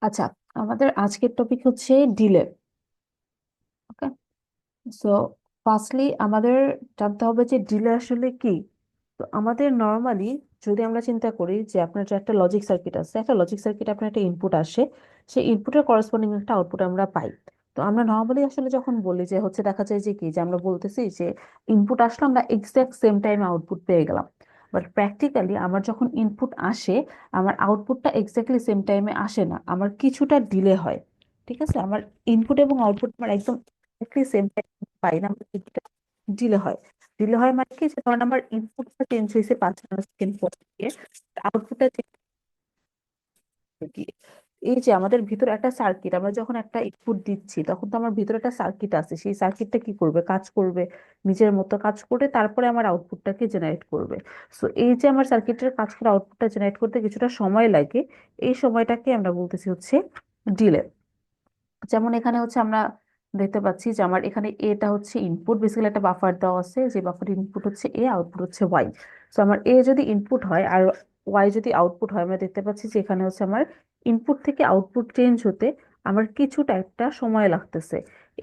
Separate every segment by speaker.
Speaker 1: আচ্ছা, আমাদের আজকের টপিক হচ্ছে ডিলে। ওকে, সো ফার্স্টলি আমাদের জানতে হবে যে ডিলে আসলে কি। তো আমাদের নর্মালি যদি আমরা চিন্তা করি যে আপনার যে একটা লজিক সার্কিট আছে, একটা লজিক সার্কিট আপনার একটা ইনপুট আসে, সেই ইনপুটের করেসপন্ডিং একটা আউটপুট আমরা পাই। তো আমরা নর্মালি আসলে যখন বলি যে হচ্ছে দেখা যায় যে কি যে আমরা বলতেছি যে ইনপুট আসলে আমরা এক্সাক্ট সেম টাইমে আউটপুট পেয়ে গেলাম। বাট প্র্যাকটিক্যালি আমার যখন ইনপুট আসে, আমার আউটপুটটা এক্স্যাক্টলি সেম টাইমে আসে না, আমার কিছুটা ডিলে হয়। ঠিক আছে, আমার ইনপুট এবং আউটপুট আমার একদম এক্স্যাক্টলি সেম টাইম পাই না, আমার ডিলে হয়। ডিলে হয় মানে কি, যে ধরেন আমার ইনপুটটা চেঞ্জ হয়েছে 5 সেকেন্ড পর থেকে, আউটপুটটা চেঞ্জ কি। এই যে আমাদের ভিতরে একটা সার্কিট, আমরা যখন একটা ইনপুট দিচ্ছি তখন তো আমার ভিতরে একটা সার্কিট আছে, সেই সার্কিটটা কি করবে, কাজ করবে, নিজের মতো কাজ করে তারপরে আমার আউটপুটটাকে জেনারেট করবে। সো এই যে আমার সার্কিটের কাজ করে আউটপুটটা জেনারেট করতে কিছুটা সময় লাগে, এই সময়টাকে আমরা বলতেছি হচ্ছে ডিলে। যেমন এখানে হচ্ছে আমরা দেখতে পাচ্ছি যে আমার এখানে এটা হচ্ছে ইনপুট, বেসিক্যালি একটা বাফার দেওয়া আছে, যে বাফার ইনপুট হচ্ছে এ, আউটপুট হচ্ছে ওয়াই। তো আমার এ যদি ইনপুট হয় আর ওয়াই যদি আউটপুট হয়, আমরা দেখতে পাচ্ছি যে এখানে হচ্ছে আমার ইনপুট থেকে আউটপুট চেঞ্জ হতে আমার কিছুটা একটা সময় লাগতেছে।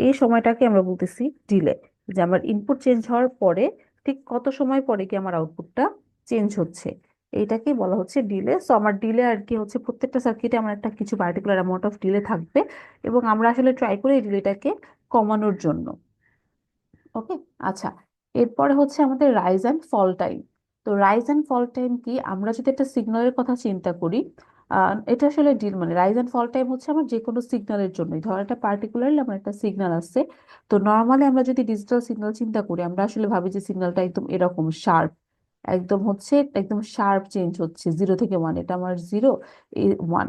Speaker 1: এই সময়টাকে আমরা বলতেছি ডিলে। যে আমার ইনপুট চেঞ্জ হওয়ার পরে ঠিক কত সময় পরে কি আমার আউটপুটটা চেঞ্জ হচ্ছে, এইটাকেই বলা হচ্ছে ডিলে। সো আমার ডিলে আর কি হচ্ছে, প্রত্যেকটা সার্কিটে আমার একটা কিছু পার্টিকুলার অ্যামাউন্ট অফ ডিলে থাকবে, এবং আমরা আসলে ট্রাই করি এই ডিলেটাকে কমানোর জন্য। ওকে, আচ্ছা। এরপরে হচ্ছে আমাদের রাইজ অ্যান্ড ফল টাইম। তো রাইজ অ্যান্ড ফল টাইম কি, আমরা যদি একটা সিগন্যালের কথা চিন্তা করি, এটা আসলে ডিল মানে রাইজ অ্যান্ড ফল টাইম হচ্ছে আমার যে কোনো সিগন্যালের জন্যই। ধর একটা পার্টিকুলারলি আমার একটা সিগন্যাল আছে। তো নর্মালি আমরা যদি ডিজিটাল সিগন্যাল চিন্তা করি, আমরা আসলে ভাবি যে সিগন্যালটা একদম এরকম শার্প, একদম হচ্ছে একদম শার্প চেঞ্জ হচ্ছে 0 থেকে 1, এটা আমার 0 1।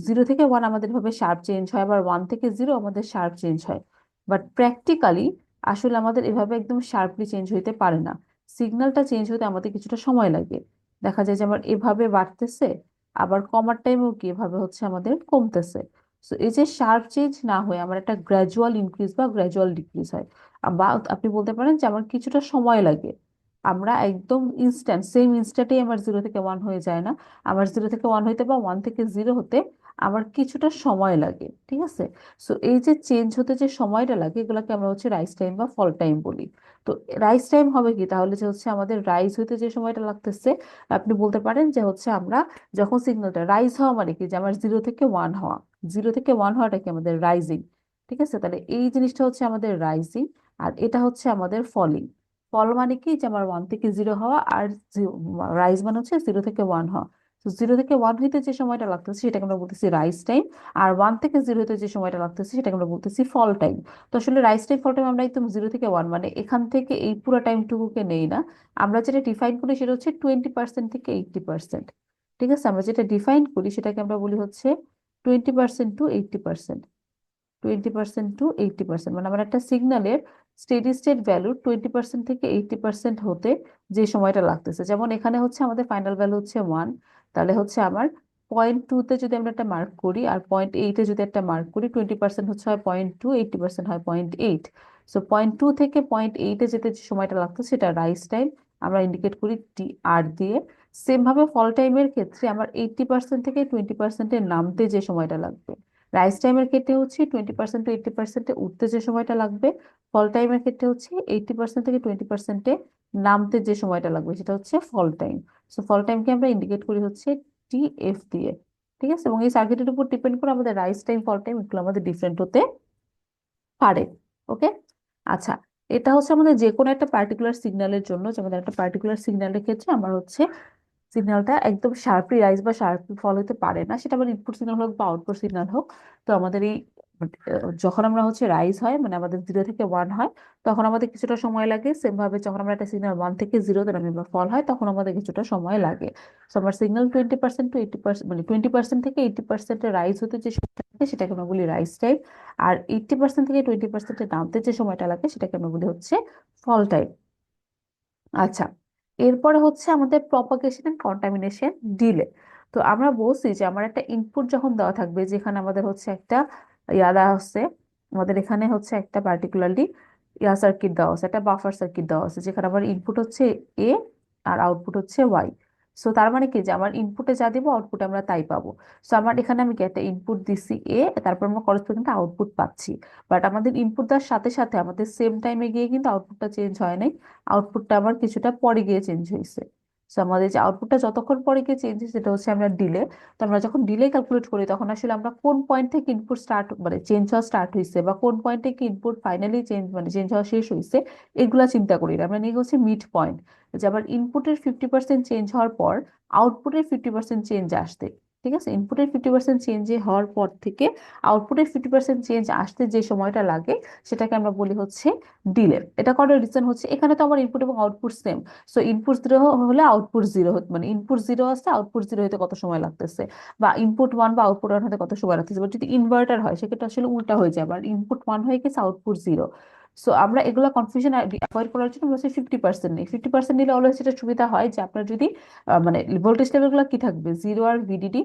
Speaker 1: জিরো থেকে ওয়ান আমাদের ভাবে শার্প চেঞ্জ হয়, আবার 1 থেকে 0 আমাদের শার্প চেঞ্জ হয়। বাট প্র্যাকটিক্যালি আসলে আমাদের এভাবে একদম শার্পলি চেঞ্জ হইতে পারে না। সিগন্যালটা চেঞ্জ হতে আমাদের কিছুটা সময় লাগে। দেখা যায় যে আমার এভাবে বাড়তেছে, আবার কমার টাইমেও কি এভাবে হচ্ছে আমাদের কমতেছে। তো এই যে শার্প চেঞ্জ না হয়ে আমার একটা গ্র্যাজুয়াল ইনক্রিজ বা গ্র্যাজুয়াল ডিক্রিজ হয়, বা আপনি বলতে পারেন যে আমার কিছুটা সময় লাগে। আমরা একদম ইনস্ট্যান্ট সেম ইনস্ট্যান্টেই আমার 0 থেকে 1 হয়ে যায় না, আমার 0 থেকে 1 হইতে বা 1 থেকে 0 হতে আমার কিছুটা সময় লাগে। ঠিক আছে, সো এই যে চেঞ্জ হতে যে সময়টা লাগে, এগুলোকে আমরা হচ্ছে রাইজ টাইম বা ফল টাইম বলি। তো রাইজ টাইম হবে কি তাহলে, যে হচ্ছে আমাদের রাইজ হইতে যে সময়টা লাগতেছে, আপনি বলতে পারেন যে হচ্ছে আমরা যখন সিগন্যালটা রাইজ হওয়া মানে কি, যে আমার 0 থেকে 1 হওয়া, 0 থেকে 1 হওয়াটা কি আমাদের রাইজিং। ঠিক আছে, তাহলে এই জিনিসটা হচ্ছে আমাদের রাইজিং, আর এটা হচ্ছে আমাদের ফলিং। ফল মানে কি, যে আমার 1 থেকে 0 হওয়া, আর রাইজ মানে হচ্ছে 0 থেকে 1 হওয়া। তো 0 থেকে 1 হইতে যে সময়টা লাগতেছে সেটাকে আমরা বলতেছি রাইজ টাইম, আর 1 থেকে 0 হতে যে সময়টা লাগতেছে সেটাকে আমরা বলতেছি ফল টাইম। তো আসলে রাইজ টাইম ফল টাইম আমরা একদম 0 থেকে 1 মানে এখান থেকে এই পুরো টাইমটুকুকে নেই না, আমরা যেটা ডিফাইন করি সেটা হচ্ছে 20% থেকে 80%। ঠিক আছে, আমরা যেটা ডিফাইন করি সেটাকে আমরা বলি হচ্ছে 20% টু 80%। 20% টু 80%, মানে আমার একটা সিগন্যালের স্টেডি স্টেট ভ্যালু 20% থেকে 80% হতে যে সময়টা লাগতেছে। যেমন এখানে হচ্ছে আমাদের ফাইনাল ভ্যালু হচ্ছে 1, তাহলে হচ্ছে আমার পয়েন্ট 2-তে যদি আমরা একটা মার্ক করি আর পয়েন্ট 8-এ যদি একটা মার্ক করি, 20% হচ্ছে হয় পয়েন্ট 2, 80% হয় পয়েন্ট 8। সো পয়েন্ট 2 থেকে পয়েন্ট 8-এ যেতে যে সময়টা লাগতো সেটা রাইজ টাইম, আমরা ইন্ডিকেট করি টি আর দিয়ে। সেম ভাবে ফল টাইমের ক্ষেত্রে আমার 80% থেকে 20%-এ নামতে যে সময়টা লাগবে, রাইস টাইমের ক্ষেত্রে হচ্ছে 20% টু 80%-এ উঠতে যে সময়টা লাগবে, ফল টাইমের ক্ষেত্রে হচ্ছে 80% থেকে 20%-এ নামতে যে সময়টা লাগবে সেটা হচ্ছে ফল টাইম। সো ফল টাইমকে আমরা ইন্ডিকেট করি হচ্ছে টি এফ দিয়ে। ঠিক আছে, এবং এই সার্কিটের উপর ডিপেন্ড করে আমাদের রাইস টাইম ফল টাইম এগুলো আমাদের ডিফারেন্ট হতে পারে। ওকে, আচ্ছা। এটা হচ্ছে আমাদের যে কোনো একটা পার্টিকুলার সিগন্যালের জন্য, যেমন একটা পার্টিকুলার সিগন্যালের ক্ষেত্রে আমার হচ্ছে সিগন্যালটা একদম শার্পলি রাইজ বা শার্পলি ফল হতে পারে না, সেটা আবার ইনপুট সিগন্যাল হোক বা আউটপুট সিগন্যাল হোক। তো আমাদের এই যখন আমরা হচ্ছে রাইজ হয় মানে আমাদের 0 থেকে 1 হয়, তখন আমাদের কিছুটা সময় লাগে। সেম ভাবে যখন আমরা একটা সিগন্যাল 1 থেকে 0 নামে বা ফল হয়, তখন আমাদের কিছুটা সময় লাগে। তো আমার সিগন্যাল 20% টু 80%, মানে 20% থেকে 80%-এ রাইজ হতে যে সময়টা লাগে সেটাকে আমরা বলি রাইজ টাইম, আর 80% থেকে 20%-এ নামতে যে সময়টা লাগে সেটাকে আমরা বলি হচ্ছে ফল টাইম। আচ্ছা, এরপরে হচ্ছে আমাদের প্রপাগেশন এন্ড কন্টামিনেশন ডিলে। তো আমরা বলছি যে আমার একটা ইনপুট যখন দেওয়া থাকবে, যেখানে আমাদের হচ্ছে একটা ইয়া দেওয়া হচ্ছে, আমাদের এখানে হচ্ছে একটা পার্টিকুলারলি ইয়া সার্কিট দেওয়া আছে, একটা বাফার সার্কিট দেওয়া আছে, যেখানে আমার ইনপুট হচ্ছে এ আর আউটপুট হচ্ছে ওয়াই। সো তার মানে কি যে আমার ইনপুটে যা দিব আউটপুটে আমরা তাই পাবো। সো আমার এখানে আমি কি একটা ইনপুট দিছি এ, তারপর আমরা করসপন্ডিং আউটপুট পাচ্ছি। বাট আমাদের ইনপুট দেওয়ার সাথে সাথে আমাদের সেম টাইমে গিয়ে কিন্তু আউটপুটটা চেঞ্জ হয় নাই, আউটপুটটা আমার কিছুটা পরে গিয়ে চেঞ্জ হয়েছে। সো আমাদের যে আউটপুটটা যতক্ষণ পরে গিয়ে চেঞ্জ হয়েছে সেটা হচ্ছে আমরা ডিলে। তো আমরা যখন ডিলে ক্যালকুলেট করি তখন আসলে আমরা কোন পয়েন্ট থেকে ইনপুট স্টার্ট মানে চেঞ্জ হওয়া স্টার্ট হয়েছে বা কোন পয়েন্ট থেকে ইনপুট ফাইনালি চেঞ্জ মানে চেঞ্জ হওয়া শেষ হয়েছে এগুলা চিন্তা করি না। আমরা নিয়ে হচ্ছে মিড পয়েন্ট, যে আবার ইনপুটের 50% চেঞ্জ হওয়ার পর আউটপুটের 50% চেঞ্জ আসতে, ঠিক আছে, ইনপুটের 50% চেঞ্জ হওয়ার পর থেকে আউটপুটের 50% চেঞ্জ আসতে যে সময়টা লাগে সেটাকে আমরা বলি হচ্ছে ডিলে। এটা করার রিজন হচ্ছে এখানে তো আমার ইনপুট এবং output same. So input zero হলে আউটপুট জিরো হতে মানে ইনপুট জিরো আসছে আউটপুট জিরো হতে কত সময় লাগতেছে, বা ইনপুট ওয়ান বা আউটপুট ওয়ান হতে কত সময় লাগতেছে। বা যদি ইনভার্টার হয় সেক্ষেত্রে আসলে উল্টা হয়ে যাবে, আর ইনপুট ওয়ান হয়ে গেছে আউটপুট জিরো। সো আমরা এগুলো কনফিউশন অ্যাভয়েড করার জন্য আমরা 50% নিই। 50% নিলে অলওয়েজ যেটা সুবিধা হয় যে আপনার যদি মানে ভোল্টেজ লেভেলগুলো কি থাকবে, জিরো আর ভিডিডি।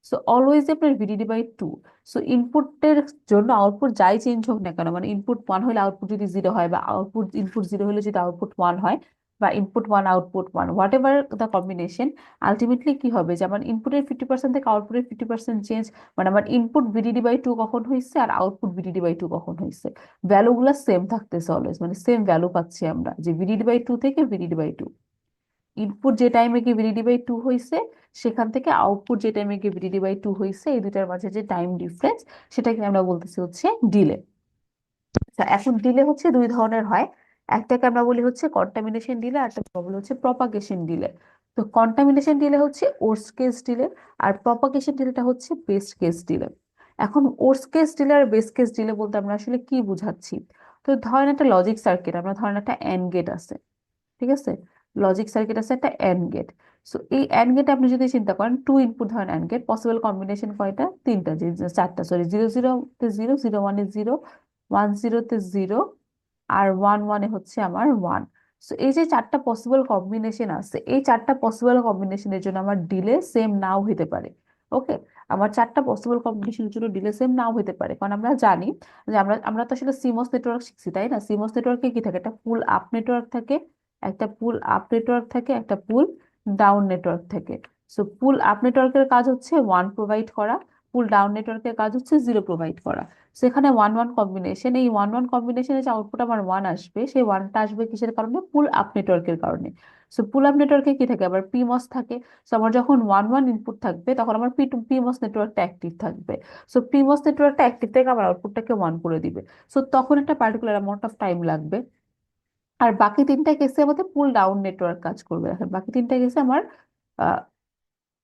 Speaker 1: সো অলওয়েজ আপনার ভিডিডি বাই টু। সো ইনপুটের জন্য আউটপুট যাই চেঞ্জ হোক না কেন, মানে ইনপুট ওয়ান হলে আউটপুট যদি জিরো হয়, বা আউটপুট ইনপুট জিরো হলে যদি আউটপুট ওয়ান হয়, বা input one output one, what ever the combination, ultimately কি হবে যে আমার ইনপুটের 50% থেকে আউটপুটের 50% চেঞ্জ, মানে আমার ইনপুট ভিডিডি বাই টু কখন হয়েছে আর আউটপুট ভিডিডি বাই টু কখন হয়েছে, ভ্যালুগুলো সেম থাকতেছে অলওয়েজ, মানে সেম ভ্যালু পাচ্ছি আমরা যে ভিডিডি বাই টু থেকে ভিডিডি বাই টু। ইনপুট যে টাইমে গিয়ে ভিডিডি বাই টু হয়েছে সেখান থেকে আউটপুট যে টাইমে গিয়ে ভিডিডি বাই টু হয়েছে, এই দুটার মাঝে যে টাইম ডিফারেন্স সেটাকে আমরা বলতেছি হচ্ছে ডিলে। আচ্ছা, এখন ডিলে হচ্ছে দুই ধরনের হয়। একটাকে আমরা বলি হচ্ছে কন্টামিনেশন ডিলে, আর একটা বলি হচ্ছে প্রপাগেশন ডিলে। তো কন্টামিনেশন ডিলে হচ্ছে ওর্স্ট কেস ডিলে, আর প্রপাগেশন ডিলেটা হচ্ছে বেস্ট কেস ডিলে। এখন ওর্স্ট কেস ডিলে আর বেস্ট কেস ডিলে বলতে আমরা আসলে কি বুঝাচ্ছি? তো ধরেন একটা লজিক সার্কিট, আমরা ধরেন একটা এন্ড গেট আছে, ঠিক আছে, লজিক সার্কিট আছে একটা এন্ড গেট। সো এই এন্ড গেট আপনি যদি চিন্তা করেন টু ইনপুট ধরেন এন্ড গেট, পসিবল কম্বিনেশন কয়টা, তিনটা, যে চারটা সরি, জিরো জিরো তে জিরো, জিরো ওয়ানে জিরো, ওয়ান জিরোতে জিরো, আর ওয়ান ওয়ানে হচ্ছে আমার ওয়ান। সো এই যে চারটা পসিবল কম্বিনেশন আছে, এই চারটা পসিবল কম্বিনেশনের জন্য আমার ডিলে সেম নাও হতে পারে। ওকে, আমার চারটা পসিবল কম্বিনেশনের জন্য ডিলে সেম নাও হতে পারে, কারণ আমরা জানি যে আমরা আমরা তো আসলে সিমস নেটওয়ার্ক শিখছি, তাই না? সিমস নেটওয়ার্কে কি থাকে, একটা পুল আপ নেটওয়ার্ক থাকে, একটা পুল আপ নেটওয়ার্ক থাকে, একটা পুল ডাউন নেটওয়ার্ক থাকে। সো পুল আপ নেটওয়ার্কের কাজ হচ্ছে ওয়ান প্রোভাইড করা, পুল ডাউন নেটওয়ার্কের কাজ হচ্ছে জিরো প্রোভাইড করা। সেখানে ওয়ান ওয়ান কম্বিনেশন, এই ওয়ান ওয়ান কম্বিনেশনে যে আউটপুট আমার ওয়ান আসবে, সেই ওয়ানটা আসবে কিসের কারণে, পুল আপ নেটওয়ার্কের কারণে। সো পুল আপ নেটওয়ার্কে কি থাকে, আবার পিমস থাকে। সো আমার যখন ওয়ান ওয়ান ইনপুট থাকবে তখন আমার পিমস নেটওয়ার্কটা অ্যাক্টিভ থাকবে। সো পিমস নেটওয়ার্কটা অ্যাক্টিভ থেকে আমার আউটপুটটাকে ওয়ান করে দিবে। সো তখন একটা পার্টিকুলার অ্যামাউন্ট অফ টাইম লাগবে। আর বাকি তিনটা কেসে আমাদের পুল ডাউন নেটওয়ার্ক কাজ করবে। এখন বাকি তিনটা কেসে আমার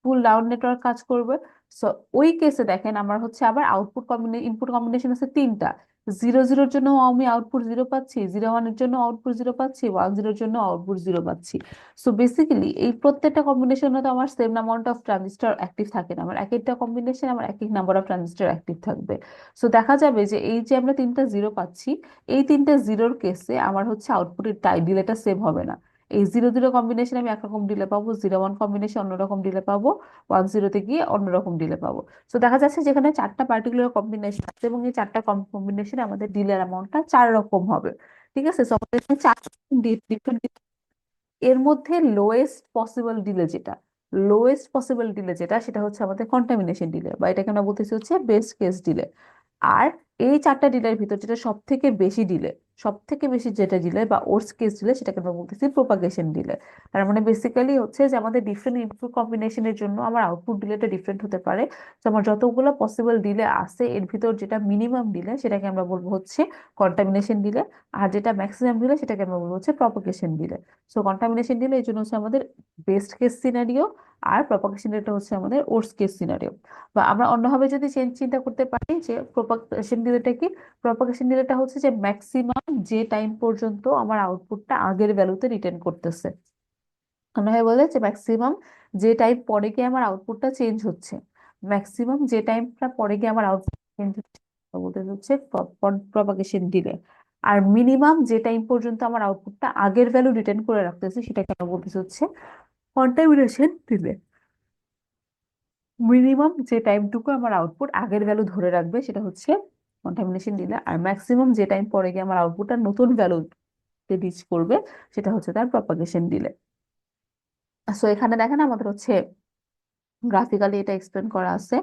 Speaker 1: পুল ডাউন নেটওয়ার্ক কাজ করবে। সো ওই কেসে দেখেন আমার হচ্ছে আবার আউটপুট ইনপুট কম্বিনেশন আছে তিনটা। জিরো জিরোর জন্য আমি আউটপুট জিরো পাচ্ছি, জিরো ওয়ানের জন্য আউটপুট জিরো পাচ্ছি, ওয়ান জিরোর জন্য আউটপুট জিরো পাচ্ছি। সো বেসিক্যালি এই প্রত্যেকটা কম্বিনেশনে তো আমার same amount of transistor active থাকে না, আমার এক একটা কম্বিনেশন আমার এক এক নাম্বার অফ ট্রানজিস্টর অ্যাক্টিভ থাকবে। সো দেখা যাবে যে এই যে আমরা তিনটা জিরো পাচ্ছি, এই তিনটা জিরোর কেসে আমার হচ্ছে আউটপুটের ডিলেটা সেম হবে না। এই জিরো জিরো কম্বিনেশন আমি একরকম ডিলে পাবো, জিরো ওয়ান কম্বিনেশন অন্যরকম ডিলে পাবো, ওয়ান জিরোতে গিয়ে অন্যরকম ডিলে পাবো। তো দেখা যাচ্ছে যেখানে চারটা পার্টিকুলার কম্বিনেশন আছে এবং এই চারটা কম্বিনেশনে আমাদের ডিলের অ্যামাউন্টটা চার রকম হবে। ঠিক আছে, তো আমাদের এখানে চার ডিফারেন্ট, এর মধ্যে লোয়েস্ট পসিবল ডিলে যেটা, লোয়েস্ট পসিবল ডিলে যেটা সেটা হচ্ছে আমাদের কন্টামিনেশন ডিলে, বা এটাকে আমরা বলতেছি হচ্ছে বেস্ট কেস ডিলে। আর এই চারটা ডিলের ভিতর যেটা সব থেকে বেশি ডিলে, সব থেকে বেশি যেটা ডিলে বা ওর্স্ট কেস ডিলে সেটাকে আমরা বলতেছি প্রোপাগেশন ডিলে। তার মানে বেসিক্যালি হচ্ছে যে আমাদের ডিফারেন্ট ইনপুট কম্বিনেশনের জন্য আমার আউটপুট ডিলেটা ডিফারেন্ট হতে পারে। তো আমার যতগুলো পসিবল ডিলে আছে এর ভিতর যেটা মিনিমাম ডিলে সেটাকে আমরা বলবো হচ্ছে কন্টামিনেশন ডিলে, আর যেটা ম্যাক্সিমাম ডিলে সেটাকে আমরা বলবো হচ্ছে propagation delay. So contamination delay এই জন্য হচ্ছে আমাদের বেস্ট কেস সিনারিও, আর প্রপাগেশন ডিলেটা হচ্ছে আমাদের ওর্স্ট কেস সিনারিও। বা আমরা অন্যভাবে যদি চিন্তা করতে পারি যে প্রপাগেশন ডিলেটা কি, প্রপাগেশন ডিলেটা হচ্ছে যে ম্যাক্সিমাম যে টাইম পর্যন্ত আমার আউটপুটটা আগের ভ্যালুতে রিটার্ন করতেছে। অন্যভাবে বলে যে ম্যাক্সিমাম যে টাইম পরে গিয়ে আমার আউটপুটটা চেঞ্জ হচ্ছে, ম্যাক্সিমাম যে টাইমটা পরে গিয়ে আমার আউটপুট চেঞ্জ হচ্ছে বলতে হচ্ছে প্রপাগেশন ডিলে। আর মিনিমাম যে টাইম পর্যন্ত আমার আউটপুটটা আগের ভ্যালু রিটার্ন করে রাখতেছে সেটাকে আমরা বলতেছি হচ্ছে কন্টামিনেশন ডিলে। মিনিমাম যে টাইমটুকু আমার আউটপুট আগের ভ্যালু ধরে রাখবে সেটা হচ্ছে কন্টামিনেশন ডিলে, আর ম্যাক্সিমাম যে টাইম পরে গিয়ে আমার আউটপুটটা নতুন ভ্যালুতে রিচ করবে সেটা হচ্ছে তার প্রপাগেশন ডিলে। সো এখানে দেখেন আমাদের হচ্ছে গ্রাফিক্যালি এটা এক্সপ্লেন করা আছে।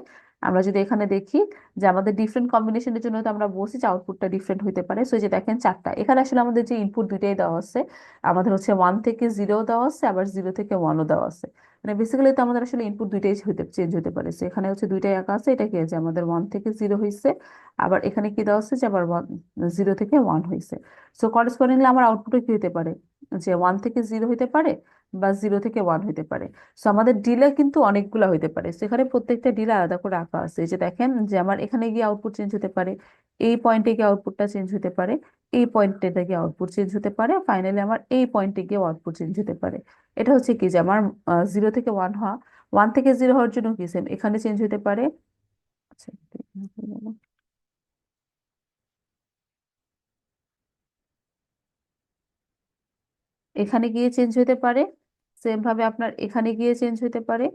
Speaker 1: আমরা যদি এখানে দেখি যে আমাদের ডিফারেন্ট কম্বিনেশনের জন্য তো আমরা বলছি যে আউটপুটটা ডিফারেন্ট হতে পারে। সো এই যে দেখেন চারটা, এখানে আসলে আমাদের যে ইনপুট দুইটাই দেওয়া আছে, আমাদের হচ্ছে 1 থেকে 0 দেওয়া আছে, আবার 0 থেকে 1ও দেওয়া আছে। মানে বেসিক্যালি তো আমাদের আসলে ইনপুট দুইটাই চেঞ্জ হতে পারে। সো এখানে হচ্ছে দুইটাই আঁকা আছে, এটা কি যে আমাদের 1 থেকে 0 হয়েছে, আবার এখানে কি দেওয়া আছে যে আবার 0 থেকে 1 হয়েছে। সো করেসপন্ডিংলি আমার আউটপুটও কি হতে পারে, যে 1 থেকে 0 হতে পারে বা 0 থেকে 1 হতে পারে। সো আমাদের ডিলে কিন্তু অনেকগুলা হইতে পারে, সেখানে প্রত্যেকটা ডিলে আলাদা করে রাখা আছে। এই যে দেখেন যে আমার এখানে গিয়ে আউটপুট চেঞ্জ হতে পারে, এই পয়েন্টে গিয়ে আউটপুটটা চেঞ্জ হতে পারে, এই পয়েন্টে গিয়ে আউটপুট চেঞ্জ হতে পারে, ফাইনালি আমার এই পয়েন্টে গিয়ে আউটপুট চেঞ্জ হতে পারে। এটা হচ্ছে কি যে আমার 0 থেকে 1 হওয়া, 1 থেকে 0 হওয়ার জন্য কি সেম এখানে চেঞ্জ হতে পারে। আচ্ছা, এখানে গিয়ে চেঞ্জ হতে পারে, সেম ভাবে আপনার এখানে গিয়ে চেঞ্জ হতে পারে,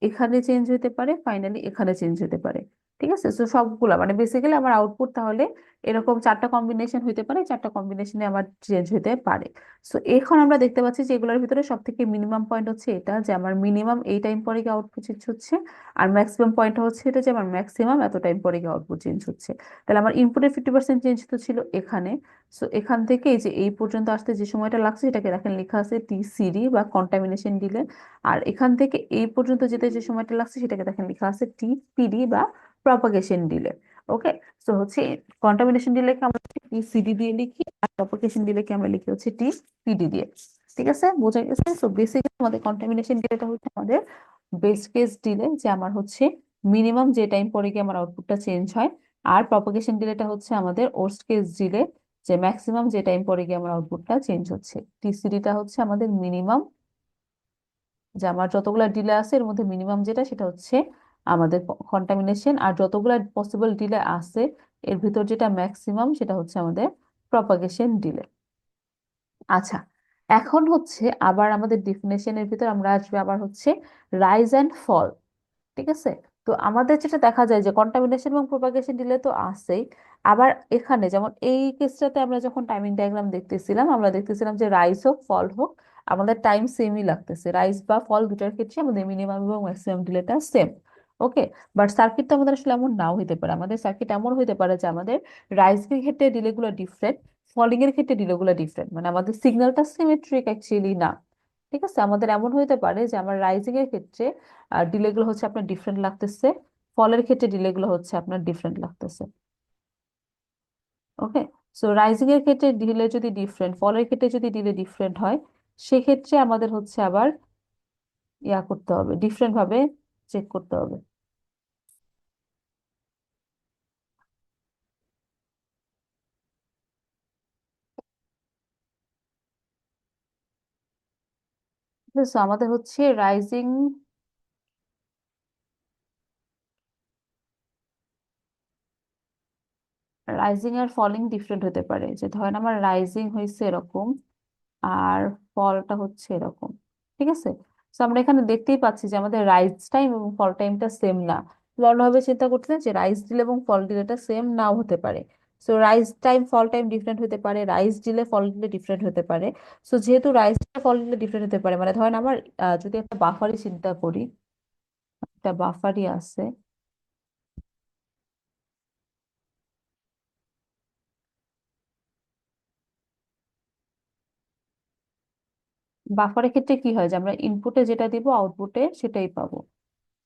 Speaker 1: এখানে চেঞ্জ হতে পারে, ফাইনালি এখানে চেঞ্জ হতে পারে। ঠিক আছে, তো সবগুলা মানে বেসিক্যালি আমার আউটপুট তাহলে এরকম চারটা কম্বিনেশন হতে পারে, চারটা কম্বিনেশনে আমার চেঞ্জ হতে পারে। সো এখন আমরা দেখতে পাচ্ছি যে এগুলোর ভিতরে সব থেকে মিনিমাম পয়েন্ট হচ্ছে এটা, যে আমার মিনিমাম এই টাইম পরে গিয়ে আউটপুট চেঞ্জ হচ্ছে, আর ম্যাক্সিমাম পয়েন্ট হচ্ছে এটা যে আমার ম্যাক্সিমাম এত টাইম পরে গিয়ে আউটপুট চেঞ্জ হচ্ছে। তাহলে আমার ইনপুটের 50% চেঞ্জ তো ছিল এখানে। সো এখান থেকে এই যে এই পর্যন্ত আসতে যে সময়টা লাগছে এটাকে দেখেন লেখা আছে TCD বা কন্টামিনেশন ডিলে। আর এখান থেকে এই পর্যন্ত যেতে যে সময়টা লাগছে সেটাকে দেখেন লেখা আছে TPD বা প্রপাগেশন ডিলে। ওকে, তো হচ্ছে কন্টামিনেশন ডিলেকে আমরা TCD দিয়ে লিখি, আর প্রপাগেশন ডিলেকে আমরা লিখি হচ্ছে TPD দিয়ে। ঠিক আছে, বোঝা গেছে। তো বেসিক্যালি আমাদের কন্টামিনেশন ডিলেটা হচ্ছে আমাদের বেস্ট কেস ডিলে, যে আমার হচ্ছে মিনিমাম যে টাইম পরে গিয়ে আমার আউটপুটটা চেঞ্জ হয়। আর প্রপাগেশন ডিলেটা হচ্ছে আমাদের ওর্স্ট কেস ডিলে, যে ম্যাক্সিমাম যে টাইম পরে গিয়ে আমার আউটপুটটা চেঞ্জ হচ্ছে। TCDটা হচ্ছে আমাদের মিনিমাম, যে আমার যতগুলা ডিলে আছে এর মধ্যে মিনিমাম যেটা সেটা হচ্ছে আমাদের কন্টামিনেশন, আর যতগুলা পসিবল ডিলে আছে এর ভিতর যেটা ম্যাক্সিমাম সেটা হচ্ছে আমাদের প্রপাগেশন ডিলে। আচ্ছা, এখন হচ্ছে আবার আমাদের ডিফিনেশনের ভিতর আমরা আসবে আবার হচ্ছে রাইজ অ্যান্ড ফল। ঠিক আছে, তো আমাদের যেটা দেখা যায় যে কন্টামিনেশন এবং প্রপাগেশন ডিলে তো আছেই, আবার এখানে যেমন এই কেসটাতে আমরা যখন টাইমিং ডায়াগ্রাম দেখতেছিলাম আমরা দেখতেছিলাম যে রাইজ হোক ফল হোক আমাদের টাইম সেমই লাগতেছে, রাইজ বা ফল দুটার ক্ষেত্রে আমাদের মিনিমাম এবং ম্যাক্সিমাম ডিলেটা সেম। ওকে, বাট সার্কিট তো আমাদের আসলে এমন নাও হইতে পারে, আমাদের সার্কিট এমন হইতে পারে যে আমাদের রাইজিং এর ক্ষেত্রে ডিলেগুলো ডিফারেন্ট, ফলিং এর ক্ষেত্রে ডিলেগুলো ডিফারেন্ট, মানে আমাদের সিগন্যালটা সিমেট্রিক অ্যাকচুয়ালি না। ঠিক আছে, আমাদের এমন হইতে পারে যে আমার রাইজিং এর ক্ষেত্রে ডিলে গুলো হচ্ছে আপনার ডিফারেন্ট লাগতেছে, ফলের ক্ষেত্রে ডিলে গুলো হচ্ছে আপনার ডিফারেন্ট লাগতেছে। ওকে, সো রাইজিং এর ক্ষেত্রে ডিলে যদি ডিফারেন্ট, ফলের ক্ষেত্রে যদি ডিলে ডিফারেন্ট হয়, সেক্ষেত্রে আমাদের হচ্ছে আবার ইয়া করতে হবে, ডিফারেন্ট ভাবে চেক করতে হবে। So আমাদের হচ্ছে রাইজিং আর ফলিং ডিফারেন্ট হতে পারে, যে ধরেন আমার রাইজিং হয়েছে এরকম আর ফলটা হচ্ছে এরকম। ঠিক আছে, তো আমরা এখানে দেখতেই পাচ্ছি যে আমাদের রাইজ টাইম এবং ফল টাইমটা সেম না। অন্যভাবে চিন্তা করতে যে রাইজ ডিলে এবং ফল ডিলেটা সেম নাও হতে পারে। সো রাইজ টাইম ফল টাইম ডিফারেন্ট হতে পারে, রাইজ ডিলে ফল ডিলে ডিফারেন্ট হতে পারে। সো যেহেতু রাইজ ডিলে ফল ডিলে ডিফারেন্ট হতে পারে, মানে ধরেন আমার যদি একটা বাফারই চিন্তা করি, একটা বাফারই আছে, বাফারের ক্ষেত্রে কি হয় যে আমরা ইনপুটে যেটা দিব আউটপুটে সেটাই পাবো।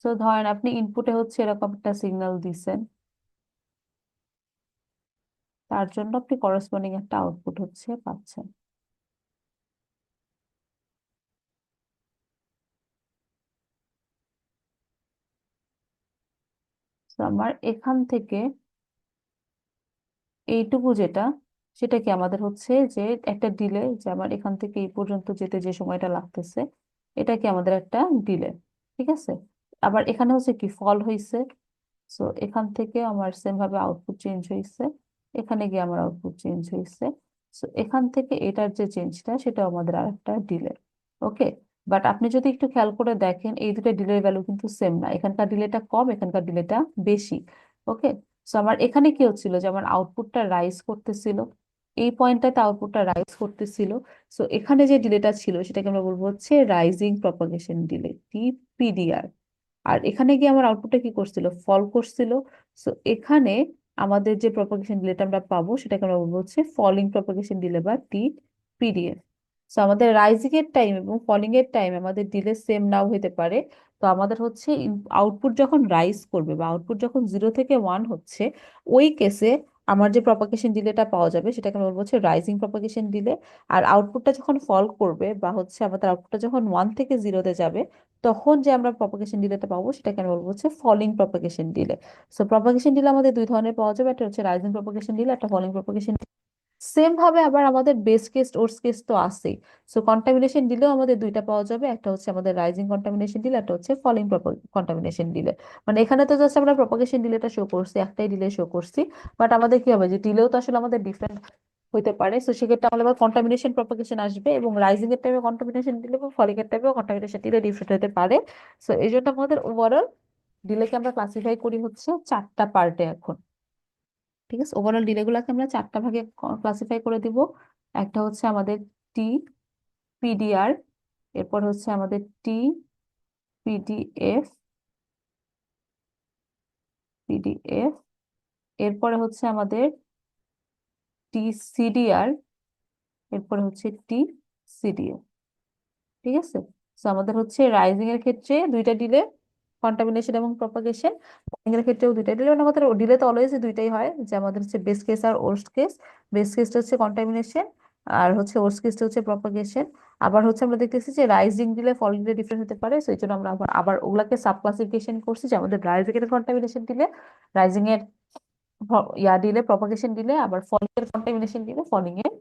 Speaker 1: তো ধরেন আপনি ইনপুটে হচ্ছে এরকম একটা সিগন্যাল দিছেন, তার জন্য আপনি করসপন্ডিং একটা আউটপুট হচ্ছে পাচ্ছেন। তো আমার এখান থেকে এইটুকু যেটা, সেটা কি আমাদের হচ্ছে যে একটা ডিলে, যে আমার এখান থেকে এই পর্যন্ত যেতে যে সময়টা লাগতেছে এটা কি আমাদের একটা ডিলে। ঠিক আছে, আবার এখানে হচ্ছে কি ফল হয়েছে, সো এখান থেকে আমার সেম ভাবে আউটপুট চেঞ্জ হয়েছে, এখানে গিয়ে আমার আউটপুট চেঞ্জ হয়েছে। সো এখান থেকে এটার যে চেঞ্জটা সেটা আমাদের আর একটা ডিলে। ওকে, বাট আপনি যদি একটু খেয়াল করে দেখেন এই দুটো ডিলের ভ্যালু কিন্তু সেম না, এখানকার ডিলেটা কম এখানকার ডিলেটা বেশি। ওকে, সো আমার এখানে কি হচ্ছিল যে আমার আউটপুটটা রাইজ করতেছিল, এই পয়েন্টটাতে আউটপুটটা রাইজ করতেছিল। সো এখানে যে ডিলেটা ছিল সেটাকে আমরা বলবো হচ্ছে রাইজিং প্রপাগেশন ডিলে, টিপিডিআর। আর এখানে গিয়ে আমার আউটপুটটা কি করছিল, ফল করছিল। সো এখানে আমাদের যে প্রপাগেশন ডিলেটা আমরা পাবো সেটাকে আমরা বলবো হচ্ছে ফলিং প্রপাগেশন ডিলে বা টিপিডিএফ। সো আমাদের রাইজিং এর টাইম এবং ফলিং এর টাইম আমাদের ডিলে সেম নাও হতে পারে। তো আমাদের হচ্ছে আউটপুট যখন রাইজ করবে বা আউটপুট যখন 0 থেকে 1 হচ্ছে, ওই কেসে আমার যে প্রপাগেশন ডিলেটা পাওয়া যাবে সেটাকে আমরা বলবো হচ্ছে রাইজিং প্রপাগেশন ডিলে। আর আউটপুটটা যখন ফল করবে বা হচ্ছে আমাদের আউটপুটটা যখন 1 থেকে 0-তে যাবে, তখন যে আমরা প্রপাগেশন ডিলেটা পাবো সেটাকে আমরা বলবো হচ্ছে falling propagation delay. So propagation delay আমাদের দুই ধরনের পাওয়া যাবে, একটা হচ্ছে রাইজিং প্রপাগেশন ডিলে, একটা ফলিং প্রপাগেশন। সেম ভাবে আবার আমাদের বেস কেস ওর্স কেস তো আছেই। সো কন্টামিনেশন দিলেও আমাদের দুইটা পাওয়া যাবে, একটা হচ্ছে আমাদের রাইজিং কন্টামিনেশন দিলে, একটা হচ্ছে ফলিং কন্টামিনেশন দিলে। মানে এখানে তো জাস্ট আমরা প্রপাগেশন ডিলেটা শো করছি, একটাই ডিলে শো করছি। বাট আমাদের কি হবে যে ডিলেও তো আসলে আমাদের ডিফারেন্ট হতে পারে। সো সেক্ষেত্রে আমাদের আবার কন্টামিনেশন প্রপাগেশন আসবে, এবং রাইজিং এর টাইমে কন্টামিনেশন দিলে এবং ফলিং এর টাইমে কন্টামিনেশন দিলে ডিফারেন্ট হতে পারে। সো এই জন্য আমাদের ওভারঅল ডিলেকে আমরা ক্লাসিফাই করি হচ্ছে 4টা পার্টে এখন। ঠিক আছে, ওভারঅল ডিলে গুলাকে আমরা 4টা ভাগে ক্লাসিফাই করে দিব। একটা হচ্ছে আমাদের টি পিডিআর, এরপর হচ্ছে আমাদের পিডিএফ, পিডিএফ, এরপরে হচ্ছে আমাদের সিডিআর, এরপরে হচ্ছে সিডিএ। ঠিক আছে। তো আমাদের হচ্ছে রাইজিং এর ক্ষেত্রে দুইটা ডিলে, কন্টামিনেশন এবং প্রপাগেশন। ফলিং এর ক্ষেত্রেও দুইটা ডিলে, মানে আমাদের ডিলে তো অলওয়েজ দুইটাই হয়, যে আমাদের হচ্ছে বেস কেস আর ওর্স্ট কেস। বেস কেসটা হচ্ছে কন্টামিনেশন, আর হচ্ছে ওর্স্ট কেসটা হচ্ছে প্রপাগেশন। আবার হচ্ছে আমরা দেখতেছি যে রাইজিং দিলে ফলিং দিলে ডিফারেন্ট হতে পারে, সেই জন্য আমরা আবার আবার ওগুলাকে সাব ক্লাসিফিকেশন করছি, যে আমাদের রাইজিং এর কন্টামিনেশন দিলে, রাইজিং এর ইয়া দিলে প্রপাগেশন দিলে, আবার ফলিং এর কন্টামিনেশন দিলে, ফলিং এর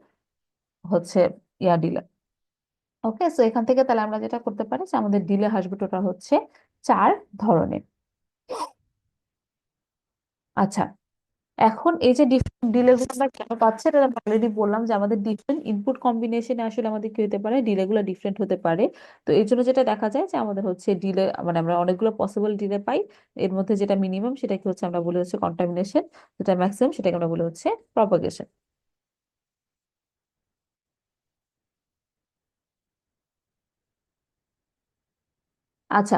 Speaker 1: হচ্ছে ইয়া দিলে। ওকে, সো এখান থেকে তাহলে আমরা যেটা করতে পারি যে আমাদের ডিলে আসবে টোটাল হচ্ছে 4 ধরনের। আচ্ছা, এখন এই যে ডিফারেন্ট ডিলে গুলো আমরা কেন পাচ্ছি, এটা আমি অলরেডি বললাম যে আমাদের ডিফারেন্ট ইনপুট কম্বিনেশনে আসলে আমাদের কি হতে পারে, ডিলে গুলো ডিফারেন্ট হতে পারে। তো এই জন্য যেটা দেখা যায় যে আমাদের হচ্ছে ডিলে, মানে আমরা অনেকগুলো পসিবল ডিলে পাই। এর মধ্যে যেটা মিনিমাম সেটাকে হচ্ছে আমরা বলি হচ্ছে কন্টামিনেশন, যেটা ম্যাক্সিমাম সেটাকে আমরা বলি হচ্ছে প্রপাগেশন। আচ্ছা,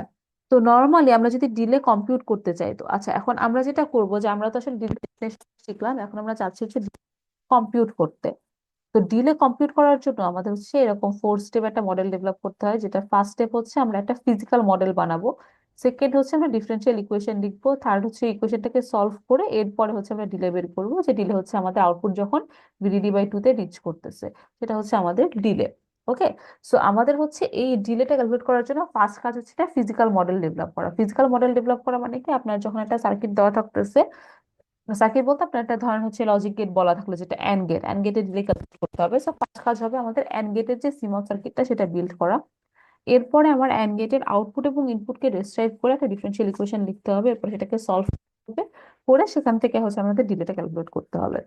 Speaker 1: তো নর্মালি আমরা যদি ডিলে কম্পিউট করতে চাই, তো আচ্ছা এখন আমরা যেটা করব যে আমরা তো আসলে ডিলে শিখলাম, এখন আমরা চাচ্ছি হচ্ছে কম্পিউট করতে। তো ডিলে কম্পিউট করার জন্য আমাদের হচ্ছে এরকম 4 স্টেপ একটা মডেল ডেভেলপ করতে হয়, যেটা ফার্স্ট স্টেপ হচ্ছে আমরা একটা ফিজিক্যাল মডেল বানাবো। সেকেন্ড হচ্ছে আমরা ডিফারেন্সিয়াল ইকুয়েশন লিখবো। থার্ড হচ্ছে ইকুয়েশনটাকে সলভ করে এরপরে হচ্ছে আমরা ডিলে বের করবো, যে ডিলে হচ্ছে আমাদের আউটপুট যখন VDD/2 তে রিচ করতেছে, সেটা হচ্ছে আমাদের ডিলে। ওকে, সো আমাদের হচ্ছে এই ডিলেটা ক্যালকুলেট করার জন্য ফার্স্ট কাজ হচ্ছে একটা ফিজিক্যাল মডেল ডেভেলপ করা। ফিজিক্যাল মডেল ডেভেলপ করা মানে কি, আপনার যখন একটা সার্কিট দেওয়া থাকতেছে, সার্কিট বলতে আপনার একটা ধরেন হচ্ছে লজিক গেট বলা থাকলো, যেটা অ্যান্ড গেট, অ্যান্ড গেটের ডিলে ক্যালকুলেট করতে হবে। সো ফার্স্ট কাজ হবে আমাদের অ্যান্ড গেটের যে সিমস সার্কিটটা সেটা বিল্ড করা। এরপরে আমার অ্যান্ড গেটের আউটপুট এবং ইনপুটকে ডেসক্রাইব করে একটা ডিফারেন্সিয়াল ইকুয়েশন লিখতে হবে, এরপর সেটাকে সলভ করবে, করে সেখান থেকে হচ্ছে আমাদের ডিলেটা ক্যালকুলেট করতে হবে।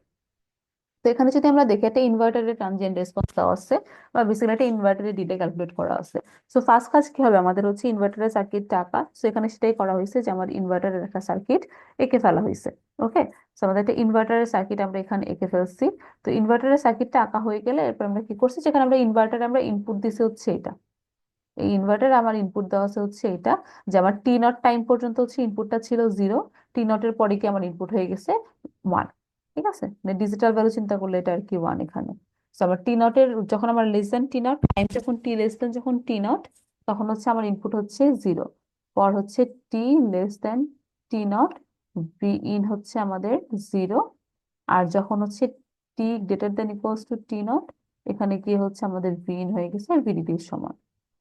Speaker 1: তো এখানে যদি আমরা দেখি একটা ইনভার্টারের ট্রানজিয়েন্ট রেসপন্স দেওয়া আছে, বা বেসিক্যালি একটা ইনভার্টারের ডিলে ক্যালকুলেট করা আছে। সো ফার্স্ট কাজ কি হবে, আমাদের হচ্ছে ইনভার্টারের সার্কিটটা আঁকা। সো এখানে সেটাই করা হয়েছে, যে আমার ইনভার্টারের একটা সার্কিট এঁকে ফেলা হয়েছে। ওকে, সো আমাদের একটা ইনভার্টারের সার্কিট আমরা এখানে এঁকে ফেলছি। তো ইনভার্টারের সার্কিটটা আঁকা হয়ে গেলে এরপর আমরা কি করছি, যেখানে আমরা ইনভার্টারে আমরা ইনপুট দিছি হচ্ছে এটা, এই ইনভার্টার আমার ইনপুট দেওয়া আছে হচ্ছে এটা, যে আমার T0 টাইম পর্যন্ত হচ্ছে ইনপুটটা ছিল 0। T0 এর পরে কি আমার ইনপুট হয়ে গেছে 1। ঠিক আছে, মানে ডিজিটাল ভ্যালু চিন্তা করলে এটা আর কি 1 এখানে। তো আমার T0 এর যখন আমার লেস দেন T0 টাইম, যখন টি লেস দেন যখন T0, তখন হচ্ছে আমার ইনপুট হচ্ছে 0। পর হচ্ছে T less than T0, V in হচ্ছে আমাদের 0। আর যখন হচ্ছে T greater than equals to T0, এখানে গিয়ে হচ্ছে আমাদের বি ইন হয়ে গেছে ভিডিডির সমান।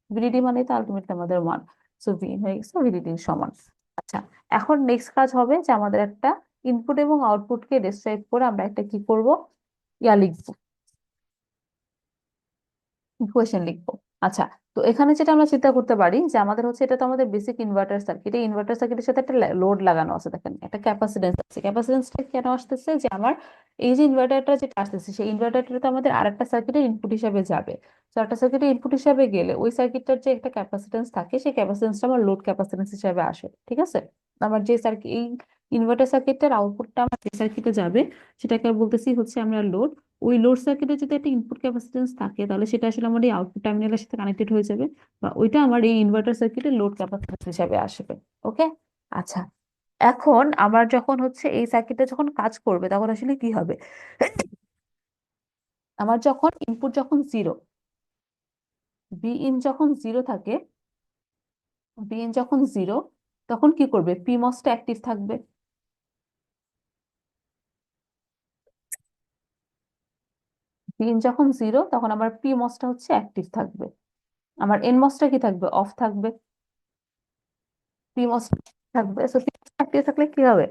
Speaker 1: ভিডিডি মানে তো আলটিমেটলি আমাদের 1। সো ভি হয়ে গেছে ভিডিডির সমান। আচ্ছা, এখন নেক্সট কাজ হবে যে আমাদের একটা ইনপুট এবং আউটপুটকে ডেসক্রাইব করে আমরা একটা কি করব, ইয়া লিখবো, ইকুয়েশন লিখবো। আচ্ছা, তো এখানে যেটা আমরা চিন্তা করতে পারি যে আমাদের হচ্ছে এটা তো আমাদের বেসিক ইনভার্টার সার্কিট, এই ইনভার্টার সার্কিটের সাথে একটা লোড লাগানো আছে, দেখেন একটা ক্যাপাসিটেন্স আছে। ক্যাপাসিটেন্সটা কেন আসতেছে, যে আমার এই যে ইনভার্টারটা যেটা আসতেছে সেই ইনভার্টারটা তো আমাদের আরেকটা সার্কিটের ইনপুট হিসাবে যাবে। তো একটা সার্কিটের ইনপুট হিসাবে গেলে ওই সার্কিটটার যে একটা ক্যাপাসিটেন্স থাকে, সেই ক্যাপাসিটেন্সটা আমার লোড ক্যাপাসিটেন্স হিসাবে আসে। ঠিক আছে, আমার যে সার্কিট এই ইনভার্টার সার্কিটের আউটপুটটা আমার যে সার্কিটে যাবে সেটাকে বলতেছি হচ্ছে আমরা লোড। ওই লোড সার্কিটে যদি একটা ইনপুট ক্যাপাসিটেন্স থাকে তাহলে সেটা আসলে আমার এই আউটপুট টার্মিনালের সাথে কানেক্টেড হয়ে যাবে, বা ওইটা আমার এই ইনভার্টার সার্কিটের লোড ক্যাপাসিটেন্স হিসাবে আসবে। ওকে। আচ্ছা, এখন আমার যখন হচ্ছে এই সার্কিটটা যখন কাজ করবে তখন আসলে কি হবে? আমার যখন ইনপুট যখন জিরো, বি ইন যখন জিরো থাকে, বি ইন যখন জিরো, তখন কি করবে? পি মসটা অ্যাক্টিভ থাকবে। বি ইন যখন জিরো তখন আমার পি মসটা হচ্ছে অ্যাক্টিভ থাকবে, আমার এন মসটা কি থাকবে? অফ থাকবে। পি মস থাকবে, সো পি অ্যাক্টিভ থাকলে কি হবে?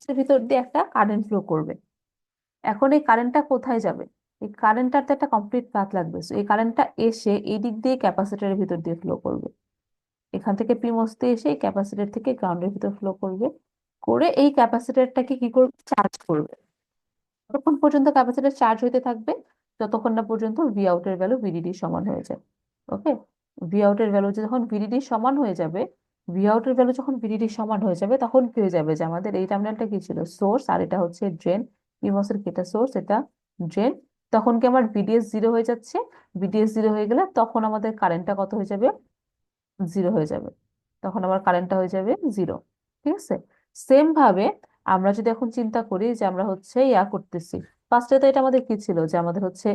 Speaker 1: এর ভিতর দিয়ে একটা কারেন্ট ফ্লো করবে। এখন এই কারেন্টটা কোথায় যাবে? এই কারেন্টটার তো একটা কমপ্লিট পাথ লাগবে, সো এই কারেন্টটা এসে এই দিক দিয়ে ক্যাপাসিটরের ভিতর দিয়ে ফ্লো করবে। এখান থেকে পিমোস দিয়ে এসে এই ক্যাপাসিটর থেকে গ্রাউন্ডের ভিতর ফ্লো করবে, করে এই ক্যাপাসিটরটাকে কি করবে? চার্জ করবে। ততক্ষণ পর্যন্ত ক্যাপাসিটর চার্জ হইতে থাকবে যতক্ষণ না পর্যন্ত ভি আউট এর ভ্যালু ভিডিডি সমান হয়ে যায়। ওকে। ভি আউট এর ভ্যালু যখন ভিডিডি সমান হয়ে যাবে, ভি আউট এর ভ্যালু যখন ভিডিডি সমান হয়ে যাবে তখন কি হয়ে যাবে? যে আমাদের এই টার্মিনালটা কি ছিল? সোর্স, আর এটা হচ্ছে ড্রেন। পিমোস এর কি এটা সোর্স, এটা ড্রেন। তখন কি আমার ভিডিএস জিরো হয়ে যাচ্ছে? ভিডিএস জিরো হয়ে গেলে তখন আমাদের কারেন্টটা কত হয়ে যাবে? জিরো হয়ে যাবে। তখন আমার কারেন্টটা হয়ে যাবে জিরো। ঠিক আছে। সেম ভাবে আমরা যদি এখন চিন্তা করি যে আমরা হচ্ছে ইয়া করতেছি, ফার্স্টে তো এটা আমাদের কি ছিল? যে আমাদের হচ্ছে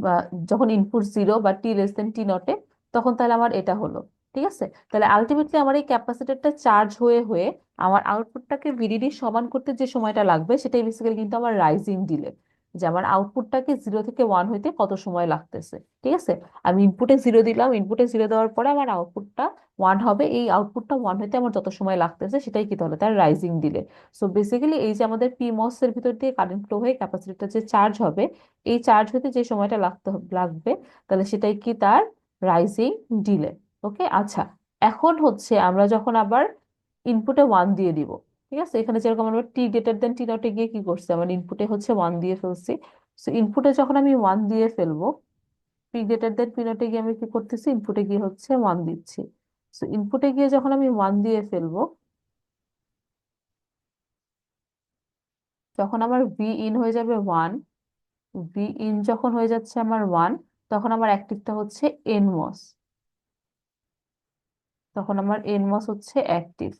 Speaker 1: বা যখন ইনপুট জিরো বা টি লেস দেন টি নটে, তখন তাহলে আমার এটা হলো। ঠিক আছে। তাহলে আলটিমেটলি আমার এই ক্যাপাসিটরটা চার্জ হয়ে হয়ে আমার আউটপুটটাকে ভিডিডি সমান করতে যে সময়টা লাগবে সেটাই বেসিক্যালি কিন্তু আমার রাইজিং ডিলে, যে আমার আউটপুটটাকে জিরো থেকে ওয়ান হইতে কত সময় লাগতেছে। ঠিক আছে। আমি ইনপুটে জিরো দিলাম, ইনপুটে জিরো দেওয়ার পরে আমার আউটপুটটা ওয়ান হবে, এই আউটপুটটা ওয়ান হইতে আমার যত সময় লাগতেছে সেটাই কি তাহলে তার রাইজিং ডিলে। সো বেসিক্যালি এই যে আমাদের পিমস এর ভিতর দিয়ে কারেন্ট ফ্লো হয়ে ক্যাপাসিটরটা যে চার্জ হবে, এই চার্জ হতে যে সময়টা লাগবে তাহলে সেটাই কি তার রাইজিং ডিলে। ওকে। আচ্ছা, এখন হচ্ছে আমরা যখন আবার ইনপুটে ওয়ান দিয়ে দিব, ঠিক আছে, এখানে যেরকম আমরা টি গ্রেটার দেন টি নটে গিয়ে কি করছি? আমার ইনপুটে হচ্ছে ওয়ান দিয়ে ফেলছি। সো ইনপুটে যখন আমি ওয়ান দিয়ে ফেলবো, পি গ্রেটার দেন পি নটে গিয়ে আমি কি করতেছি? ইনপুটে গিয়ে হচ্ছে ওয়ান দিচ্ছি। সো ইনপুটে গিয়ে যখন আমি ওয়ান দিয়ে ফেলবো, যখন আমার ভি ইন হয়ে যাবে ওয়ান, ভি ইন যখন হয়ে যাচ্ছে আমার ওয়ান, তখন আমার অ্যাক্টিভটা হচ্ছে এনমস, তখন আমার এনমস হচ্ছে অ্যাক্টিভ।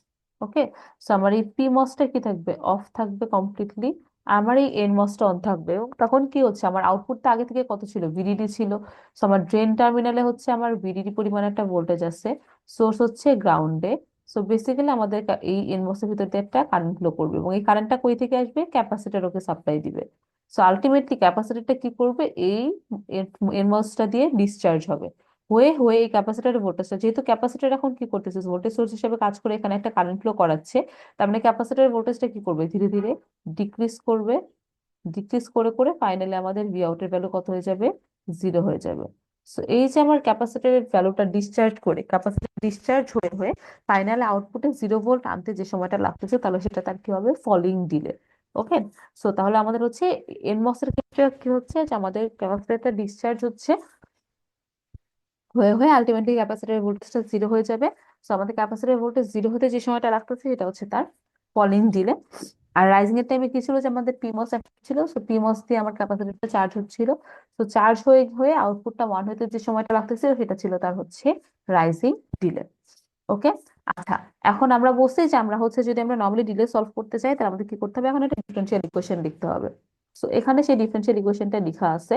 Speaker 1: ওকে। সো আমার এই পিমসটা কি থাকবে? অফ থাকবে কমপ্লিটলি। আমার এই এনমসটা অন থাকবে, এবং তখন কি হচ্ছে? আমার আউটপুটটা আগে থেকে কত ছিল? ভিডিডি ছিল। সো আমার ড্রেন টার্মিনালে হচ্ছে আমার ভিডিডি পরিমাণ একটা ভোল্টেজ আছে, সোর্স হচ্ছে গ্রাউন্ডে। সো বেসিক্যালি আমাদের এই এনমস এর ভিতর দিয়ে একটা কারেন্ট ফ্লো করবে, এবং এই কারেন্টটা কই থেকে আসবে? ক্যাপাসিটর ওকে সাপ্লাই দিবে। সো আলটিমেটলি ক্যাপাসিটরটা কি করবে? এই এনমসটা দিয়ে ডিসচার্জ হবে, হয়ে হয়ে এই ক্যাপাসিটরের ভোল্টেজটা, যেহেতু ক্যাপাসিটর এখন কি করতেছে? ভোল্টেজ সোর্স হিসেবে কাজ করে এখানে একটা কারেন্ট ফ্লো করাচ্ছে, তার মানে ক্যাপাসিটরের ভোল্টেজটা কি করবে? ধীরে ধীরে ডিক্রিজ করবে। ডিক্রিজ করে করে ফাইনালি আমাদের ভি আউটের ভ্যালু কত হয়ে যাবে? জিরো হয়ে যাবে। সো এই যে আমার ক্যাপাসিটরের ভ্যালুটা ডিসচার্জ করে, ক্যাপাসিটর ডিসচার্জ হয়ে হয়ে ফাইনাল আউটপুটে জিরো ভোল্ট আনতে যে সময়টা লাগতেছে তাহলে সেটা তার কি হবে? Falling delay. ওকে। সো তাহলে আমাদের হচ্ছে এনমস এর ক্ষেত্রে কি হচ্ছে? যে আমাদের ক্যাপাসিটরটা ডিসচার্জ হচ্ছে হয়ে হয়ে আলটিমেটলি ক্যাপাসিটরের ভোল্টেজটা জিরো হয়ে যাবে। সো আমাদের ক্যাপাসিটরের ভোল্টেজ জিরো হতে যে সময়টা লাগতেছে এটা হচ্ছে তার ফলিং ডিলে। আর রাইজিং এর টাইমে কি ছিল? যে আমাদের পিমস ছিল, সো পিমস দিয়ে আমার ক্যাপাসিটরটা চার্জ হচ্ছিল। তো চার্জ হয়ে হয়ে আউটপুটটা ওয়ান হতে যে সময়টা লাগতেছিল সেটা ছিল তার হচ্ছে রাইজিং ডিলে। ওকে। আচ্ছা, এখন আমরা বলছি যে আমরা হচ্ছে যদি আমরা নর্মালি ডিলে সলভ করতে চাই তাহলে আমাদের কি করতে হবে? এখন একটা ডিফারেন্সিয়াল ইকুয়েশন লিখতে হবে। তো এখানে সেই ডিফারেন্সিয়াল ইকুয়েশনটা লেখা আছে।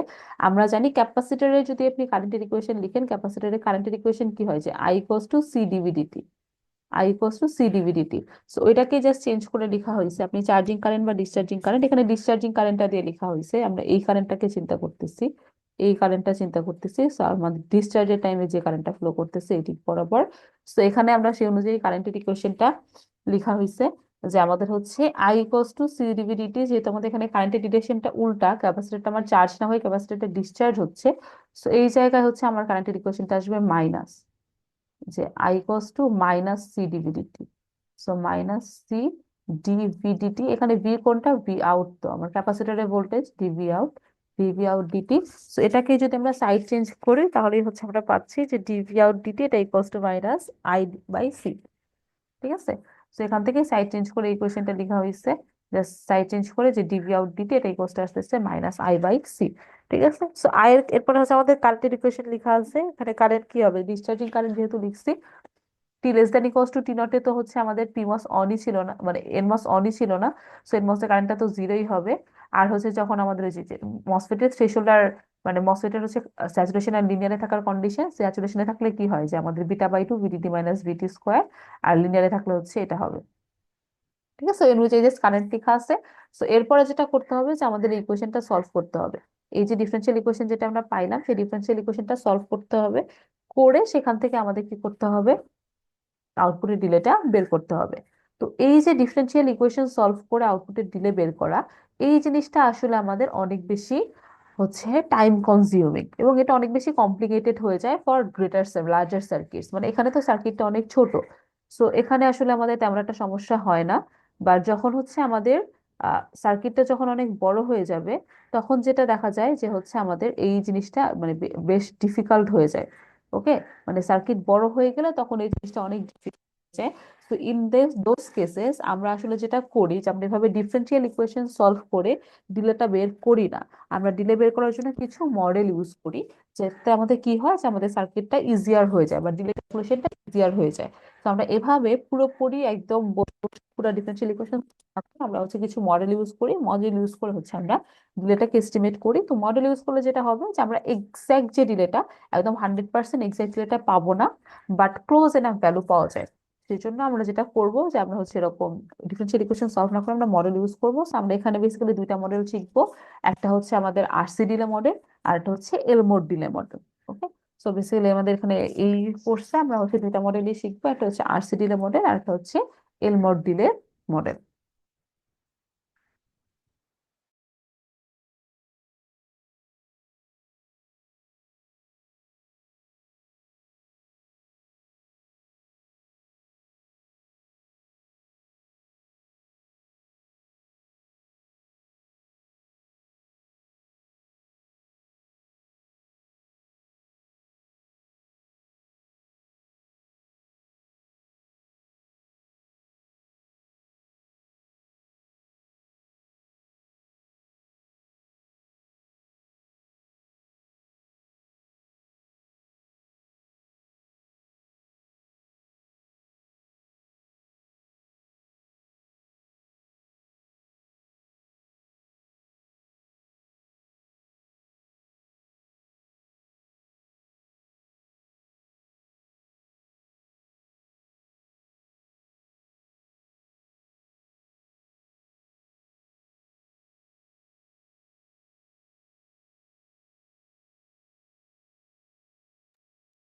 Speaker 1: আমরা জানি ক্যাপাসিটরে যদি আপনি কারেন্টের ইকুয়েশন লিখেন, ক্যাপাসিটরের কারেন্টের ইকুয়েশন কি হয়? যে I equals to C dv dt. I equals to C dv dt. So ওইটাকে জাস্ট চেঞ্জ করে লেখা হয়েছে। আপনি চার্জিং কারেন্ট বা ডিসচার্জিং কারেন্ট, এখানে ডিসচার্জিং কারেন্টটা দিয়ে লেখা হয়েছে, আমরা এই কারেন্টটাকে চিন্তা করতেছি, এই কারেন্টটা চিন্তা করতেছি। সো আমাদের ডিসচার্জের টাইমে যে কারেন্টটা ফ্লো করতেছে এটি বরাবর। সো এখানে আমরা সেই অনুযায়ী কারেন্টের ইকুয়েশনটা লেখা হয়েছে, যে আমাদের হচ্ছে I equals to C dv dt. যেহেতু আমাদের এখানে কারেন্টের ডিরেকশনটা উল্টা, ক্যাপাসিটরটা আমার চার্জ না হয়ে ক্যাপাসিটরটা ডিসচার্জ হচ্ছে, সো এই জায়গায় হচ্ছে আমার কারেন্টের ইকুয়েশনটা আসবে মাইনাস, যে I equals to minus C dv dt. So minus C dv dt, এখানে ভি কোনটা? ভি আউট, তো আমার ক্যাপাসিটরের voltage dv out, dv out dt. So এটাকে যদি আমরা সাইড চেঞ্জ করি তাহলে হচ্ছে আমরা পাচ্ছি যে ডিভি আউট ডিটি এটা equals to minus I by C. ঠিক আছে। তো এখান থেকে সাইড চেঞ্জ করে ইকুয়েশনটা লেখা হয়েছে, জাস্ট সাইড চেঞ্জ করে যে ডিভি আউট ডিটি, এটা ইকুয়ালটা আসতেছে -I/C। ঠিক আছে, সো আই এর এরপরে হচ্ছে আমাদের কারেন্টের ইকুয়েশন লেখা আছে, এখানে কারেন্ট কি হবে, ডিসচার্জিং কারেন্ট যেহেতু লিখছি, টি লেস দেন ইকুয়ালস টু টি নটে তো হচ্ছে আমাদের পি মস অনই ছিল না, মানে এন মস অনই ছিল না, সো এন মসের কারেন্টটা তো জিরোই হবে। আর হচ্ছে যখন আমাদের ওই যে মসফেটের থ্রেশহোল্ড আর মানে মসফেটের হচ্ছে স্যাচুরেশন আর লিনিয়ারে থাকার কন্ডিশন, স্যাচুরেশনে থাকলে কি হয় যে আমাদের বিটা/2 ভিডিডি মাইনাস ভিটি স্কোয়ার, আর লিনিয়ারে থাকলে হচ্ছে এটা হবে। ঠিক আছে, এর নিচে যে কারেন্ট লেখা আছে। সো এরপরে যেটা করতে হবে যে আমাদের এই ইকুয়েশনটা সলভ করতে হবে, এই যে ডিফারেন্সিয়াল ইকুয়েশন যেটা আমরা পাইলাম সেই ডিফারেন্সিয়াল ইকুয়েশনটা সলভ করতে হবে, করে সেখান থেকে আমাদের কি করতে হবে, আউটপুটের ডিলেটা বের করতে হবে। তো এই যে ডিফারেনশিয়াল ইকুয়েশন সলভ করে আউটপুটের ডিলে বের করা, এই জিনিসটা আসলে আমাদের অনেক বেশি হচ্ছে টাইম কনজিউমিং, এবং এটা অনেক বেশি কমপ্লিকেটেড হয়ে যায় ফর গ্রেটার লার্জার সার্কিটস, মানে এখানে তো সার্কিটটা অনেক ছোট। সো এখানে আসলে আমাদের তেমন একটা সমস্যা হয় না। বা যখন হচ্ছে আমাদের সার্কিটটা যখন অনেক বড় হয়ে যাবে, তখন যেটা দেখা যায় যে হচ্ছে আমাদের এই জিনিসটা মানে বেশ ডিফিকাল্ট হয়ে যায়। ওকে, মানে সার্কিট বড় হয়ে গেলে তখন এই জিনিসটা অনেক difficult হয়ে যায়। তো ইন দোজ কেসেস আমরা আসলে যেটা করি যে আমরা এভাবে ডিফারেন্সিয়াল ইকুয়েশন সলভ করে ডিলেটা বের করি না, আমরা ডিলে বের করার জন্য কিছু মডেল ইউজ করি, যাতে আমাদের কি হয় যে আমাদের সার্কিটটা ইজিয়ার হয়ে যায় বা ডিলে ক্যালকুলেশনটা ইজিয়ার হয়ে যায়। তো আমরা এভাবে পুরোপুরি একদম পুরো ডিফারেন্সিয়াল ইকুয়েশন আমরা হচ্ছে কিছু মডেল ইউজ করি, মডেল ইউজ করে হচ্ছে আমরা ডিলেটাকে এস্টিমেট করি। তো মডেল ইউজ করলে যেটা হবে যে আমরা এক্সাক্ট যে ডিলেটা, একদম 100% এক্সাক্টলি এটা পাবো না, বাট ক্লোজ এনাফ ভ্যালু পাওয়া যায়। সেই জন্য আমরা যেটা করব যে আমরা হচ্ছে এরকম ডিফারেন্সিয়াল ইকুয়েশন সলভ না করে আমরা মডেল ইউজ করবো। So আমরা এখানে বেসিক্যালি দুইটা মডেল শিখবো, একটা হচ্ছে আমাদের আরসি ডিলে মডেল, আর একটা হচ্ছে এলমোর ডিলে মডেল। ওকে, সো বেসিক্যালি আমাদের এখানে এই কোর্সে আমরা হচ্ছে দুইটা মডেলই শিখবো, একটা হচ্ছে আরসি ডিলে মডেল আর একটা হচ্ছে এলমোর ডিলে মডেল।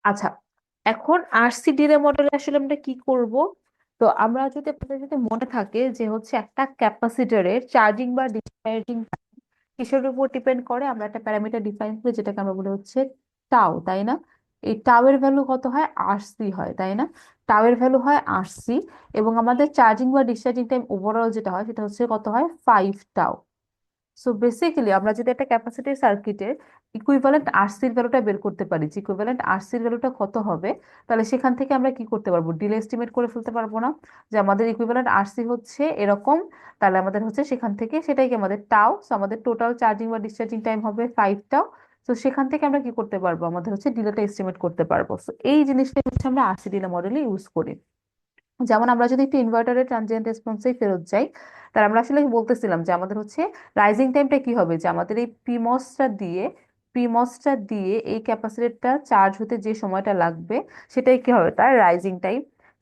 Speaker 1: আচ্ছা, এখন আরসি ডিলে মডেলে আসলে আমরা কি করব। তো আমরা যদি আপনাদের যদি মনে থাকে যে হচ্ছে একটা ক্যাপাসিটরের চার্জিং বা ডিসচার্জিং কিসের উপর ডিপেন্ড করে, আমরা একটা প্যারামিটার ডিফাইন করি যেটাকে আমরা বলি হচ্ছে টাউ, তাই না? এই টাউ এর ভ্যালু কত হয়, আরসি হয়, তাই না? টাউ এর ভ্যালু হয় আরসি, এবং আমাদের চার্জিং বা ডিসচার্জিং টাইম ওভারঅল যেটা হয় সেটা হচ্ছে কত হয়, 5 টাউ। সো বেসিক্যালি আমরা যদি একটা ক্যাপাসিটির সার্কিটের ইকুইভ্যালেন্ট আরসির ভ্যালুটা বের করতে পারি, যে ইকুইভ্যালেন্ট আরসির ভ্যালুটা কত হবে, তাহলে সেখান থেকে আমরা কি করতে পারবো, ডিলে এস্টিমেট করে ফেলতে পারবো না, যে আমাদের ইকুইভ্যালেন্ট আরসি হচ্ছে এরকম, তাহলে আমাদের হচ্ছে সেখান থেকে সেটাই কি আমাদের টাও, সো আমাদের টোটাল চার্জিং বা ডিসচার্জিং টাইম হবে 5 টাও। তো সেখান থেকে আমরা কি করতে পারবো, আমাদের হচ্ছে ডিলেটা এস্টিমেট করতে পারবো। সো এই জিনিসটা হচ্ছে আমরা আরসি ডিলে মডেলে ইউজ করি। যেমন আমরা যদি একটু ইনভার্টারের ট্রানজিয়েন্ট রেসপন্সে ফেরত যাই, তাহলে আমরা আসলে বলতেছিলাম যে আমাদের হচ্ছে রাইজিং টাইমটা কি হবে, যে আমাদের এই পিমসটা দিয়ে এই ক্যাপাসিটরটা চার্জ হতে যে সময়টা লাগবে সেটাই কি হবে, তার রাইজিং টাইম।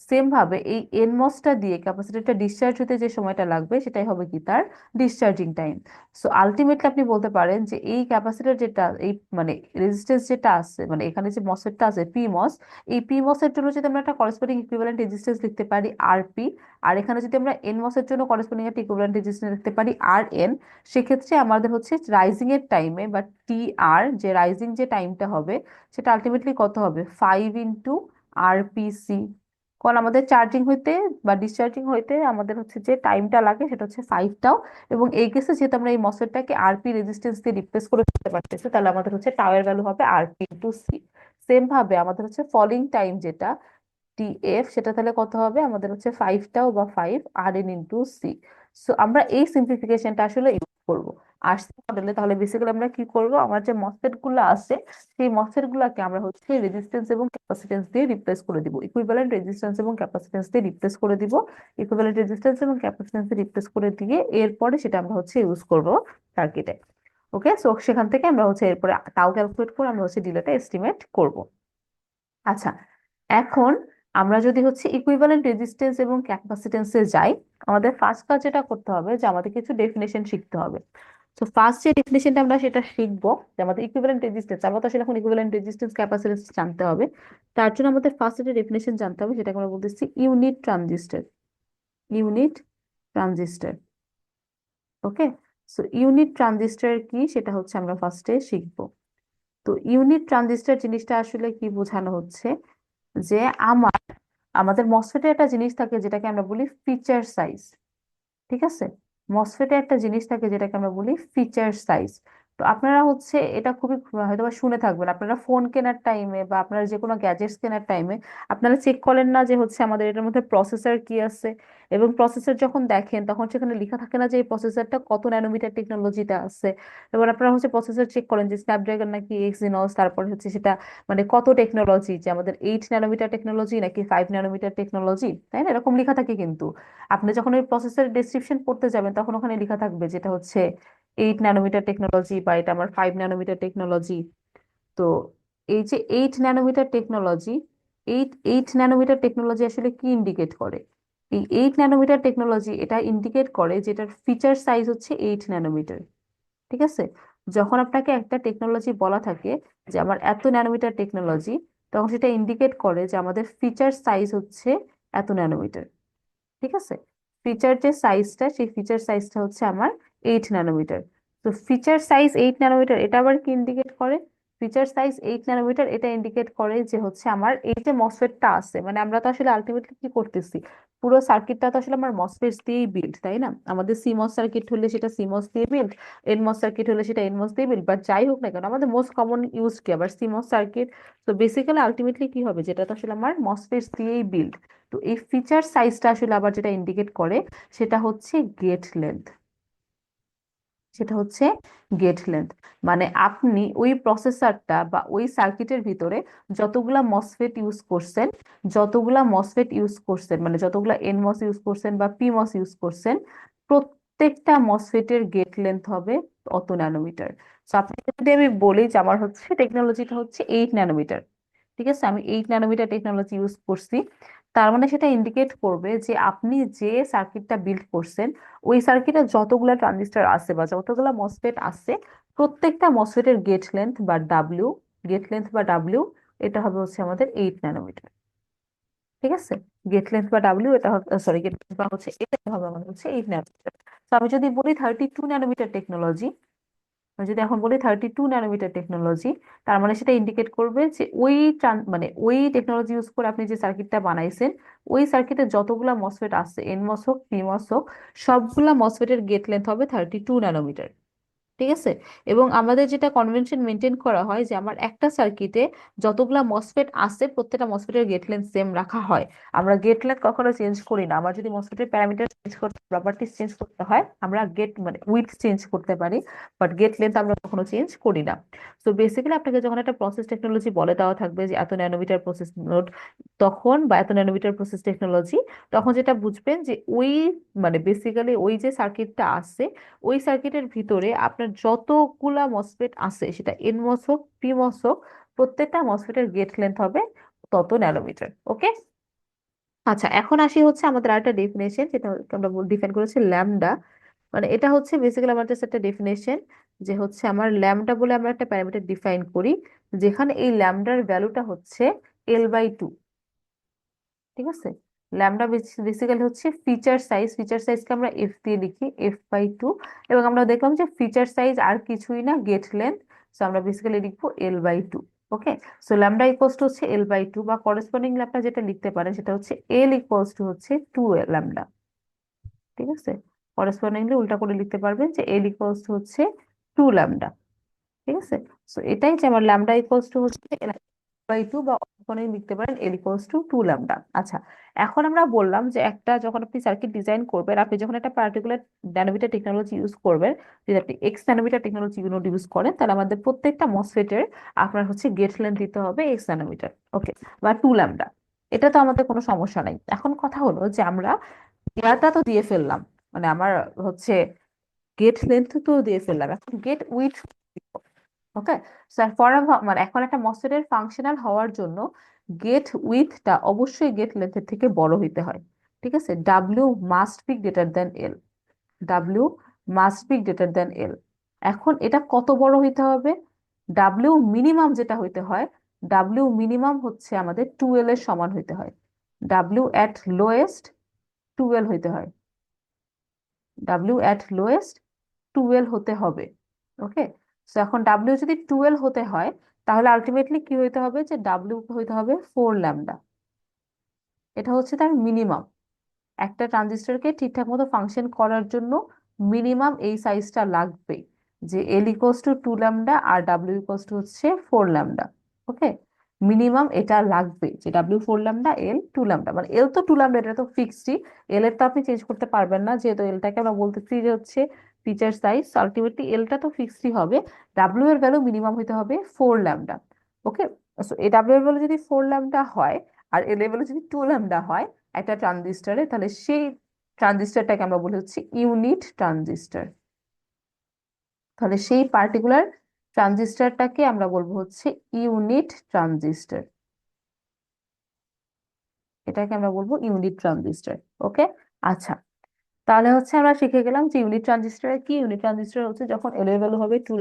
Speaker 1: সেম ভাবে এই এনমসটা দিয়ে ক্যাপাসিটরটা ডিসচার্জ হতে যে সময়টা লাগবে সেটাই হবে কি, তার ডিসচার্জিং টাইম। সো আলটিমেটলি আপনি বলতে পারেন যে এই ক্যাপাসিটর যেটা এই মানে রেজিস্ট্যান্স যেটা আছে, মানে এখানে যে মসফেটটা আছে পিমস, এই পি মস এর জন্য যদি আমরা একটা করেসপন্ডিং ইকুইভ্যালেন্ট রেজিস্ট্যান্স লিখতে পারি আর পি, আর এখানে যদি আমরা এন মস এর জন্য করেসপন্ডিং একটা ইকুইভ্যালেন্ট রেজিস্ট্যান্স লিখতে পারি আর এন, সেক্ষেত্রে আমাদের হচ্ছে রাইজিং এর টাইমে বা টি আর, যে রাইজিং যে টাইমটা হবে সেটা আলটিমেটলি কত হবে, 5 × RPC। কারণ আমাদের চার্জিং হইতে বা ডিসচার্জিং হইতে আমাদের হচ্ছে যে টাইমটা লাগে সেটা হচ্ছে 5 টাও, এবং এই কেসে যেহেতু আমরা এই মসফেটটাকে আরপি রেজিস্ট্যান্স দিয়ে রিপ্লেস করে ফেলতে পারতেছি, তাহলে আমাদের হচ্ছে টাও এর ভ্যালু হবে RP × C। সেম ভাবে আমাদের হচ্ছে ফলিং টাইম যেটা, ডিএফ, সেটা তাহলে কত হবে আমাদের হচ্ছে 5টাও বা 5 RN × C। সো আমরা এই সিম্পলিফিকেশনটা আসলে ইউজ করবো আরসি মডেলে। তাহলে বেসিক্যালি আমরা কি করব, আমার যে মসফেট গুলো আছে সেই মসফেট গুলাকে আমরা হচ্ছে রেজিস্ট্যান্স এবং ক্যাপাসিট্যান্স দিয়ে রিপ্লেস করে দিব, ইকুইভ্যালেন্ট রেজিস্ট্যান্স এবং ক্যাপাসিট্যান্স দিয়ে রিপ্লেস করে দিব, ইকুইভ্যালেন্ট রেজিস্ট্যান্স এবং ক্যাপাসিট্যান্স দিয়ে রিপ্লেস করে দিয়ে এরপরে সেটা আমরা হচ্ছে ইউজ করব সার্কিটে। ওকে, সো সেখান থেকে আমরা হচ্ছে এরপরে তাও ক্যালকুলেট করে আমরা হচ্ছে ডিলেটা এস্টিমেট করব। আচ্ছা, এখন আমরা যদি হচ্ছে ইকুইভ্যালেন্ট রেজিস্ট্যান্স এবং ক্যাপাসিট্যান্সে যাই, আমাদের ফার্স্ট কাজ যেটা করতে হবে যে আমাদের কিছু ডেফিনেশন শিখতে হবে। তো ফার্স্ট যে ডেফিনেশনটা আমরা সেটা শিখবো, যে আমাদের ইকুইভ্যালেন্ট রেজিস্ট্যান্স, আমরা তো আসলে এখন ইকুইভ্যালেন্ট রেজিস্ট্যান্স ক্যাপাসিট্যান্স জানতে হবে। তার জন্য আমাদের ফার্স্ট যে ডেফিনেশন জানতে হবে সেটাকে আমরা বলতেছি unit transistor. Unit transistor. Okay, so unit transistor কি সেটা হচ্ছে আমরা ফার্স্টে শিখবো। তো ইউনিট ট্রানজিস্টর জিনিসটা আসলে কি বোঝানো হচ্ছে, যে আমাদের মসফেটের একটা জিনিস থাকে যেটাকে আমরা বলি ফিচার সাইজ। ঠিক আছে, মসফেটে একটা জিনিস থাকে যেটাকে আমরা বলি ফিচার সাইজ। তো আপনারা হচ্ছে এটা খুবই হয়তো বা শুনে থাকবেন, আপনারা ফোন কেনার টাইমে বা আপনারা যে কোনো গ্যাজেটস কেনার টাইমে আপনারা চেক করেন না যে হচ্ছে আমাদের এটার মধ্যে প্রসেসর কি আছে, এবং প্রসেসর যখন দেখেন তখন সেখানে লেখা থাকে না যে এই প্রসেসরটা কত ন্যানোমিটার টেকনোলজিতে আছে। এবার আপনারা হচ্ছে প্রসেসর চেক করেন যে স্ন্যাপড্রাগন নাকি এক্সিনস, তারপর হচ্ছে সেটা মানে কত টেকনোলজি, যে আমাদের 8 ন্যানোমিটার টেকনোলজি নাকি 5 ন্যানোমিটার টেকনোলজি, তাই না? এরকম লেখা থাকে কিন্তু আপনি যখন ওই প্রসেসর ডেসক্রিপশন পড়তে যাবেন তখন ওখানে লেখা থাকবে যেটা হচ্ছে 8 ন্যানোমিটার টেকনোলজি বা এটা আমার 5 ন্যানোমিটার টেকনোলজি। তো এই যে 8 nanometre technology, eight nanometre technology আসলে কি ইন্ডিকেট করে? এই 8 ন্যানোমিটার টেকনোলজি এটা ইন্ডিকেট করে যেটার ফিচার সাইজ হচ্ছে 8 ন্যানোমিটার। ঠিক আছে, যখন আপনাকে একটা টেকনোলজি বলা থাকে যে আমার এত ন্যানোমিটার টেকনোলজি, তখন সেটা ইন্ডিকেট করে যে আমাদের ফিচার সাইজ হচ্ছে এত ন্যানোমিটার। ঠিক আছে, ফিচার যে সাইজটা সেই ফিচার সাইজটা হচ্ছে আমার 8 ন্যানোমিটার। তো ফিচার সাইজ 8 ন্যানোমিটার এটা আবার কি ইন্ডিকেট করে? ফিচার সাইজ 8 ন্যানোমিটার এটা ইন্ডিকেট করে যে হচ্ছে আমার এই যে মসফেটটা আছে, মানে আমরা তো আসলে আলটিমেটলি কি করতেছি, পুরো সার্কিটটা তো আসলে আমার মসফেটস দিয়েই বিল্ড, তাই না? আমাদের সিমস সার্কিট হলে সেটা সিমস দিয়ে বিল্ড, এনমস সার্কিট হলে সেটা এনমস দিয়ে বিল্ড, বাট যাই হোক না কেন আমাদের মোস্ট কমন ইউজ কি আবার সিমস সার্কিট। তো বেসিক্যালি আলটিমেটলি কি হবে, যেটা তো আসলে আমার মসফেটস দিয়েই বিল্ড। তো এই ফিচার সাইজটা আসলে আবার যেটা ইন্ডিকেট করে সেটা হচ্ছে গেট লেন্থ। সেটা হচ্ছে গেট লেন্থ, মানে আপনি ওই প্রসেসরটা বা ওই সার্কিটের ভিতরে যতগুলা মসফেট ইউজ করছেন, মানে যতগুলা এনমস ইউজ করছেন বা পিমস ইউজ করছেন, প্রত্যেকটা মসফেটের গেট লেন্থ হবে অত ন্যানোমিটার। তো আপনাকে যদি আমি বলি যে আমার হচ্ছে টেকনোলজিটা হচ্ছে 8 ন্যানোমিটার, ঠিক আছে, আমি 8 ন্যানোমিটার টেকনোলজি ইউজ করছি, তার মানে সেটা ইন্ডিকেট করবে যে আপনি যে সার্কিটটা বিল্ড করছেন ওই সার্কিটে যতগুলা ট্রানজিস্টর আছে বা যতগুলা মসফেট আছে, প্রত্যেকটা মসফেটের গেট লেন্থ বা ডাব্লিউ এটা হবে হচ্ছে আমাদের 8 ন্যানোমিটার। ঠিক আছে, গেট লেন্থ বা ডাব্লিউ এটা হবে, সরি, গেট লেন্থ বা হচ্ছে এটা হবে আমাদের হচ্ছে 8 ন্যানোমিটার। তো আমি যদি বলি 32 ন্যানোমিটার টেকনোলজি, আমি যদি এখন বলি 32 ন্যানোমিটার টেকনোলজি, তার মানে সেটা ইন্ডিকেট করবে যে মানে ওই টেকনোলজি ইউজ করে আপনি যে সার্কিটটা বানাইছেন ওই সার্কিটে যতগুলা মসফেট আছে, এনমস হোক পিমস হোক, সবগুলা মসফেটের গেট লেন্থ হবে 32 ন্যানোমিটার। ঠিক আছে, এবং আমাদের যেটা কনভেনশন মেনটেন করা হয় যে আমার একটা সার্কিটে যতগুলা মসফেট আছে প্রত্যেকটা মসফেটের গেট লেন্থ সেম রাখা হয়। আমরা গেট লেন্থ কখনো চেঞ্জ করি না, আমার যদি মসফেটের প্যারামিটার চেঞ্জ করতে, প্রপার্টিস চেঞ্জ করতে হয়, আমরা গেট মানে উইডথ চেঞ্জ করতে পারি, বাট গেট লেন্থ আমরা কখনো চেঞ্জ করি না। তো বেসিক্যালি আপনাকে যখন একটা প্রসেস টেকনোলজি বলে দেওয়া থাকবে যে এত ন্যানোমিটার প্রসেস নোড, তখন বা এত ন্যানোমিটার প্রসেস টেকনোলজি, তখন যেটা বুঝবেন যে ওই মানে বেসিক্যালি ওই যে সার্কিটটা আছে ওই সার্কিটের ভিতরে আপনার যতগুলা মসফেট আছে সেটা এনমস হোক পিমস হোক, প্রত্যেকটা মসফেটের গেট লেন্থ হবে তত ন্যানোমিটার। ওকে, আচ্ছা, এখন আসি হচ্ছে আমাদের আরেকটা ডেফিনেশন, যেটা আমরা ডিফাইন করেছি ল্যামডা। মানে এটা হচ্ছে বেসিক্যালি আমার জাস্ট একটা ডেফিনেশন, যে হচ্ছে আমার ল্যামডা বলে আমরা একটা প্যারামিটার ডিফাইন করি, যেখানে এই ল্যামডার ভ্যালুটা হচ্ছে L/2। ঠিক আছে, ল্যামডা বেসিক্যালি হচ্ছে ফিচার সাইজ, ফিচার সাইজকে আমরা এফ দিয়ে লিখি, F/2। এবং আমরা দেখলাম যে ফিচার সাইজ আর কিছুই না, গেট লেন্থ, সো আমরা বেসিক্যালি লিখবো L/2। Okay, so lambda equals to হচ্ছে L/2, বা করেসপন্ডিং ল্যামডা যেটা লিখতে পারেন সেটা হচ্ছে L ইকুয়ালস টু হচ্ছে 2 ল্যামডা। ঠিক আছে, করেসপন্ডিংলি উল্টা করে লিখতে পারবেন যে L ইকুয়ালস টু হচ্ছে 2 ল্যামডা। ঠিক আছে, সো এটাই যে আমার ল্যামডা ইকুয়ালস টু হচ্ছে L/2 বা তখন আপনি লিখতে পারেন এল ইকুয়ালস টু 2 ল্যামডা। আচ্ছা, এখন আমরা বললাম যে একটা যখন আপনি সার্কিট ডিজাইন করবেন, আপনি যখন একটা পার্টিকুলার ন্যানোমিটার টেকনোলজি ইউজ করবেন, যদি আপনি এক্স ন্যানোমিটার টেকনোলজি ইউজ করেন, তাহলে আমাদের প্রত্যেকটা মসফেটের আপনার হচ্ছে গেট লেন্থ দিতে হবে এক্স ন্যানোমিটার, ওকে, বা 2 ল্যামডা। এটা তো আমাদের কোনো সমস্যা নাই। এখন কথা হলো যে আমরা ইয়াটা তো দিয়ে ফেললাম, মানে আমার হচ্ছে গেট লেন্থ তো দিয়ে ফেললাম, এখন get with. Okay, sir for মানে এখন একটা মসফেটের ফাংশনাল হওয়ার জন্য গেট উইথটা অবশ্যই গেট লেন্থের থেকে বড় হইতে হয়। ঠিক আছে, W must be greater than L. W must be greater than L. এখন এটা কত বড় হইতে হবে? ডাব্লিউ মিনিমাম যেটা হইতে হয়, ডাব্লিউ মিনিমাম হচ্ছে আমাদের 2L এর সমান হইতে হয়। ডাব্লিউ অ্যাট লোয়েস্ট 2L হইতে হয়। ডাব্লিউ অ্যাট লোয়েস্ট 2L হতে হবে। ওকে, তো এখন ডাব্লিউ যদি 2L হতে হয়, তাহলে আলটিমেটলি কি হইতে হবে, যে ডাব্লিউ হইতে হবে 4 ল্যামডা। এটা হচ্ছে তার মিনিমাম। একটা ট্রানজিস্টরকে ঠিকঠাক মতো ফাংশন করার জন্য মিনিমাম এই সাইজটা লাগবে, যে এল ইকোয়াস টু 2 ল্যামডা আর ডাব্লিউ ইকোয়াস টু হচ্ছে 4 ল্যামডা। ওকে, মিনিমাম এটা লাগবে, যে ডাব্লিউ 4 ল্যামডা, এল 2 ল্যামডা, মানে এল তো 2 ল্যামডা, এটা তো ফিক্সডই। এল এর তো আপনি চেঞ্জ করতে পারবেন না, যেহেতু এলটাকে আমরা বলতেছি যে হচ্ছে ফিচার সাইজ, আলটিমেটলি এলটা তো ফিক্সডই হবে। ডাব্লিউ এর ভ্যালু মিনিমাম হইতে হবে 4 ল্যামডা। ওকে, সো এই ডাব্লিউ এর ভ্যালু যদি 4 ল্যামডা হয় আর এল এর ভ্যালু যদি 2 ল্যামডা হয় একটা ট্রানজিস্টরে, তাহলে সেই ট্রানজিস্টরটাকে আমরা বলি হচ্ছে ইউনিট ট্রানজিস্টর। তাহলে সেই পার্টিকুলার ট্রানজিস্টরটাকে আমরা বলবো হচ্ছে ইউনিট ট্রানজিস্টর। এটাকে আমরা বলবো ইউনিট ট্রানজিস্টর। ওকে, আচ্ছা, তাহলে হচ্ছে আমরা শিখে গেলাম যে ইউনিট ট্রানজিস্টর কি। ইউনিট ট্রানজিস্টর হচ্ছে যখন এল এর ভ্যালু হবে 2,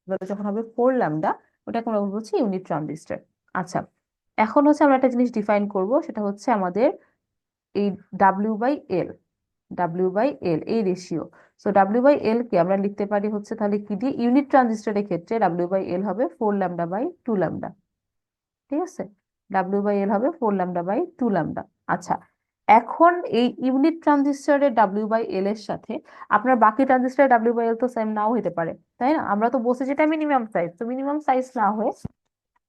Speaker 1: ভ্যালু যখন হবে 4 ল্যামডা, ওটাকে আমরা বলবো হচ্ছে ইউনিট ট্রানজিস্টর। আচ্ছা, এখন হচ্ছে আমরা একটা জিনিস ডিফাইন করব, সেটা হচ্ছে আমাদের এই W by L. W by L এই ratio. So W by L কে আমরা লিখতে পারি হচ্ছে তাহলে কি দিয়ে, ইউনিট ট্রানজিস্টরের ক্ষেত্রে ডাব্লিউ বাই এল হবে 4 ল্যামডা বাই 2 ল্যামডা। ঠিক আছে, ডাব্লিউ বাই এল হবে 4 ল্যামডা বাই 2 ল্যামডা। আচ্ছা, এখন এই ইউনিট ট্রানজিস্টরের ডাব্লিউ বাই এল এর সাথে আপনার বাকি ট্রানজিস্টরের ডাব্লিউ বাই এল তো সেম নাও হতে পারে, তাই না? আমরা তো বলছি যেটা মিনিমাম সাইজ, তো মিনিমাম সাইজ না হয়ে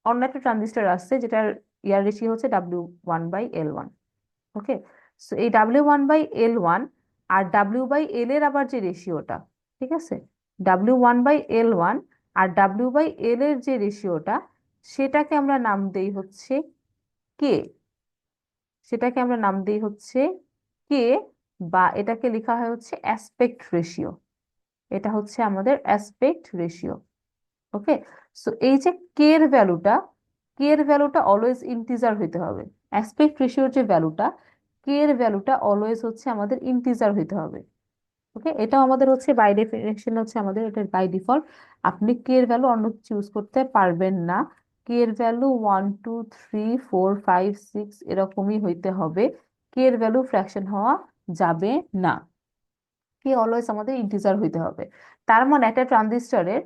Speaker 1: অন্য একটা ট্রানজিস্টর আসছে যেটার ইয়ার রেশিও হচ্ছে W1/L1। ওকে, সো এই W1/L1 আর W/L এর আবার যে রেশিওটা, ঠিক আছে, W1/L1 আর W/L এর যে রেশিওটা, সেটাকে আমরা নাম দেই হচ্ছে কে। সেটাকে আমরা নাম দেই হচ্ছে কে, বা এটাকে লেখা হয় হচ্ছে অ্যাসপেক্ট রেশিও। এটা হচ্ছে আমাদের অ্যাসপেক্ট রেশিও। ওকে, সো এই যে কে এর ভ্যালুটা, কে এর ভ্যালুটা অলওয়েজ ইন্টিজার হইতে হবে। অ্যাসপেক্ট রেশিওর যে ভ্যালুটা, কে এর ভ্যালুটা অলওয়েজ হচ্ছে আমাদের ইন্টিজার হইতে হবে। ওকে, এটাও আমাদের হচ্ছে বাই ডেফিনেশন, হচ্ছে আমাদের এটা বাই ডিফল্ট। আপনি কে এর ভ্যালু অন্য কিছু ইউজ করতে পারবেন না। কে এর ভ্যালু 1 2 3 4 5 6 এরকমই হইতে হবে। কে এর ভ্যালু ফ্র্যাকশন হওয়া যাবে না। কে অলওয়েজ আমাদের ইন্টিজার হইতে হবে। তার মানে একটা ট্রানজিস্টরের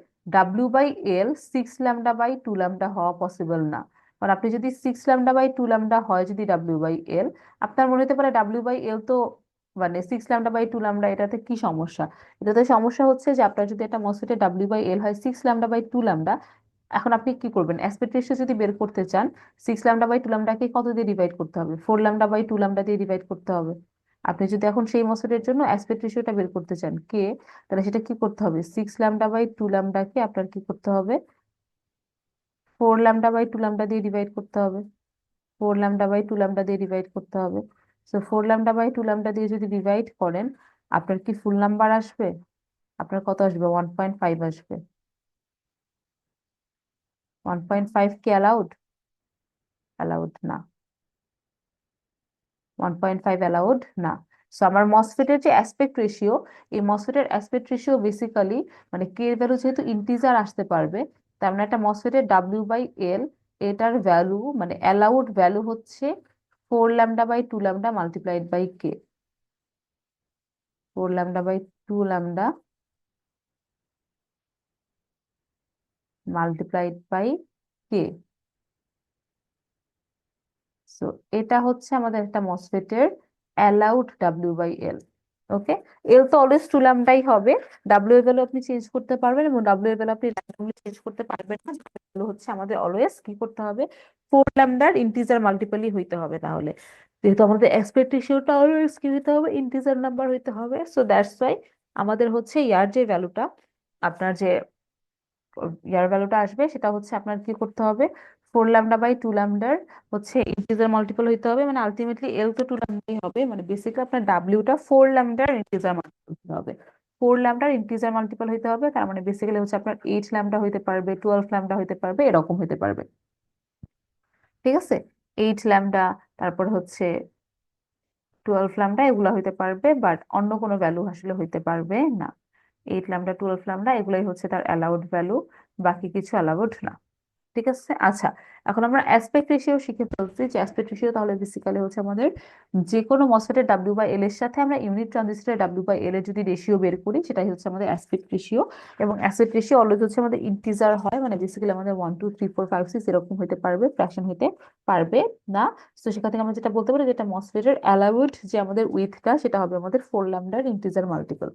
Speaker 1: W/L 6 ল্যামডা বাই 2 ল্যামডা হওয়া পসিবল না। কারণ আপনি যদি 6 ল্যামডা বাই 2 ল্যামডা হয় যদি W/L, আপনার মনে হতে পারে W/L তো মানে 6 ল্যামডা বাই 2 ল্যামডা, এটাতে কি সমস্যা? এটাতে সমস্যা হচ্ছে যে আপনার যদি একটা মসফেটে W/L হয় 6 ল্যামডা বাই 2 ল্যামডা, এখন আপনি কি করবেন? অ্যাসপেক্ট রেশিও যদি বের করতে চান, 6 ল্যামডা বাই 2 ল্যামডাকে কত দিয়ে ডিভাইড করতে হবে? 4 ল্যামডা বাই 2 ল্যামডা দিয়ে ডিভাইড করতে হবে। আপনি যদি এখন সেই মসফেটের জন্য অ্যাসপেক্ট রেশিওটা বের করতে চান কে, তাহলে সেটা কি করতে হবে? 6 ল্যামডা বাই 2 ল্যামডাকে আপনার কি করতে হবে? 4 ল্যামডা বাই 2 ল্যামডা দিয়ে ডিভাইড করতে হবে। 4 ল্যামডা বাই 2 ল্যামডা দিয়ে ডিভাইড করতে হবে। সো 4 ল্যামডা বাই 2 ল্যামডা দিয়ে যদি ডিভাইড করেন, আপনার কি ফুল নাম্বার আসবে? আপনার কত আসবে? 1.5 আসবে। 1.5 কি অ্যালাউড? অ্যালাউড না। 1.5 অ্যালাউড না। সো আমার মসফেটের যে অ্যাসপেক্ট রেশিও, এই মসফেটের অ্যাসপেক্ট রেশিও বেসিক্যালি মানে কে এর ভ্যালু যেহেতু ইন্টিজার আসতে পারবে, তার মানে একটা মসফেটের W/L, এটার ভ্যালু মানে অ্যালাউড ভ্যালু হচ্ছে 4 lambda by 2 lambda multiplied by K. 4 lambda by 2 lambda multiplied by K. So এটা হচ্ছে আমাদের একটা মসফেটের অ্যালাউড W/L। ওকে, এল তো অলওয়েজ টু ল্যামডাই হবে। ডাব্লিউ এর ভ্যালু আপনি চেঞ্জ করতে পারবেন, এবং ডাব্লিউ এর ভ্যালু আপনি র্যান্ডমলি চেঞ্জ করতে পারবেন না। ভ্যালু হচ্ছে আমাদের অলওয়েজ কি করতে হবে, ফোর ল্যামডার ইন্টিজার মাল্টিপলই হইতে হবে। তাহলে যেহেতু আমাদের এক্সপেক্ট রেশিওটা অলওয়েজ কি হইতে হবে, ইন্টিজার নাম্বার হইতে হবে, সো দ্যাটস ওয়াই আমাদের হচ্ছে ইয়ার যে ভ্যালুটা, আপনার যে ইয়ার ভ্যালুটা আসবে সেটা হচ্ছে আপনার কি করতে হবে, ফোর ল্যামডা বাই টু ল্যামডার হচ্ছে ইন্টিজার মাল্টিপল হইতে হবে। মানে আলটিমেটলি এল তো টু ল্যামডাই হবে, মানে বেসিক্যালি আপনার ডাব্লিউটা ফোর ল্যামডার ইন্টিজার মাল্টিপল হতে হবে। ফোর ল্যামডার ইন্টিজার মাল্টিপল হইতে হবে, তার মানে বেসিক্যালি হচ্ছে আপনার এইট ল্যামডা হইতে পারবে, টুয়েলভ ল্যামডা হইতে পারবে, এরকম হইতে পারবে। ঠিক আছে, এইট ল্যামডা, তারপর হচ্ছে টুয়েলভ ল্যামডা, এগুলা হইতে পারবে, বাট অন্য কোনো ভ্যালু আসলে হইতে পারবে না। এইট ল্যামডা, টুয়েলভ ল্যামডা, এগুলাই হচ্ছে তার অ্যালাউড ভ্যালু, বাকি কিছু অ্যালাউড না। ঠিক আছে, আচ্ছা। এখন আমরা অ্যাসপেক্ট রেশিও শিখে ফেলছি, যে অ্যাসপেক্ট রেশিও তাহলে বেসিক্যালি হচ্ছে আমাদের যে কোনো মসফেটের ডাব্লিউ বাই এল এর সাথে আমরা ইউনিট ট্রানজিস্টরের ডাব্লিউ বাই এল এর যদি রেশিও বের করি, সেটাই হচ্ছে আমাদের অ্যাসপেক্ট রেশিও। এবং অ্যাসপেক্ট রেশিও অলওয়েজ হচ্ছে আমাদের ইন্টিজার হয়, মানে বেসিক্যালি আমাদের 1 2 3 4 5 6 এরকম হতে পারবে, ফ্র্যাকশন হতে পারবে না। তো সেখান থেকে আমরা যেটা বলতে পারি, যেটা মসফেটের অ্যালাউড যে আমাদের উইথটা, সেটা হবে আমাদের ফোর ল্যামডার ইন্টিজার মাল্টিপল।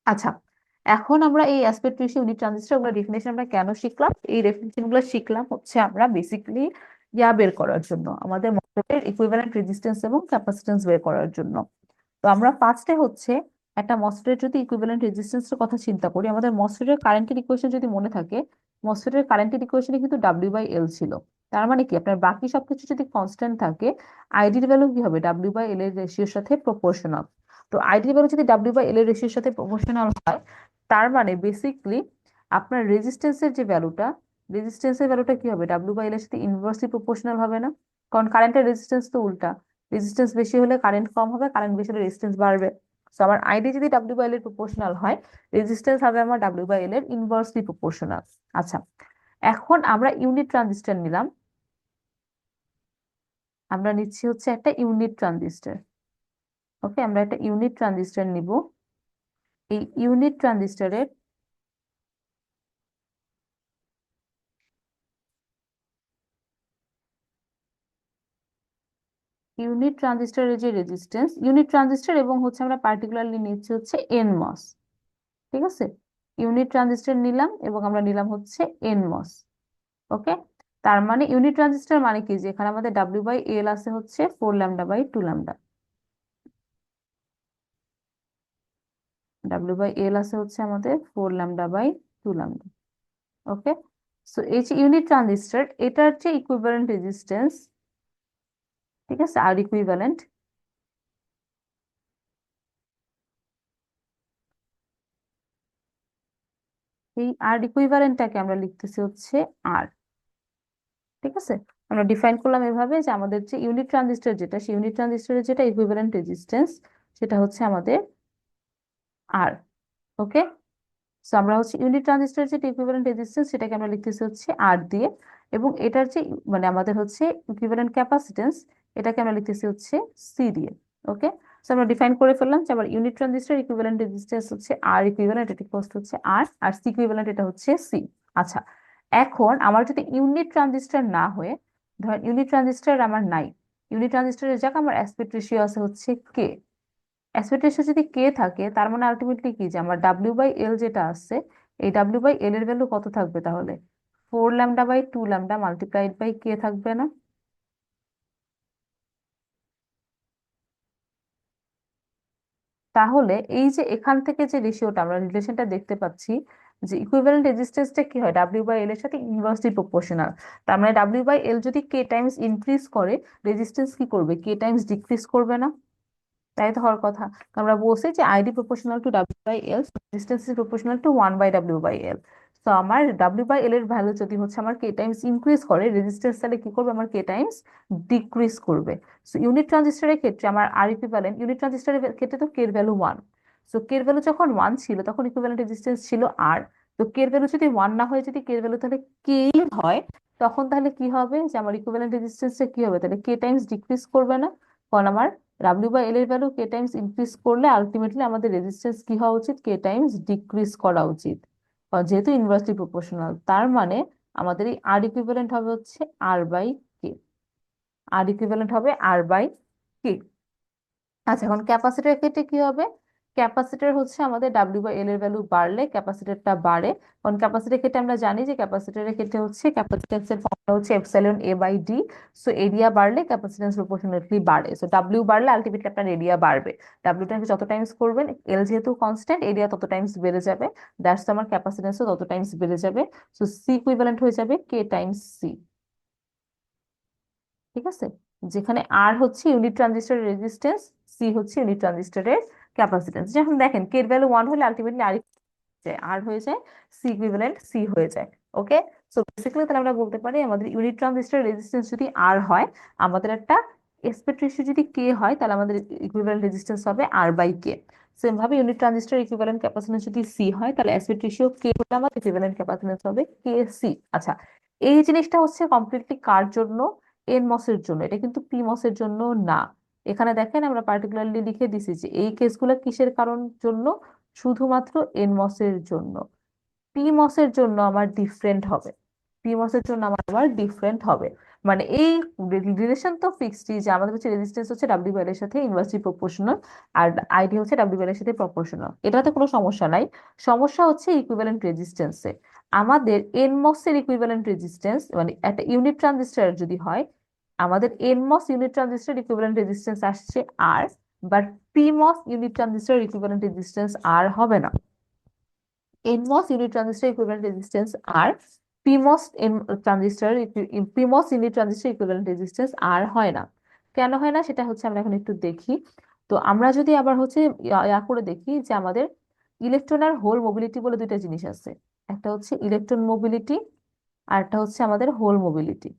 Speaker 1: আচ্ছা, এখন আমরা এই অ্যাসপেক্ট রেশিও, ইউনিট ট্রানজিস্টর, ওগুলো ডেফিনেশন আমরা কেন শিখলাম, এই ডেফিনেশন গুলো শিখলাম হচ্ছে আমরা বেসিক্যালি ইয়া বের করার জন্য, আমাদের মসফেটের ইকুইভ্যালেন্ট রেজিস্ট্যান্স এবং ক্যাপাসিট্যান্স বের করার জন্য। তো আমরা ফার্স্টে হচ্ছে একটা মসফেটের যদি ইকুইভ্যালেন্ট রেজিস্ট্যান্সের কথা চিন্তা করি, আমাদের মসফেটের কারেন্টের ইকুয়েশন যদি মনে থাকে, মসফেটের কারেন্টের ইকুয়েশনে কিন্তু ডাব্লিউ বাই এল ছিল। তার মানে কি, আপনার বাকি সবকিছু যদি কনস্ট্যান্ট থাকে, আইডির ভ্যালু কি হবে, ডাব্লিউ বাই এল এর রেশিওর সাথে প্রপোর্শনাল। তো আইডির ভ্যালু যদি ডাব্লিউ বাই এল এর রেশিওর সাথে প্রপোর্শনাল হয়, তার মানে বেসিকলি আপনার রেজিস্ট্যান্সের যে ভ্যালুটা, রেজিস্ট্যান্সের ভ্যালুটা কি হবে, ডাব্লিউ বাই এল এর সাথে ইনভার্সলি প্রপোর্শনাল হবে না? কারণ কারেন্টের রেজিস্ট্যান্স তো উল্টা, রেজিস্ট্যান্স বেশি হলে কারেন্ট কম হবে, কারেন্ট বেশি হলে রেজিস্ট্যান্স বাড়বে। তো আমার আইডি যদি ডাব্লিউ বাই এল এর প্রপোর্শনাল হয়, রেজিস্ট্যান্স হবে আমার ডাব্লিউ বাই এল এর ইনভার্সলি প্রপোর্শনাল। আচ্ছা, এখন আমরা ইউনিট ট্রানজিস্টর নিলাম, আমরা নিচ্ছি হচ্ছে একটা ইউনিট ট্রানজিস্টর। ওকে, আমরা একটা ইউনিট ট্রানজিস্টর নিব। এই ইউনিট ট্রানজিস্টরের যে রেজিস্ট্যান্স, ইউনিট ট্রানজিস্টর এবং হচ্ছে আমরা পার্টিকুলারলি নিচ্ছি হচ্ছে এনমস। ঠিক আছে, ইউনিট ট্রানজিস্টর নিলাম এবং আমরা নিলাম হচ্ছে এনমস। ওকে, তার মানে ইউনিট ট্রানজিস্টর মানে কি, যে এখানে আমাদের ডাব্লিউ বাই এল আছে হচ্ছে four lambda by two lambda, W by L আছে হচ্ছে আমাদের four lambda by two lambda. Okay, so এই যে ইউনিট ট্রানজিস্টর, এটার যে ইকুইভ্যালেন্ট রেজিস্ট্যান্স, ঠিক আছে, আর ইকুইভ্যালেন্ট, এই আর ইকুইভ্যালেন্টটাকে আমরা লিখতেছি হচ্ছে আর। ঠিক আছে, আমরা ডিফাইন করলাম এভাবে, যে আমাদের যে ইউনিট ট্রানজিস্টর যেটা, সেই ইউনিট ট্রানজিস্টরের যেটা ইকুইভ্যালেন্ট রেজিস্ট্যান্স, সেটা হচ্ছে আমাদের আর। ওকে, সো আমরা হচ্ছে ইউনিট ট্রানজিস্টরের যে ইকুইভ্যালেন্ট রেজিস্ট্যান্স, সেটাকে আমরা লিখতেছি হচ্ছে আর দিয়ে, এবং এটার যে মানে আমাদের হচ্ছে ইকুইভ্যালেন্ট ক্যাপাসিট্যান্স, এটাকে আমরা লিখতেছি হচ্ছে সি দিয়ে। ওকে, সো আমরা ডিফাইন করে ফেললাম যে আবার ইউনিট ট্রানজিস্টর ইকুইভ্যালেন্ট রেজিস্ট্যান্স হচ্ছে আর ইকুইভ্যালেন্ট, এটা ইকুয়ালস হচ্ছে আর, আর সি ইকুইভ্যালেন্ট এটা হচ্ছে সি। আচ্ছা, এখন আমার যদি ইউনিট ট্রানজিস্টর না হয়ে, ধরেন ইউনিট ট্রানজিস্টর আমার নাই, ইউনিট ট্রানজিস্টরের জায়গায় আমার অ্যাসপেক্ট রেশিও আছে হচ্ছে কে, অ্যাসপেক্ট রেশিও যদি কে থাকে, তার মানে আলটিমেটলি কি, যে আমার ডাব্লিউ বাই এল যেটা আছে, এই ডাব্লিউ বাই এল এর ভ্যালু কত থাকবে তাহলে, four lambda by two lambda multiplied by কে থাকবে না? তাহলে এই যে এখান থেকে যে রেশিওটা আমরা রিলেশনটা দেখতে পাচ্ছি, যে ইকুইভ্যালেন্ট রেজিস্ট্যান্সটা কি হয়, ডাব্লিউ বাই এল এর সাথে ইনভার্সলি প্রপোর্শনাল। তার মানে ডাব্লিউ বাই এল যদি কে টাইমস ইনক্রিজ করে, রেজিস্ট্যান্স কি করবে, কে টাইমস ডিক্রিজ করবে না? তাই তো হওয়ার কথা। তো আমরা বলছি যে ID proportional to W by L, distance is proportional to one by W by L. তো আমার ডাব্লিউ বাই এল এর ভ্যালু যদি হচ্ছে আমার কে টাইমস ইনক্রিজ করে, রেজিস্ট্যান্স তাহলে কি করবে, আমার কে টাইমস ডিক্রিজ করবে। সো ইউনিট ট্রানজিস্টরের ক্ষেত্রে আমার আর ইকুইভ্যালেন্ট, ইউনিট ট্রানজিস্টরের ক্ষেত্রে তো কে এর ভ্যালু ওয়ান। সো কে এর ভ্যালু যখন ওয়ান ছিল, তখন ইকুইভ্যালেন্ট রেজিস্ট্যান্স ছিল আর। তো কে এর ভ্যালু যদি ওয়ান না হয়, যদি কে এর ভ্যালু তাহলে কে হয়, তখন তাহলে কি হবে, যে আমার ইকুইভ্যালেন্ট রেজিস্ট্যান্সটা কি হবে, তাহলে কে টাইমস ডিক্রিজ করবে না? কারণ আমার ডাব্লিউ বাই এল এর ভ্যালু কে টাইমস ইনক্রিজ করলে আলটিমেটলি আমাদের রেজিস্ট্যান্স কি হওয়া উচিত, কে টাইমস ডিক্রিজ করা উচিত। কারণ যেহেতু ইনভার্সলি প্রপোর্শনাল, তার মানে আমাদের এই আর ইকুইভ্যালেন্ট হবে হচ্ছে আর বাই কে, আর ইকুইভ্যালেন্ট হবে আর বাই কে। আচ্ছা, এখন ক্যাপাসিটরের ক্ষেত্রে কি হবে? ক্যাপাসিটর হচ্ছে আমাদের ডাব্লিউ বাই এল এর ভ্যালু বাড়লে ক্যাপাসিটরটা বাড়ে। কারণ ক্যাপাসিটরের ক্ষেত্রে আমরা জানি যে ক্যাপাসিটরের ক্ষেত্রে হচ্ছে ক্যাপাসিটেন্সের ফর্মুলা হচ্ছে epsilon A by D. So area বাড়লে ক্যাপাসিটেন্স প্রপোর্শনালি বাড়ে। সো ডাব্লিউ বাড়লে আলটিমেটলি আপনার এরিয়া বাড়বে। ডাব্লিউটাকে যত টাইমস করবেন, এল যেহেতু কনস্ট্যান্ট, এরিয়া তত টাইমস বেড়ে যাবে। দ্যাটস আমার ক্যাপাসিটেন্সও তত টাইমস বেড়ে যাবে। সো সি ইকুইভ্যালেন্ট হয়ে যাবে কে টাইমস সি। ঠিক আছে? যেখানে আর হচ্ছে ইউনিট ট্রানজিস্টরের রেজিস্ট্যান্স, সি হচ্ছে ইউনিট ট্রানজিস্টরের ক্যাপাসিট্যান্স। যখন দেখেন কে এর ভ্যালু 1 হলে আলটিমেটলি আর যায়, আর হয়ে যায় সি ইকুইভ্যালেন্ট সি হয়ে যায়। ওকে। সো বেসিক্যালি তাহলে আমরা বলতে পারি আমাদের ইউনিট ট্রানজিস্টর রেজিস্ট্যান্স যদি আর হয়, আমাদের একটা এসপেক্ট রেশিও যদি কে হয়, তাহলে আমাদের ইকুইভ্যালেন্ট রেজিস্ট্যান্স হবে আর বাই কে। সেম ভাবে ইউনিট ট্রানজিস্টর ইকুইভ্যালেন্ট ক্যাপাসিট্যান্স যদি সি হয়, তাহলে এসপেক্ট রেশিও কে হলে আমাদের ইকুইভ্যালেন্ট ক্যাপাসিট্যান্স হবে কে সি। আচ্ছা, এই জিনিসটা হচ্ছে কমপ্লিটলি কার জন্য? এন মসের জন্য। এটা কিন্তু পি মসের জন্য না। এখানে দেখেন আমরা পার্টিকুলারলি লিখে দিছি যে এই কেসগুলো কিসের কারণ জন্য? শুধুমাত্র এনমসের জন্য। পিমসের জন্য আমার ডিফারেন্ট হবে। পিমসের জন্য আমার আবার ডিফারেন্ট হবে। মানে এই রিলেশন তো ফিক্সডই, যে আমাদের হচ্ছে রেজিস্ট্যান্স হচ্ছে ডাব্লিউ এর সাথে ইনভার্সলি প্রপোর্শনাল, আর আইডি হচ্ছে ডাব্লিউ এর সাথে প্রপোর্শনাল। এটাতে কোনো সমস্যা নাই। সমস্যা হচ্ছে ইকুইভ্যালেন্ট রেজিস্ট্যান্সে। আমাদের এনমস এর ইকুইভ্যালেন্ট রেজিস্ট্যান্স, মানে একটা ইউনিট ট্রানজিস্টর যদি হয়, আমাদের NMOS unit transistor equivalent resistance আসছে R, but PMOS unit transistor equivalent resistance R হবে না। NMOS unit transistor equivalent resistance R, PMOS transistor PMOS unit transistor equivalent resistance R হয় না। কেন হয় না সেটা হচ্ছে আমরা এখন একটু দেখি। তো আমরা যদি আবার হচ্ছে ইয়া করে দেখি যে আমাদের ইলেকট্রন আর হোল মোবিলিটি বলে দুইটা জিনিস আছে। একটা হচ্ছে ইলেকট্রন মোবিলিটি, আর একটা হচ্ছে আমাদের হোল মোবিলিটি।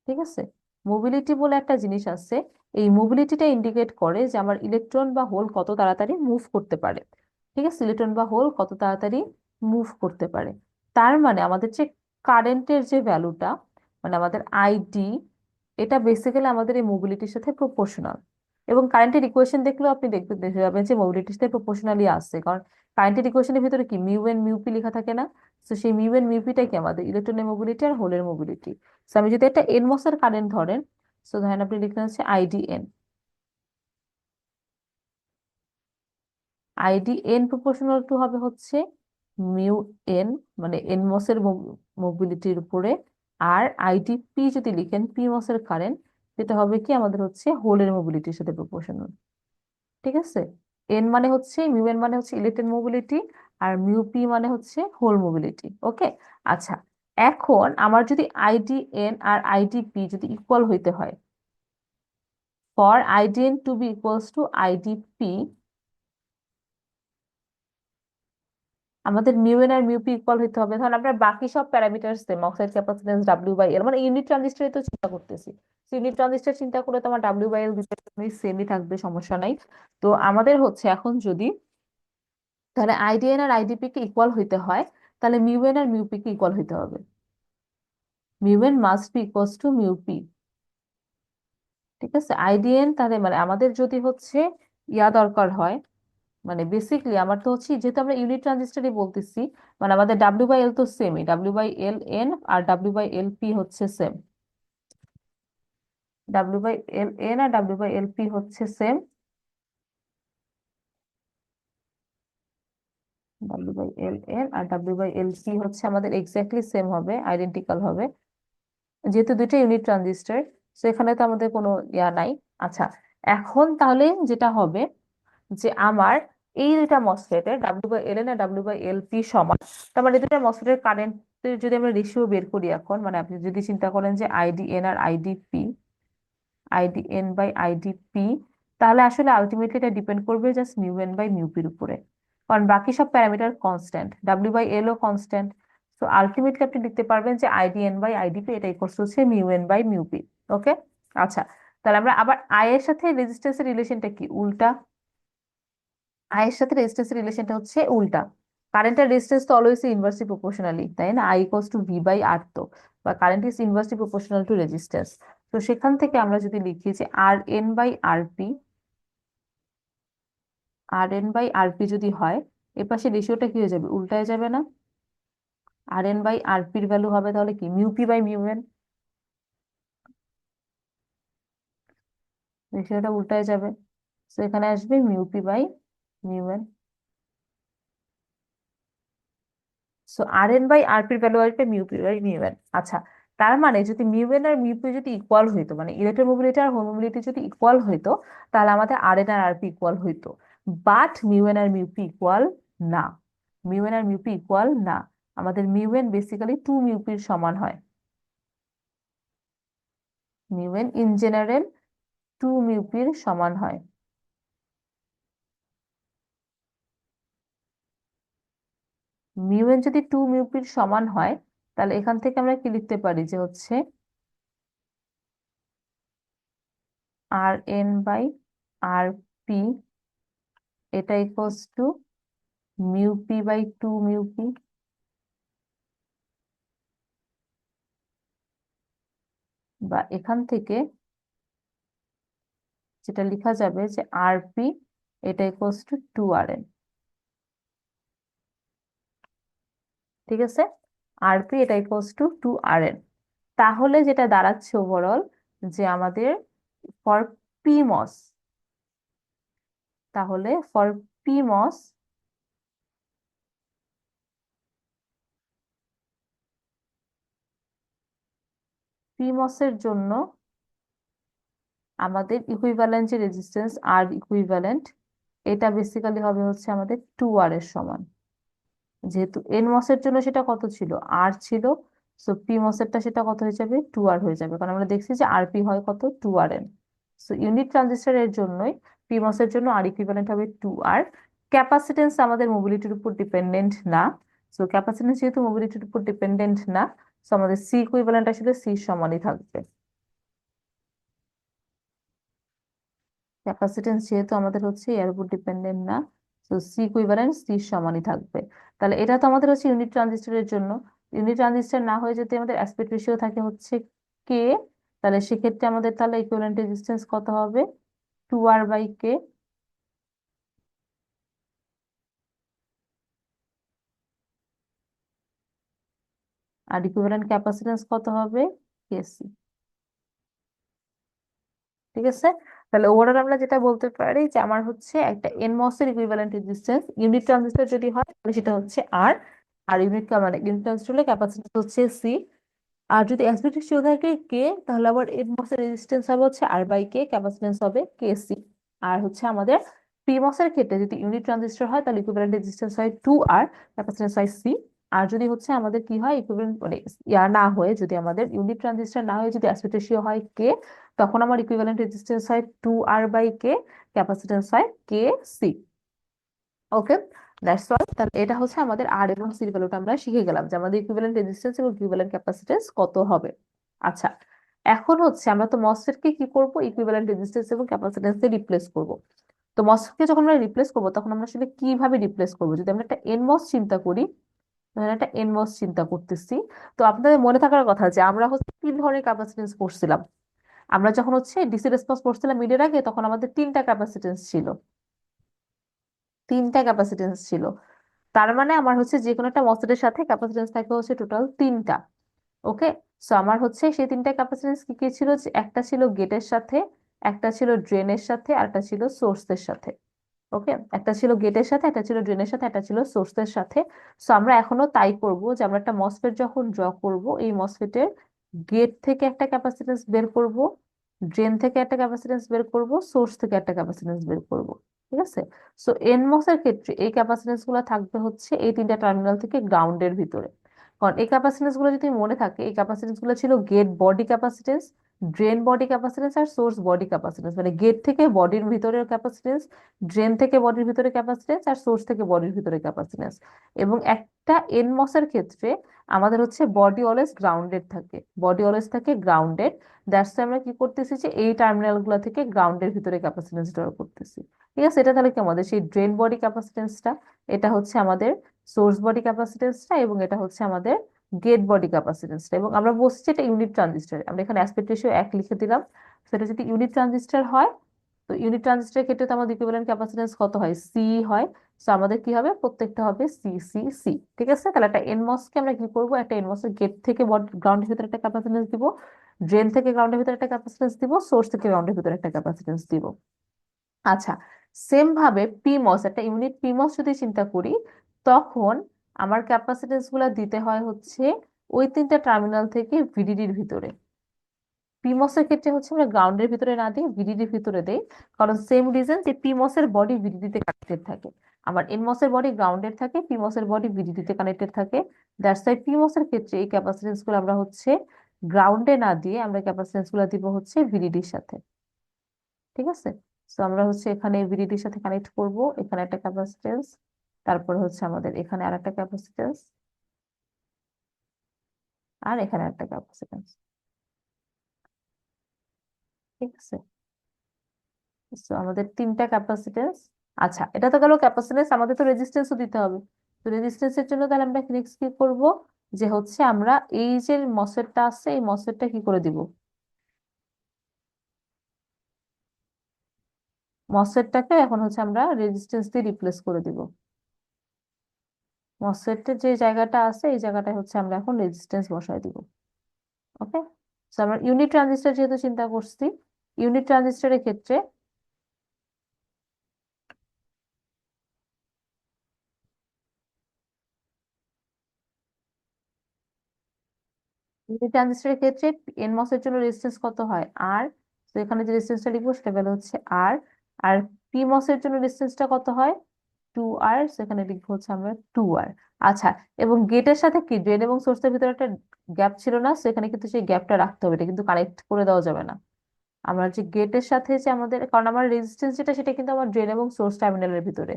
Speaker 1: ঠিক আছে? মোবিলিটি বলে একটা জিনিস আছে। এই মোবিলিটিটা ইন্ডিকেট করে যে আমার ইলেকট্রন বা হোল কত তাড়াতাড়ি মুভ করতে পারে। ঠিক আছে? ইলেকট্রন বা হোল কত তাড়াতাড়ি মুভ করতে পারে। তার মানে আমাদের যে কারেন্টের যে ভ্যালুটা, মানে আমাদের আইডি, এটা বেসিক্যালি আমাদের এই মোবিলিটির সাথে প্রপোর্শনাল। এবং কারেন্টের ইকুয়েশন দেখলেও আপনি দেখে যাবেন যে মোবিলিটির সাথে প্রপোর্শনালি আসছে। কারণ কারেন্টের ইকুয়েশনের ভিতরে কি মিউ এন মিউ পি লেখা থাকে না? তো সেই মিউ এন মিউ পিটা কি আমাদের ইলেকট্রনের মোবিলিটি আর হোলের মোবিলিটি। So, আমি যদি একটা এন মসের কারেন্ট ধরেন, সো ধরেন আপনি লিখলেন হচ্ছে ID N. ID N proportional to হবে হচ্ছে মিউ এন, মানে এন মসের মোবিলিটির উপরে। আর আইডি পি যদি লিখেন পি মসের কারেন্ট, সেটা হবে কি আমাদের হচ্ছে হোলের মোবিলিটির সাথে প্রপোর্শনাল। ঠিক আছে? এন মানে হচ্ছে মিউ এন মানে হচ্ছে ইলেকট্রন মোবিলিটি, আর মিউ পি মানে হচ্ছে হোল মোবিলিটি। ওকে। আচ্ছা, এখন আমার যদি আইডি এন আর আইডি পি যদি ইকুয়াল হইতে হয়, for IDN to be equals to IDP, আমাদের মিউ এন আর মিউ পি ইকুয়াল হতে হবে। ধরুন আপনার বাকি সব parameter same, oxide capacitance W by L, মানে ইউনিট ট্রানজিস্টরে তো চিন্তা করতেছি। ইউনিট ট্রানজিস্টর চিন্তা করে তো আমার ডাব্লিউ বাই এল দুটোই সেমই থাকবে, সমস্যা নাই। তো আমাদের হচ্ছে এখন যদি তাহলে আইডিএন আর আইডিপি কে ইকুয়াল হইতে হয়, তাহলে মিউ এন আর মিউ পি কে ইকুয়াল হইতে হবে। Mu N must be equals to mu P. ঠিক আছে? আইডিএন তাহলে মানে আমাদের যদি হচ্ছে ইয়া দরকার হয়, মানে বেসিকলি আমার তো হচ্ছে যেহেতু আমরা ইউনিট ট্রানজিস্টরই বলতেছি, মানে আমাদের ডাব্লিউ বাই এল তো সেমই, ডাব্লিউ বাই এল এন আর ডাব্লিউ বাই এল পি হচ্ছে same. W by L N আর ডাব্লিউ বাই এল পি হচ্ছে same. W by L N আর ডাব্লিউ বাই এল পি হচ্ছে আমাদের এক্স্যাক্টলি সেম হবে, আইডেন্টিক্যাল হবে, যেহেতু দুইটা ইউনিট ট্রানজিস্টর। তো এখানে তো আমাদের কোনো ইয়া নাই। আচ্ছা, এখন তাহলে যেটা হবে যে আমার এই দুইটা মসফেটের ডাব্লিউ বাই এল এন আর ডাব্লিউ বাই এল পি সমান। তার মানে এই দুইটা মসফেটের কারেন্টের যদি আমরা রেশিও বের করি এখন, মানে আপনি যদি চিন্তা করেন যে আইডি এন আর ID P, ID N by ID P, তাহলে আসলে আলটিমেটলি এটা ডিপেন্ড করবে just mu N by mu পির উপরে। কারণ বাকি সব parameter constant, W by L ও কনস্ট্যান্ট। তো আলটিমেটলি আপনি লিখতে পারবেন যে ID N by ID P এটা ইকুয়ালস হচ্ছে mu N by mu P. Okay. আচ্ছা, তাহলে আমরা আবার আই এর সাথে রেজিস্ট্যান্সের রিলেশনটা কি? উল্টা। আই এর সাথে রেজিস্ট্যান্সের রিলেশনটা হচ্ছে উল্টা। কারেন্টের রেজিস্ট্যান্স তো অলওয়েজ ইনভার্সলি প্রপোর্শনালি, তাই না? I equals to V by R, তো বা current is inversely proportional to resistance. তো সেখান থেকে আমরা যদি লিখি যে R N by R P, R N by R P যদি হয়, এর পাশে রেশিওটা কি হয়ে যাবে? উল্টায় যাবে না? আর এন বাই আর পির ভ্যালু হবে তাহলে কি? Mu P by mu N. রেশিওটা উল্টায় যাবে। তো এখানে আসবে mu P by mu N. So R N by R পির ভ্যালু আসবে মিউপি বাই মিউএন। আচ্ছা, তার মানে যদি মিউএন আর মিউপি যদি ইকুয়াল হইতো, মানে ইলেকট্রোমোবিলিটি আর হোমোবিলিটি যদি ইকুয়াল হইতো, তাহলে আমাদের আর এন আর আরপি ইকুয়াল হইতো। বাট মিউএন আর মিউপি ইকুয়াল না। মিউএন আর মিউপি ইকুয়াল না। আমাদের মিউএন বেসিক্যালি টু মিউপির সমান হয়। মিউএন ইন জেনারেল টু মিউপির সমান হয়। মিউএন যদি টু মিউপির সমান হয়, তাহলে এখান থেকে আমরা কি লিখতে পারি যে হচ্ছে R N by R P, এটা equals to mu p by two mu p. বা এখান থেকে যেটা লেখা যাবে যে আর পি, এটা equals to two R N. ঠিক আছে, আর পি এটা equals to two R N. তাহলে যেটা দাঁড়াচ্ছে ওভারঅল, যে আমাদের ফর পি মস, তাহলে ফর পি মস, পি মসের জন্য আমাদের ইকুইভ্যালেন্ট যে রেজিস্ট্যান্স আর ইকুইভ্যালেন্ট, এটা বেসিক্যালি হবে হচ্ছে আমাদের টু আর এর সমান। যেহেতু এন মসের জন্য সেটা কত ছিল, আর ছিল, সো পি মসেরটা সেটা কত হয়ে যাবে, টু আর হয়ে যাবে, কারণ আমরা দেখছি যে আর পি হয় কত, two R N. So unit ট্রানজিস্টরের জন্যই পি মসের জন্য আর ইকুইভ্যালেন্ট হবে টু আর। ক্যাপাসিটেন্স আমাদের মোবিলিটির উপর ডিপেন্ডেন্ট না। সো ক্যাপাসিটেন্স যেহেতু মোবিলিটির উপর ডিপেন্ডেন্ট না, সো আমাদের সি ইকুইভ্যালেন্ট আসলে সি সমানই থাকবে। ক্যাপাসিটেন্স যেহেতু আমাদের হচ্ছে এর উপর ডিপেন্ডেন্ট না, তো সি ইকুইভ্যালেন্ট সি সমানই থাকবে। তাহলে এটা তো আমাদের হচ্ছে ইউনিট ট্রানজিস্টরের জন্য। ইউনিট ট্রানজিস্টর না হয়ে যদি আমাদের অ্যাসপেক্ট রেশিও থাকে হচ্ছে কে, তাহলে সেক্ষেত্রে আমাদের তাহলে ইকুইভ্যালেন্ট রেজিস্ট্যান্স কত হবে, টু আর বাই কে। আর ইকুইভ্যালেন্ট ক্যাপাসিটেন্স কত হবে, কেসি। ঠিক আছে, তাহলে ওভারঅল আমরা যেটা বলতে পারি যে আমার হচ্ছে একটা এনমস এর ইকুইভ্যালেন্ট রেজিস্ট্যান্স ইউনিট ট্রানজিস্টর যদি হয় তাহলে সেটা হচ্ছে আর, আর মানে ইউনিট ট্রানজিস্টর হলে ক্যাপাসিটেন্স হচ্ছে সি। আর যদি অ্যাসপেক্ট রেশিও থাকে কে, তাহলে আবার এনমস এর রেজিস্ট্যান্স হবে হচ্ছে আর বাই কে, ক্যাপাসিটেন্স হবে কে সি। আর হচ্ছে আমাদের পিমস এর ক্ষেত্রে যদি ইউনিট ট্রানজিস্টর হয় তাহলে ইকুইভ্যালেন্ট রেজিস্ট্যান্স হয় টু আর, ক্যাপাসিটেন্স হয় সি। আর যদি হচ্ছে আমাদের কি হয় ইকুইভ্যালেন্ট মানে ইয়া না হয়ে, যদি আমাদের ইউনিট ট্রানজিস্টর না হয়ে যদি অ্যাসপেক্ট রেশিও হয় কে, তখন আমার ইকুইভ্যালেন্ট রেজিস্ট্যান্স হয় two R by K, capacitance হয় K C. Okay, that's all. তাহলে এটা হচ্ছে আমাদের আর এবং সির ভ্যালুটা আমরা শিখে গেলাম যে আমাদের ইকুইভ্যালেন্ট রেজিস্ট্যান্স এবং ইকুইভ্যালেন্ট ক্যাপাসিট্যান্স কত হবে। আচ্ছা, এখন হচ্ছে আমরা তো মসফেট কে কি করব, ইকুইভ্যালেন্ট রেজিস্ট্যান্স এবং ক্যাপাসিট্যান্স দিয়ে রিপ্লেস করব। তো মসফেট কে যখন আমরা রিপ্লেস করব তখন আমরা আসলে কিভাবে রিপ্লেস করব, যদি আমরা একটা এনমস চিন্তা করি, ধরেন একটা এনমস চিন্তা করতেছি। তো আপনাদের মনে থাকার কথা যে আমরা হচ্ছে তিন ধরনের ক্যাপাসিট্যান্স পড়ছিলাম। আমরা যখন হচ্ছে ডিসি রেসপন্স পড়ছিলাম মিডের আগে, তখন আমাদের তিনটা ক্যাপাসিট্যান্স ছিল, তিনটা ক্যাপাসিট্যান্স ছিল। তার মানে আমার হচ্ছে যে কোনো একটা মসফেটের সাথে ক্যাপাসিট্যান্স থাকে হচ্ছে টোটাল তিনটা। ওকে, সো আমার হচ্ছে সেই তিনটা ক্যাপাসিট্যান্স কি কি ছিল, যে একটা ছিল গেটের সাথে, একটা ছিল ড্রেনের সাথে, আর একটা ছিল সোর্সের সাথে। ওকে, একটা ছিল গেটের সাথে, একটা ছিল ড্রেনের সাথে, একটা ছিল সোর্সের সাথে। সো আমরা এখনো তাই করব যে আমরা একটা মসফেট যখন ড্র করব, এই মসফেটের গেট থেকে একটা ক্যাপাসিট্যান্স বের করব, ড্রেন থেকে একটা ক্যাপাসিট্যান্স বের করব, সোর্স থেকে একটা ক্যাপাসিট্যান্স বের করব। ঠিক আছে, সো এনমস এর ক্ষেত্রে এই ক্যাপাসিট্যান্স গুলো থাকবে হচ্ছে এই তিনটা টার্মিনাল থেকে গ্রাউন্ডের ভিতরে। কারণ এই ক্যাপাসিট্যান্স গুলো যদি মনে থাকে, এই ক্যাপাসিট্যান্স গুলো ছিল gate body capacitance, drain body capacitance আর সোর্স বডি ক্যাপাসিট্যান্স। মানে গেট থেকে বডির ভিতরের ক্যাপাসিট্যান্স, ড্রেন থেকে বডির ভিতরে ক্যাপাসিট্যান্স, আর সোর্স থেকে বডির ভিতরে ক্যাপাসিট্যান্স। এবং একটা এনমস এর ক্ষেত্রে আমাদের হচ্ছে বডি অলওয়েজ গ্রাউন্ডেড থাকে, বডি অলওয়েজ থাকে গ্রাউন্ডেড। দ্যাটস আমরা কি করতেছি যে এই টার্মিনাল গুলো থেকে গ্রাউন্ডের ভিতরে ক্যাপাসিট্যান্স ড্র করতেছি। ঠিক আছে, এটা তাহলে কি আমাদের সেই ড্রেন বডি ক্যাপাসিট্যান্সটা, এটা হচ্ছে আমাদের সোর্স বডি ক্যাপাসিট্যান্সটা, এবং এটা হচ্ছে আমাদের গেট বডি ক্যাপাসিট্যান্সটা। এবং আমরা বলছি যে এটা ইউনিট ট্রানজিস্টর, আমরা এখানে অ্যাসপেক্ট রেশিও 1 লিখে দিলাম। সেটা যদি ইউনিট ট্রানজিস্টর হয়, তো ইউনিট ট্রানজিস্টরের ক্ষেত্রে তো আমাদের ইকুইভ্যালেন্ট ক্যাপাসিট্যান্স কত হয়, সি হয়। তো আমাদের কি হবে, প্রত্যেকটা হবে সি সি সি। ঠিক আছে, তাহলে একটা এনমস কে আমরা কি করবো, একটা এনমস এর গেট থেকে গ্রাউন্ডের ভিতরে একটা ক্যাপাসিট্যান্স দিব, ড্রেন থেকে গ্রাউন্ডের ভিতরে একটা ক্যাপাসিট্যান্স দিব, সোর্স থেকে গ্রাউন্ডের ভিতরে একটা ক্যাপাসিট্যান্স দিব। আচ্ছা, সেম ভাবে পিমস, একটা ইউনিট পিমস যদি চিন্তা করি, তখন আমার ক্যাপাসিটেন্স গুলা দিতে হয় হচ্ছে ওই তিনটা টার্মিনাল থেকে ভিডিডির ভিতরে। পিমস এর ক্ষেত্রে হচ্ছে আমরা গ্রাউন্ডের ভিতরে না দিয়ে ভিডিডির ভিতরে দেই, কারণ সেম রিজন যে পিমস এর বডি ভিডিডি তে কানেক্টেড থাকে। আমার এনমস এর বডি গ্রাউন্ডেড থাকে, পিমস এর বডি ভিডিডি তে কানেক্টেড থাকে। দ্যাটস ওয়াই পিমস এর ক্ষেত্রে এই ক্যাপাসিটেন্স গুলো আমরা হচ্ছে গ্রাউন্ডে না দিয়ে আমরা ক্যাপাসিটেন্স গুলো দিব হচ্ছে ভিডিডির সাথে। ঠিক আছে, তো আমরা হচ্ছে এখানে ভিডিডির সাথে কানেক্ট করব, এখানে একটা ক্যাপাসিটেন্স, তারপর হচ্ছে আমাদের এখানে আর একটা ক্যাপাসিটেন্স, আর এখানে একটা ক্যাপাসিটেন্স। ঠিক আছে, তো আমাদের তিনটা ক্যাপাসিটেন্স। আচ্ছা, এটা তো গেল ক্যাপাসিটেন্স, আমাদের তো রেজিস্ট্যান্সও দিতে হবে। তো রেজিস্ট্যান্সের জন্য তাহলে আমরা নেক্সট কি করব, যে হচ্ছে আমরা এই যে মসফেটটা আছে এই মসফেটটা কি করে দিব, মসফেটটাকে এখন হচ্ছে আমরা রেজিস্ট্যান্স দিয়ে রিপ্লেস করে দিব। মসফেটের যে জায়গাটা আছে এই জায়গাটায় হচ্ছে আমরা এখন রেজিস্ট্যান্স বসায় দিব। ওকে, তো আমরা ইউনিট ট্রানজিস্টর যেহেতু চিন্তা করছি, ইউনিট ট্রানজিস্টরের ক্ষেত্রে ইউনিট ট্রানজিস্টরের ক্ষেত্রে এনমস এর জন্য রেজিস্ট্যান্স কত হয়, আর, তো এখানে যে রেজিস্ট্যান্সটা লিখবো সেটা ভ্যালু হচ্ছে আর। আর পিমস এর জন্য রেজিস্ট্যান্সটা কত হয়, 2R, সেখানে লিখবো হচ্ছে আমরা 2R। আচ্ছা, এবং গেটের সাথে কি ড্রেন এবং সোর্সের ভিতরে একটা গ্যাপ ছিল না, সেখানে কিন্তু সেই গ্যাপটা রাখতে হবে, এটা কিন্তু কানেক্ট করে দেওয়া যাবে না। আমরা যে গেটের সাথে যে আমাদের, কারণ আমার রেজিস্ট্যান্স যেটা সেটা কিন্তু আমার ড্রেন এবং সোর্স টার্মিনালের ভিতরে,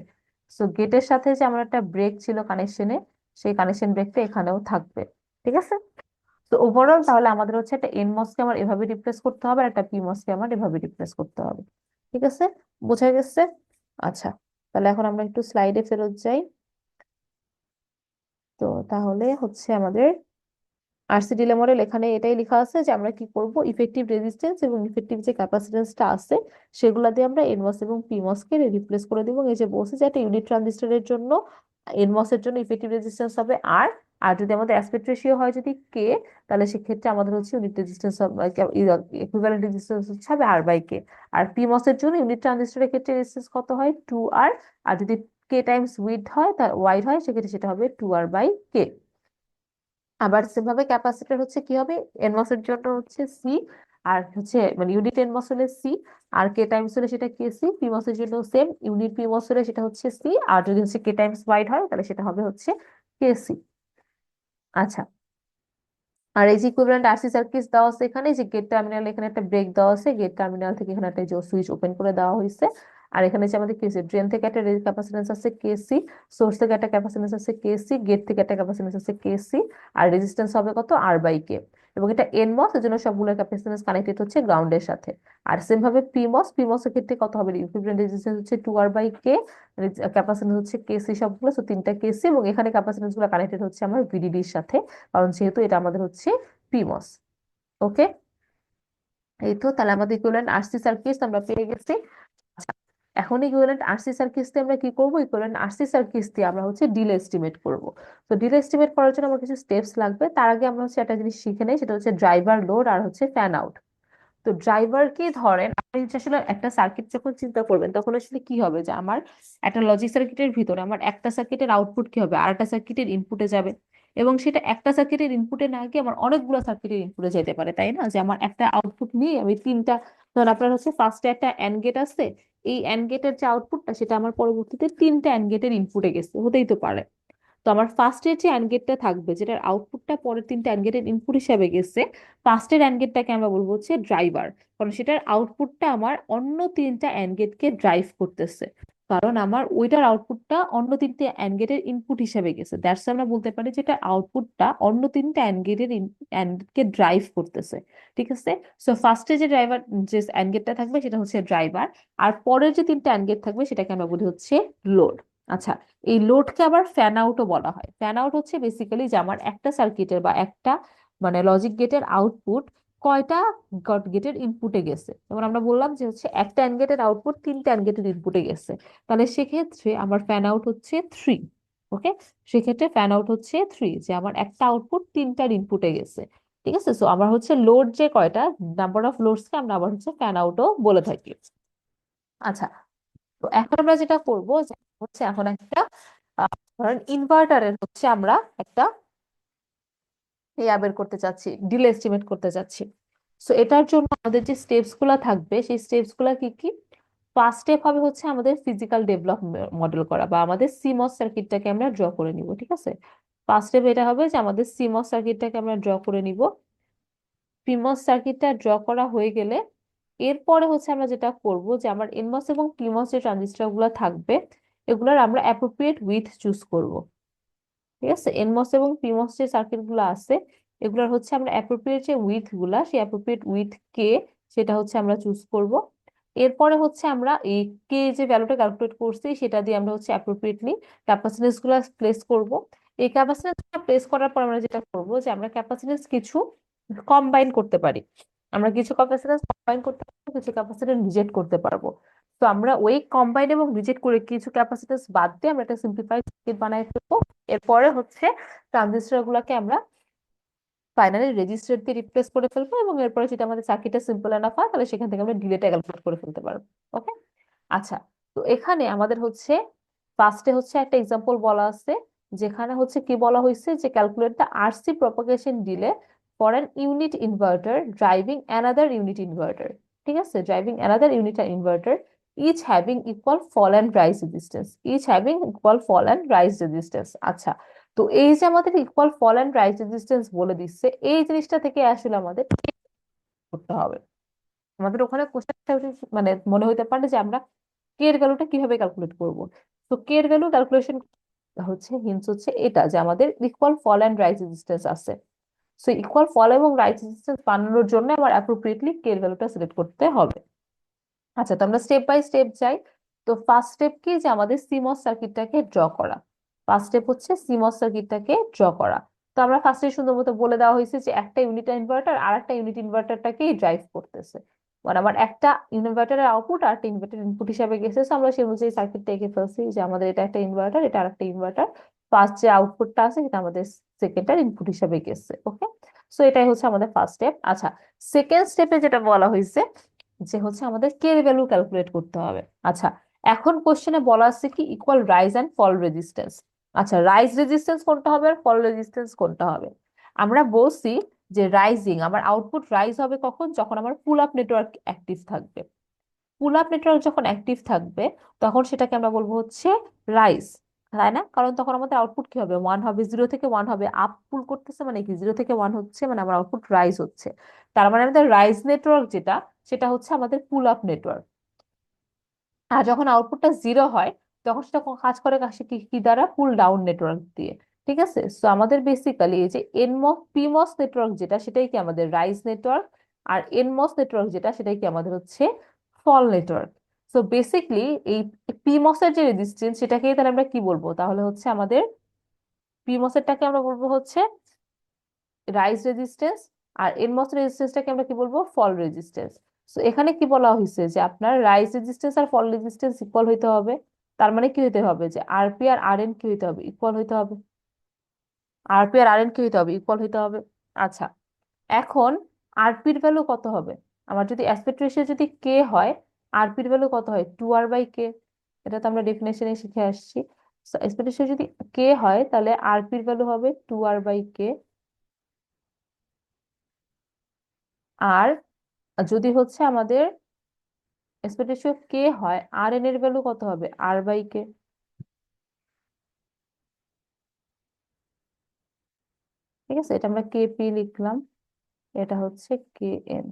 Speaker 1: সো গেটের সাথে যে আমার একটা ব্রেক ছিল কানেকশনে, সেই কানেকশন ব্রেকটা এখানেও থাকবে। ঠিক আছে, তো ওভারঅল তাহলে আমাদের হচ্ছে একটা এনমস কে আমার এভাবে রিপ্লেস করতে হবে, আর একটা পিমস কে আমার এভাবে রিপ্লেস করতে হবে। ঠিক আছে, বোঝা গেছে? আচ্ছা, তাহলে এখন আমরা একটু স্লাইডে ফেরত যাই। তো তাহলে হচ্ছে আমাদের আরসি ডিলে মডেল এখানে এটাই লেখা আছে যে আমরা কি করব, ইফেক্টিভ রেজিস্ট্যান্স এবং ইফেক্টিভ যে ক্যাপাসিটেন্সটা আছে সেগুলা দিয়ে আমরা এনমস এবং পিমস কে রিপ্লেস করে দিব। এই যে বলছি যে একটা ইউনিট ট্রানজিস্টরের জন্য এনমস এর জন্য ইফেক্টিভ রেজিস্ট্যান্স হবে আর, আর যদি আমাদের অ্যাসপেক্ট রেশিও হয় যদি কে, তাহলে সেক্ষেত্রে আমাদের হচ্ছে ইউনিট রেজিস্ট্যান্স ইকুইভ্যালেন্ট রেজিস্ট্যান্স হচ্ছে হবে আর বাই কে। আর পিমস এর জন্য ইউনিট ট্রানজিস্টরের ক্ষেত্রে রেজিস্ট্যান্স কত হয়, 2R। আর যদি কে টাইমস উইডথ হয়, তার ওয়াইড হয়, সেক্ষেত্রে সেটা হবে 2R বাই কে। আবার সেভাবে ক্যাপাসিটর হচ্ছে কি হবে, এনমস এর জন্য হচ্ছে সি, আর হচ্ছে মানে ইউনিট এনমস হলে সি, আর কে টাইমস হলে সেটা কে সি। পিমস এর জন্য সেম, ইউনিট পিমস হলে সেটা হচ্ছে সি, আর যদি হচ্ছে কে টাইমস ওয়াইড হয় তাহলে সেটা হবে হচ্ছে কে সি। আচ্ছা, আর এই যে ইকুইভ্যালেন্ট আরসি সার্কিট দেওয়া আছে এখানে, যে গেট টার্মিনাল এখানে একটা ব্রেক দেওয়া আছে, গেট টার্মিনাল থেকে এখানে একটা সুইচ ওপেন করে দেওয়া হয়েছে। আর এখানে যে আমাদের কেসি ড্রেন থেকে একটা ক্যাপাসিটেন্স আছে কেসি, সোর্স থেকে একটা ক্যাপাসিটেন্স আছে কেসি, গেট থেকে একটা ক্যাপাসিটেন্স আছে কেসি, আর রেজিস্ট্যান্স হবে কত, আর বাই কে। এবং এটা এনমস, এর জন্য সবগুলো ক্যাপাসিটেন্স কানেক্টেড হচ্ছে গ্রাউন্ডের সাথে। আর সেম ভাবে পিমস, পিমস এর ক্ষেত্রে কত হবে, ইকুইভ্যালেন্ট রেজিস্ট্যান্স হচ্ছে 2R বাই কে, ক্যাপাসিটেন্স হচ্ছে কেসি সবগুলো, তো তিনটা কেসি, এবং এখানে ক্যাপাসিটেন্স গুলো কানেক্টেড হচ্ছে আমার ভিডিডির সাথে, কারণ যেহেতু এটা আমাদের হচ্ছে পিমস। ওকে, এই তো তাহলে আমাদের ইকুইভ্যালেন্ট আরসি সার্কিটস আমরা পেয়ে গেছি। আচ্ছা, এখন ইকুইভ্যালেন্ট আরসি সার্কিটস দিয়ে আমরা কি করব, ইকুইভ্যালেন্ট আরসি সার্কিটস দিয়ে আমরা হচ্ছে ডিলে এস্টিমেট করব। তো ডিলে এস্টিমেট করার জন্য আমার কিছু স্টেপস লাগবে, তার আগে আমরা হচ্ছে একটা জিনিস শিখে নেই, সেটা হচ্ছে ড্রাইভার, লোড, আর হচ্ছে ফ্যান আউট। তো ড্রাইভার কি, ধরেন আপনি হচ্ছে আসলে একটা সার্কিট যখন চিন্তা করবেন তখন আসলে কি হবে, যে আমার একটা লজিক সার্কিটের ভিতরে আমার একটা সার্কিটের আউটপুট কি হবে, আর একটা সার্কিটের ইনপুটে যাবে, এবং সেটা একটা সার্কিটের ইনপুটে না গিয়ে আমার অনেকগুলো সার্কিটের ইনপুটে যেতে পারে, তাই না? যে আমার একটা আউটপুট নিয়ে আমি তিনটা, ধর আপনার হচ্ছে ফার্স্টে একটা অ্যান্ড গেট আছে, এই অ্যান্ড গেটের যে আউটপুটটা সেটা আমার পরবর্তীতে তিনটা অ্যান্ড গেটের ইনপুটে গেছে, হতেই তো পারে। তো আমার ফার্স্টের যে অ্যান্ড গেটটা থাকবে, যেটার আউটপুটটা পরের তিনটা অ্যান্ড গেটের ইনপুট হিসাবে গেছে, ফার্স্টের অ্যান্ড গেটটাকে আমরা বলবো হচ্ছে ড্রাইভার, কারণ সেটার আউটপুটটা আমার অন্য তিনটা অ্যান্ড গেটকে ড্রাইভ করতেছে, কারণ আমার ওইটার আউটপুটটা অন্য তিনটে অ্যান্ড গেটের ইনপুট হিসাবে গেছে। দ্যাটস আমরা বলতে পারি যেটা আউটপুটটা অন্য তিনটা অ্যান্ড গেটের অ্যান্ড কে ড্রাইভ করতেছে। ঠিক আছে, সো ফার্স্টে যে ড্রাইভার, যে অ্যান্ড গেটটা থাকবে সেটা হচ্ছে ড্রাইভার, আর পরের যে তিনটা অ্যান্ড গেট থাকবে সেটাকে আমরা বলি হচ্ছে লোড। আচ্ছা, এই লোডকে আবার ফ্যান আউটও বলা হয়। ফ্যান আউট হচ্ছে বেসিক্যালি যে আমার একটা সার্কিটের বা একটা মানে লজিক গেটের আউটপুট কয়টা গট গেটের ইনপুটে গেছে, যেমন আমরা বললাম যে হচ্ছে একটা অ্যান্ড গেটের আউটপুট তিনটা অ্যান্ড গেটের ইনপুটে গেছে, তাহলে সেক্ষেত্রে আমার ফ্যান আউট হচ্ছে 3। ওকে, সেক্ষেত্রে ফ্যান আউট হচ্ছে 3, যে আমার একটা আউটপুট তিনটার ইনপুটে গেছে। ঠিক আছে, সো আমার হচ্ছে লোড যে কয়টা, নাম্বার অফ লোডসকে আমরা আবার হচ্ছে ফ্যান আউটও বলে থাকি। আচ্ছা, তো এখন আমরা যেটা করব যে হচ্ছে এখন একটা ধরেন ইনভার্টারের হচ্ছে আমরা একটা বের করতে চাচ্ছি, ডিলে এস্টিমেট করতে চাচ্ছি। সো এটার জন্য আমাদের যে স্টেপস গুলা থাকবে সেই স্টেপস গুলা কি কি? ফার্স্ট স্টেপ হবে হচ্ছে আমাদের ফিজিক্যাল ডেভেলপ মডেল করা, বা আমাদের সিমস সার্কিটটাকে আমরা ড্র করে নিব, ঠিক আছে? ফার্স্ট স্টেপ এটা হবে যে আমাদের সিমস সার্কিটটাকে আমরা ড্র করে নিব। পিমস সার্কিটটা ড্র করা হয়ে গেলে এরপরে হচ্ছে আমরা যেটা করব যে আমার এনমস এবং পিমস যে ট্রানজিস্টর গুলো থাকবে এগুলোর আমরা অ্যাপ্রোপ্রিয়েট উইথ চুজ করব। ঠিক আছে, এনমস এবং পিমস যে সার্কিট গুলো আছে এগুলোর হচ্ছে আমরা অ্যাপ্রোপ্রিয়েট যে উইথ গুলা, সেই অ্যাপ্রোপ্রিয়েট উইথ কে সেটা হচ্ছে আমরা চুজ করব। এরপরে হচ্ছে আমরা এই কে যে ভ্যালুটা ক্যালকুলেট করছি সেটা দিয়ে আমরা হচ্ছে অ্যাপ্রোপ্রিয়েটলি ক্যাপাসিট্যান্স গুলা প্লেস করব। এই ক্যাপাসিট্যান্স প্লেস করার পর আমরা যেটা করব যে আমরা ক্যাপাসিট্যান্স কিছু কম্বাইন করতে পারি। আমরা কিছু ক্যাপাসিট্যান্স কম্বাইন করতে পারবো, কিছু ক্যাপাসিট্যান্স রিজেক্ট করতে পারবো। তো আমরা ওই কম্বাইন এবং রিজেক্ট করে কিছু ক্যাপাসিট্যান্স বাদ দিয়ে আমরা একটা সিম্পলিফাইড সার্কিট বানাই ফেলবো। এরপরে হচ্ছে ট্রানজিস্টর গুলাকে আমরা ফাইনালি রেজিস্টার দিয়ে রিপ্লেস করে ফেলবো, এবং এরপরে যদি আমাদের সার্কিটটা সিম্পল এনাফ হয় তাহলে সেখান থেকে আমরা ডিলেটা ক্যালকুলেট করে ফেলতে পারবো। ওকে, আচ্ছা। তো এখানে আমাদের হচ্ছে ফার্স্টে হচ্ছে একটা এক্সাম্পল বলা আছে, যেখানে হচ্ছে কি বলা হয়েছে যে calculate the RC propagation delay for an unit inverter driving another unit inverter. ঠিক আছে, driving another unit inverter each having equal fall and rise resistance, each having equal fall and rise resistance. আচ্ছা, তো এই যে আমাদের equal fall and rise resistance বলে দিচ্ছে, এই জিনিসটা থেকে আসলে আমাদের করতে হবে। আমাদের ওখানে কোশ্চেনটা মানে মনে হতে পারে যে আমরা কে এর ভ্যালুটা কিভাবে ক্যালকুলেট করব। তো কে এর ভ্যালু ক্যালকুলেশন হচ্ছে হিন্টস হচ্ছে এটা যে আমাদের equal fall and rise resistance আছে। সো ইকুয়াল ফল এবং রাইজ রেজিস্ট্যান্স বানানোর জন্য আমার অ্যাপ্রোপ্রিয়েটলি কে এর ভ্যালুটা সিলেক্ট করতে হবে। আচ্ছা, তো আমরা স্টেপ বাই স্টেপ যাই। তো ফার্স্ট স্টেপ কি যে আমাদের সিমস সার্কিটটাকে ড্র করা। ফার্স্ট স্টেপ হচ্ছে সিমস সার্কিটটাকে ড্র করা। তো আমরা ফার্স্টে সুন্দর মতো বলে দেওয়া হয়েছে যে একটা ইউনিট ইনভার্টার আর একটা ইউনিট ইনভার্টারটাকেই ড্রাইভ করতেছে, মানে আমার একটা ইনভার্টারের আউটপুট আর একটা ইনভার্টার ইনপুট হিসাবে গেছে। So আমরা সেই অনুযায়ী সার্কিটটা এঁকে ফেলছি যে আমাদের এটা একটা ইনভার্টার, এটা আরেকটা ইনভার্টার। ফার্স্ট যে আউটপুটটা আছে সেটা আমাদের সেকেন্ডটার ইনপুট হিসাবে গেছে। ওকে, সো এটাই হচ্ছে আমাদের ফার্স্ট স্টেপ। আচ্ছা, সেকেন্ড স্টেপে যেটা বলা হয়েছে যে হচ্ছে আমাদের কে এর ভ্যালু ক্যালকুলেট করতে হবে। আচ্ছা, এখন কোশ্চেনে বলা আছে কি equal rise and fall resistance. আচ্ছা, রাইজ রেজিস্ট্যান্স কোনটা হবে আর ফল রেজিস্ট্যান্স কোনটা হবে? আমরা বলছি যে রাইজিং আমার আউটপুট রাইজ হবে কখন, যখন আমার পুল আপ নেটওয়ার্ক অ্যাক্টিভ থাকবে। পুল আপ নেটওয়ার্ক যখন অ্যাক্টিভ থাকবে তখন সেটাকে আমরা বলবো হচ্ছে রাইজ, তাই না? কারণ তখন আমাদের আউটপুট কি হবে, ওয়ান হবে, জিরো থেকে ওয়ান হবে। আপ পুল করতেছে মানে কি, জিরো থেকে ওয়ান হচ্ছে মানে আমার আউটপুট রাইজ হচ্ছে। তার মানে আমাদের রাইজ নেটওয়ার্ক যেটা সেটা হচ্ছে আমাদের পুল আপ নেটওয়ার্ক। আর যখন আউটপুটটা জিরো হয় তখন সেটা কাজ করে কাছে কি কি দ্বারা, পুল ডাউন নেটওয়ার্ক দিয়ে। ঠিক আছে, সো আমাদের বেসিক্যালি এই যে এনমস পিমস নেটওয়ার্ক যেটা সেটাই কি আমাদের রাইজ নেটওয়ার্ক, আর এনমস নেটওয়ার্ক যেটা সেটাই কি আমাদের হচ্ছে ফল নেটওয়ার্ক। সো বেসিকলি এই পিমস এর যে রেজিস্ট্যান্স সেটাকেই তাহলে আমরা কি বলবো, তাহলে হচ্ছে আমাদের পিমস এরটাকে আমরা বলবো হচ্ছে রাইজ রেজিস্ট্যান্স, আর এনমস রেজিস্ট্যান্সটাকে আমরা কি বলবো, ফল রেজিস্ট্যান্স। তো এখানে কি বলা হয়েছে যে আপনার রাইজ রেজিস্ট্যান্স আর ফল রেজিস্ট্যান্স ইকুয়াল হইতে হবে। তার মানে কি হইতে হবে যে আরপি আর আর এন কি হইতে হবে, ইকুয়াল হইতে হবে। আরপি আর আর এন কি হইতে হবে, ইকুয়াল হইতে হবে। আচ্ছা, এখন আরপির ভ্যালু কত হবে? আমার যদি অ্যাসপেক্ট রেশিও যদি কে হয়, আরপির ভ্যালু কত হয়, টু আর বাই কে। এটা তো আমরা ডেফিনেশনে শিখে আসছি। অ্যাসপেক্ট রেশিও যদি কে হয় তাহলে আরপির ভ্যালু হবে টু আর বাই কে। আর যদি হচ্ছে আমাদের এসপেক্ট রেশিও কে হয়, আর এন এর ভ্যালু কত হবে, আর বাই কে। ঠিক আছে, এটা আমরা কে পি লিখলাম, এটা হচ্ছে কে এন।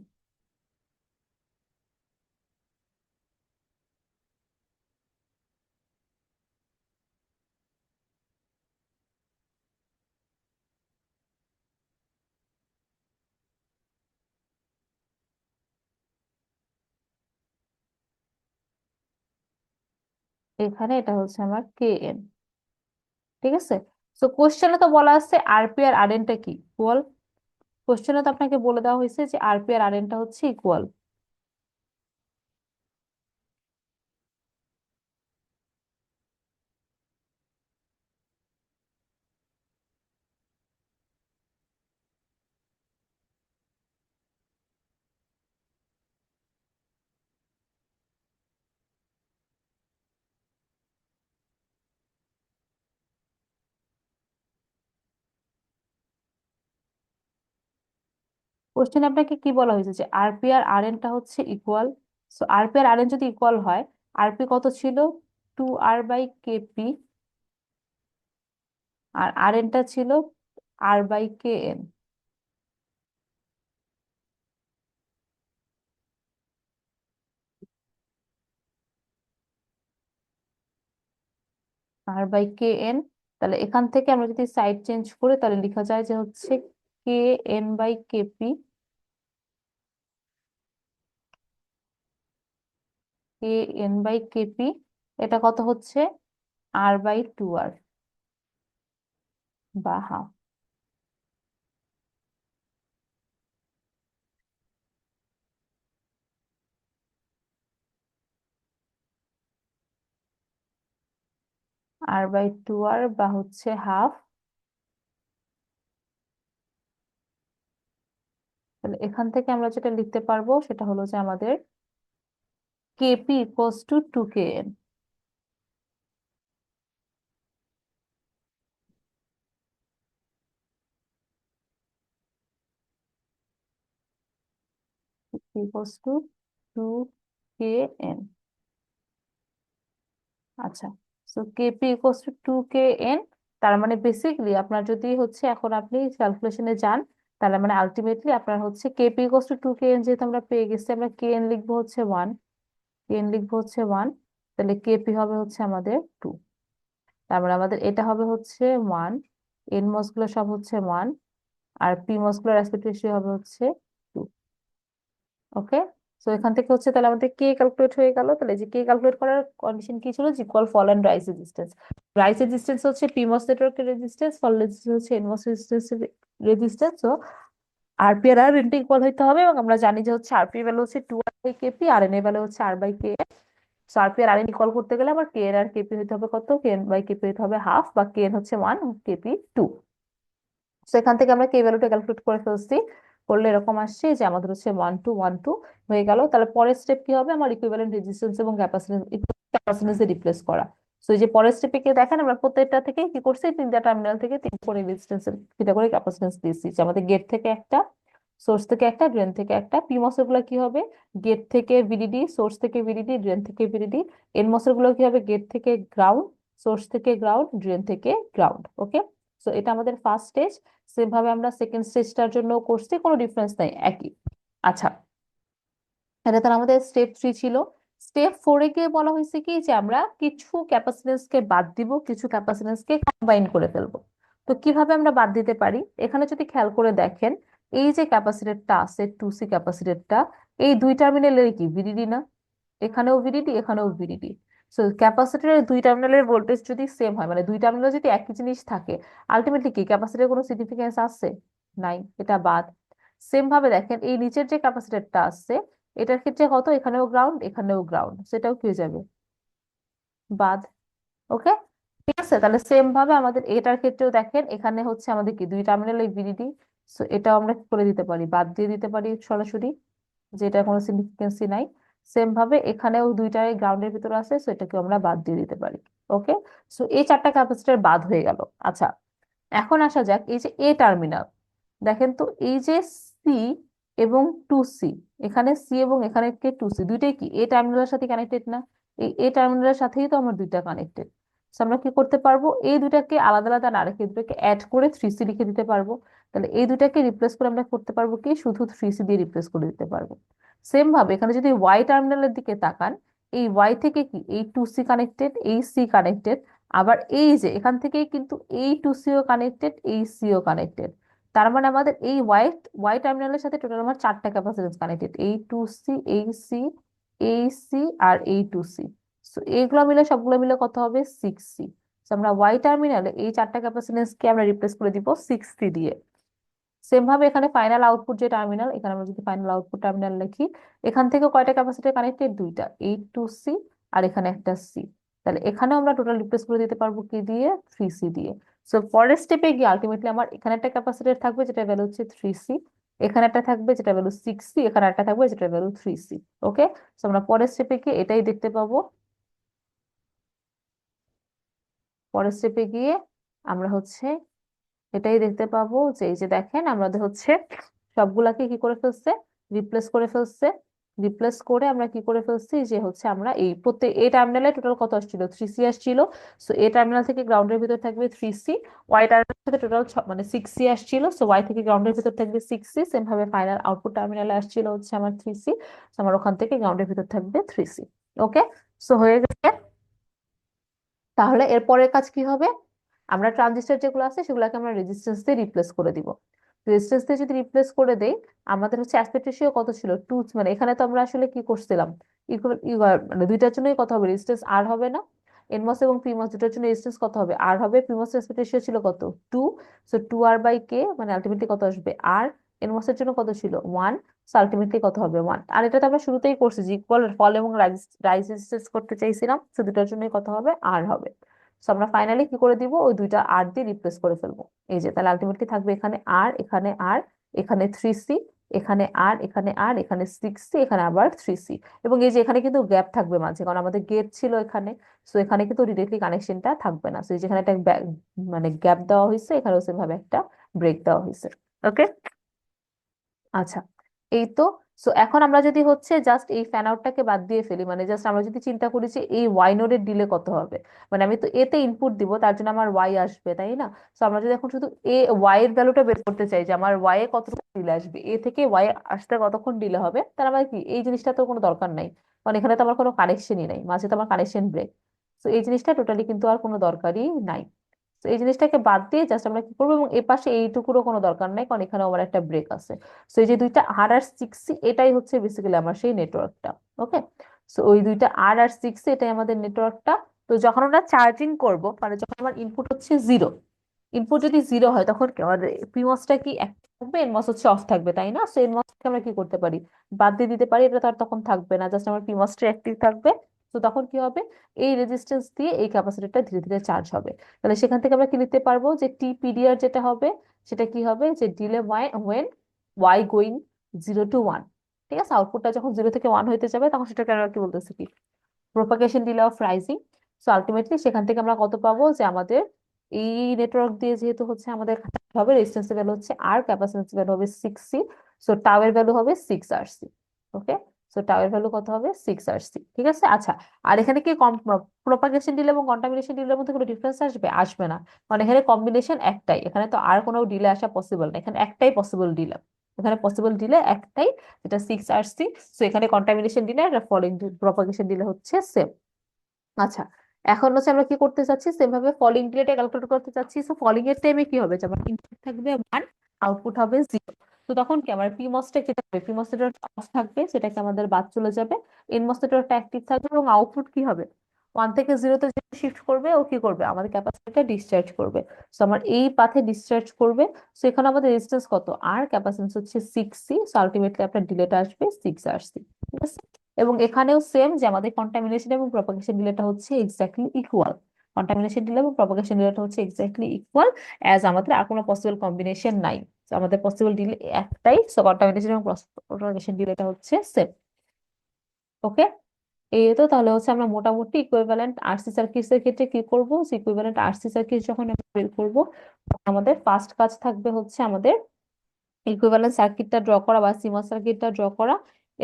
Speaker 1: এখানে এটা হচ্ছে আমার কে এন। ঠিক আছে, তো কোশ্চেনে তো বলা আছে আরপি আর আর এনটা কি ইকুয়াল। কোশ্চেনে তো আপনাকে বলে দেওয়া হয়েছে যে আরপি আর আর এনটা হচ্ছে ইকুয়াল। কোশ্চেন আপনাকে কি বলা হয়েছে যে আরপি আর আরএনটা হচ্ছে ইকুয়াল। সো আরপি আর আরএন যদি ইকুয়াল হয়, আরপি কত ছিল? 2r/kp, আর আরএনটা ছিল r/kn। r/kn, তাহলে এখান থেকে আমরা যদি সাইড চেঞ্জ করি তাহলে লেখা যায় যে হচ্ছে kn/kp, kn/kp, এটা কত হচ্ছে? r/2r, বা হাফ। r/2r বা হচ্ছে হাফ। তাহলে এখান থেকে আমরা যেটা লিখতে পারবো সেটা হলো যে আমাদের KP equals to 2kn। Equals to 2kn। আচ্ছা, so KP equals to 2kn। তার মানে বেসিকলি আপনার যদি হচ্ছে এখন আপনি ক্যালকুলেশনে যান, তাহলে মানে আলটিমেটলি আপনার হচ্ছে কেপি ইকুয়ালস টু 2kn, যেহেতু আমরা পেয়ে গেছি, আমরা kn লিখবো হচ্ছে 1, kn লিখবো হচ্ছে 1, তাহলে কেপি হবে হচ্ছে আমাদের 2। তার মানে আমাদের এটা হবে হচ্ছে 1, এন মস গুলো সব হচ্ছে 1, আর পি মস গুলোর অ্যাসপেক্ট রেশিও হবে হচ্ছে 2। ওকে, সো এখান থেকে হচ্ছে তাহলে আমাদের কে ক্যালকুলেট হয়ে গেল। তাহলে যে কে ক্যালকুলেট করার কন্ডিশন কি ছিল? যে equal fall and rise resistance. Rise resistance হচ্ছে পিমস নেটওয়ার্কের রেজিস্ট্যান্স, ফল রেজিস্ট্যান্স হচ্ছে এনমস রেজিস্ট্যান্সের রেজিস্ট্যান্স। তো আরপি আর আর এনটা ইকুয়াল হইতে হবে, এবং আমরা জানি যে হচ্ছে আরপি ভ্যালু হচ্ছে 2r/kp, আর এন এর ভ্যালু হচ্ছে r/k। সো আরপি আর আর এন ইকুয়াল করতে গেলে আমার কে এর আর কেপি হইতে হবে কত? kn/kp হইতে হবে হাফ, বা kn হচ্ছে 1, কেপি 2। তো এখান থেকে আমরা কে ভ্যালুটা ক্যালকুলেট করে ফেলছি, করলে এরকম আসছে যে আমাদের হচ্ছে 1 2 1 2 হয়ে গেল। তাহলে পরের স্টেপ কি হবে? আমার ইকুইভ্যালেন্ট রেজিস্ট্যান্স এবং ক্যাপাসিট্যান্স রিপ্লেস করা। তো এই যে পরের স্টেপে কি দেখেন, আমরা প্রত্যেকটা থেকে কি করছি, তিনটা টার্মিনাল থেকে তিন করে রেজিস্ট্যান্স, তিনটা করে ক্যাপাসিট্যান্স দিয়েছি, যে আমাদের গেট থেকে একটা, সোর্স থেকে একটা, ড্রেন থেকে একটা। পি মসের গুলো কি হবে? গেট থেকে ভিডিডি, সোর্স থেকে ভিডিডি, ড্রেন থেকে ভিডিডি। এন মসের গুলো কি হবে? গেট থেকে গ্রাউন্ড, সোর্স থেকে গ্রাউন্ড, ড্রেন থেকে গ্রাউন্ড। ওকে, সো এটা আমাদের ফার্স্ট স্টেজ। সেম ভাবে আমরা সেকেন্ড স্টেজটার জন্য করছি, কোনো ডিফারেন্স নাই, একই। আচ্ছা, এটা তাহলে আমাদের স্টেপ 3 ছিল। স্টেপ 4-এ গিয়ে বলা হয়েছে কি যে আমরা কিছু ক্যাপাসিট্যান্স কে বাদ দিব, কিছু ক্যাপাসিট্যান্স কে কম্বাইন করে ফেলবো। তো কিভাবে আমরা বাদ দিতে পারি? এখানে যদি খেয়াল করে দেখেন, এই যে ক্যাপাসিটরটা আছে 2C ক্যাপাসিটরটা, এই দুই টার্মিনালের কি ভিডিডি না? এখানেও ভিডিডি, এখানেও ভিডিডি। সো ক্যাপাসিটরের দুই টার্মিনালের ভোল্টেজ যদি সেম হয়, মানে দুই টার্মিনাল যদি একই জিনিস থাকে, আলটিমেটলি কি ক্যাপাসিটরের কোনো সিগনিফিকেন্স আছে? নাই, এটা বাদ। সেম ভাবে দেখেন এই নিচের যে ক্যাপাসিটরটা আছে, এটার ক্ষেত্রে কত? এখানেও গ্রাউন্ড, এখানেও গ্রাউন্ড, সেটাও কি হয়ে যাবে? বাদ। ওকে, ঠিক আছে। তাহলে সেম ভাবে আমাদের এটার ক্ষেত্রেও দেখেন, এখানে হচ্ছে আমাদের কি দুই টার্মিনাল এই ভিডিডি, সো এটাও আমরা কি করে দিতে পারি? বাদ দিয়ে দিতে পারি সরাসরি, যেটা কোনো সিগনিফিকেন্সই নাই। সেম ভাবে এখানেও দুইটাই গ্রাউন্ডের ভিতরে আছে, সো এটাকে আমরা বাদ দিয়ে দিতে পারি। ওকে, সো এই চারটা ক্যাপাসিটর বাদ হয়ে গেল। আচ্ছা, এখন আসা যাক এই যে এ টার্মিনাল। দেখেন তো, এই যে সি এবং 2C, এখানে সি এবং এখানে কে 2C, দুইটাই কি এ টার্মিনালের সাথে কানেক্টেড না? এই এ টার্মিনালের সাথেই তো আমার দুইটা কানেক্টেড। আমরা কি করতে পারবো? এই দুটাকে আলাদা আলাদা না রেখে, এই দুটাকে অ্যাড করে 3C লিখে দিতে পারবো। তাহলে এই দুটাকে রিপ্লেস করে আমরা করতে পারবো কি, শুধু 3C দিয়ে রিপ্লেস করে দিতে পারবো। সেম ভাবে এখানে যদি ওয়াই টার্মিনালের দিকে তাকান, এই ওয়াই থেকে কি এই 2C কানেক্টেড, এই সি কানেক্টেড, আবার এই যে এখান থেকেই কিন্তু এই 2Cও কানেক্টেড, এই সিও কানেক্টেড। তার মানে আমাদের এই ওয়াই ওয়াই টার্মিনালের সাথে টোটাল আমার চারটা ক্যাপাসিট্যান্স কানেক্টেড, এই 2C, এই সি, এই সি, আর এই 2C। সো এইগুলো মিলে সবগুলো মিলে কত হবে? 6C। আমরা ওয়াই টার্মিনালে এই চারটা ক্যাপাসিট্যান্স কে আমরা রিপ্লেস করে দিব 6C দিয়ে। সেম ভাবে এখানে ফাইনাল আউটপুট যে টার্মিনাল, এখানে আমরা যদি ফাইনাল আউটপুট টার্মিনাল লিখি, এখান থেকে কয়টা ক্যাপাসিটর কানেক্টেড? দুইটা, এই 2C, আর এখানে একটা সি। তাহলে এখানে আমরা টোটাল রিপ্লেস করে দিতে পারবো কি দিয়ে? 3C দিয়ে। সো পরের স্টেপে গিয়ে আলটিমেটলি আমার এখানে একটা ক্যাপাসিটর থাকবে যেটা ভ্যালু হচ্ছে 3C, এখানে একটা থাকবে যেটা ভ্যালু 6C, এখানে একটা থাকবে যেটা ভ্যালু 3C। ওকে, সো আমরা পরের স্টেপে গিয়ে এটাই দেখতে পাবো। পরের স্টেপে গিয়ে আমরা হচ্ছে এটাই দেখতে পাবো যে এই যে দেখেন আমাদের হচ্ছে সবগুলাকে কি করে ফেলছে, রিপ্লেস করে ফেলছে। রিপ্লেস করে আমরা কি করে ফেলছি যে হচ্ছে আমরা এই প্রত্যেক এই টার্মিনালে টোটাল কত আসছিল, 3C আসছিল। সো এই টার্মিনাল থেকে গ্রাউন্ডের ভিতর থাকবে 3C, ওয়াই টার্মিনাল থেকে টোটাল মানে 6C আসছিল, সো ওয়াই থেকে গ্রাউন্ডের ভিতর থাকবে 6C। সেম ভাবে ফাইনাল আউটপুট টার্মিনালে আসছিল হচ্ছে আমার 3C, আমার ওখান থেকে গ্রাউন্ডের ভিতর থাকবে 3C। ওকে, সো হয়ে গেছে। তাহলে এর পরের কাজ কি হবে, আমরা ট্রানজিস্টর যেগুলো আছে সেগুলোকে আমরা রেজিস্ট্যান্স দিয়ে রিপ্লেস করে দিব। রেজিস্ট্যান্স দিয়ে যদি রিপ্লেস করে দেই, আমাদের হচ্ছে অ্যাসপেক্ট রেশিও কত ছিল, 2, মানে এখানে তো আমরা আসলে কি করছিলাম, মানে দুইটার জন্যই কত হবে, রেজিস্ট্যান্স আর হবে না। এনমস এবং পিমস দুটার জন্য রেজিস্ট্যান্স কত হবে, আর হবে। পিমস অ্যাসপেক্ট রেশিও ছিল কত, 2। সো 2R/K, মানে আলটিমেটলি কত আসবে আর। এনমস এর জন্য কত ছিল, 1। সো আলটিমেটলি কত হবে, 1। আর এটা তো আমরা শুরুতেই করছি যে ইকুয়াল ফল এবং রাইজ রেজিস্ট্যান্স করতে চাইছিলাম, সো দুটার জন্যই কত হবে, আর হবে। তো আমরা ফাইনালি কি করে দিব, ওই দুইটা আর দিয়ে রিপ্লেস করে ফেলবো। এই যে তাহলে আলটিমেটলি থাকবে এখানে আর, এখানে আর, এখানে 3C, এখানে আর, এখানে আর, এখানে 6C, এখানে আবার 3C। এবং এই যে এখানে কিন্তু গ্যাপ থাকবে মাঝে, কারণ আমাদের গেট ছিল এখানে। সো এখানে কিন্তু ডিরেক্টলি কানেকশনটা থাকবে না। সো এই যেখানে একটা মানে গ্যাপ দেওয়া হয়েছে, এখানেও সেম ভাবে একটা ব্রেক দেওয়া হয়েছে। ওকে, আচ্ছা, এই তো। সো এখন আমরা যদি হচ্ছে জাস্ট এই ফ্যান আউটটাকে বাদ দিয়ে ফেলি, মানে জাস্ট আমরা যদি চিন্তা করি যে এই ওয়াই নোডের ডিলে কত হবে, মানে আমি তো এতে ইনপুট দিব, তার জন্য আমার ওয়াই আসবে, তাই না? সো আমরা যদি এখন শুধু ওয়াই এর ভ্যালুটা বের করতে চাই যে আমার ওয়াই এ কতটুকু ডিলে আসবে, এ থেকে ওয়াই আসতে কতক্ষণ ডিলে হবে, তাহলে আমার কি এই জিনিসটা তো কোনো দরকার নাই, কারণ এখানে তো আমার কোনো কানেকশনই নাই, মাঝে তো আমার কানেকশন ব্রেক। তো এই জিনিসটা টোটালি কিন্তু আর কোনো দরকারই নাই। তো এই জিনিসটাকে বাদ দিয়ে জাস্ট আমরা কি করবো, এবং এ পাশে এইটুকুরও কোনো দরকার নাই, কারণ এখানে আমার একটা ব্রেক আছে। তো এই যে দুইটা আর 6C, এটাই হচ্ছে বেসিক্যালি আমার সেই নেটওয়ার্কটা। ওকে, সো ওই দুইটা আর 6C এটাই আমাদের নেটওয়ার্কটা। তো যখন আমরা চার্জিং করব, মানে যখন আমার ইনপুট হচ্ছে 0, ইনপুট যদি 0 হয় তখন কি আমাদের পিমসটা কি অ্যাক্টিভ থাকবে, এনমস হচ্ছে অফ থাকবে, তাই না? সো এনমসকে আমরা কি করতে পারি, বাদ দিয়ে দিতে পারি, এটা তো আর তখন থাকবে না, জাস্ট আমার পিমসটা অ্যাক্টিভ থাকবে। তো তখন কি হবে, এই রেজিস্ট্যান্স দিয়ে এই ক্যাপাসিটরটা ধীরে ধীরে চার্জ হবে। তাহলে সেখান থেকে আমরা কি লিখতে পারবো, যে টি পিডিআর যেটা হবে, সেটা কি হবে, যে delay when Y going 0 to 1। ঠিক আছে, আউটপুটটা যখন 0 থেকে 1 হইতে যাবে, তখন সেটাকে আমরা কি বলতেছি, কি propagation delay of rising. So ultimately সেখান থেকে আমরা কত পাবো, যে আমাদের এই নেটওয়ার্ক দিয়ে যেহেতু হচ্ছে আমাদের হবে, রেজিস্ট্যান্স ভ্যালু হচ্ছে আর, ক্যাপাসিট্যান্স ভ্যালু হবে 6C। সো টাও এর ভ্যালু হবে 6RC। ওকে, সো টাও এর ভ্যালু কত হবে, 6RC। ঠিক আছে, আচ্ছা। আর এখানে কি প্রোপাগেশন ডিলে এবং কন্টামিনেশন ডিলের মধ্যে কোনো ডিফারেন্স আসবে, আসবে না, মানে এখানে কম্বিনেশন একটাই, এখানে তো আর কোনো ডিলে আসা পসিবল না, এখানে একটাই পসিবল ডিলে, এখানে পসিবল ডিলে একটাই, যেটা 6RC। সো এখানে কন্টামিনেশন ডিলে আর ফলিং প্রপাগেশন ডিলে হচ্ছে সেম। আচ্ছা, এখন হচ্ছে আমরা কি করতে চাচ্ছি, সেম ভাবে ফলিং ডিলেটা ক্যালকুলেট করতে চাচ্ছি। সো ফলিং এর টাইমে কি হবে, যে আমার ইনপুট থাকবে 1, আউটপুট হবে 0। তো তখন কি আমার পিমসটা কি থাকবে, পিমসটা অফ থাকবে, সেটাকে আমাদের বাদ চলে যাবে। এনমসটা অ্যাক্টিভ থাকবে, এবং আউটপুট কি হবে, 1 থেকে 0-তে শিফট করবে, ও কি করবে, আমাদের ক্যাপাসিটরটা ডিসচার্জ করবে। সো আমার এই পাথে ডিসচার্জ করবে। সো এখানে আমাদের রেজিস্ট্যান্স কত, আর ক্যাপাসিট্যান্স হচ্ছে 6C। সো আলটিমেটলি আপনার ডিলেটা আসবে 6RC। ঠিক আছে, এবং এখানেও সেম, যে আমাদের কন্টামিনেশন এবং প্রপাগেশন ডিলেটা হচ্ছে এক্স্যাক্টলি ইকুয়াল। কন্টামিনেশন ডিলে এবং প্রপাগেশন ডিলেটা হচ্ছে এক্স্যাক্টলি ইকুয়াল, অ্যাজ আমাদের আর কোনো পসিবল কম্বিনেশন নাই। So আমাদের পসিবল ডিলে একটাই, সো কন্টামিনেশন এবং প্রপাগেশন ডিলেটা হচ্ছে সেম। ওকে, এই তো। তাহলে হচ্ছে আমরা মোটামুটি ইকুইভ্যালেন্ট আরসি সার্কিটস এর ক্ষেত্রে কি করব, ইকুইভ্যালেন্ট আরসি সার্কিট যখন আমরা বের করবো, তখন আমাদের ফার্স্ট কাজ থাকবে হচ্ছে আমাদের ইকুইভ্যালেন্ট সার্কিটটা ড্র করা বা সিমস সার্কিটটা ড্র করা।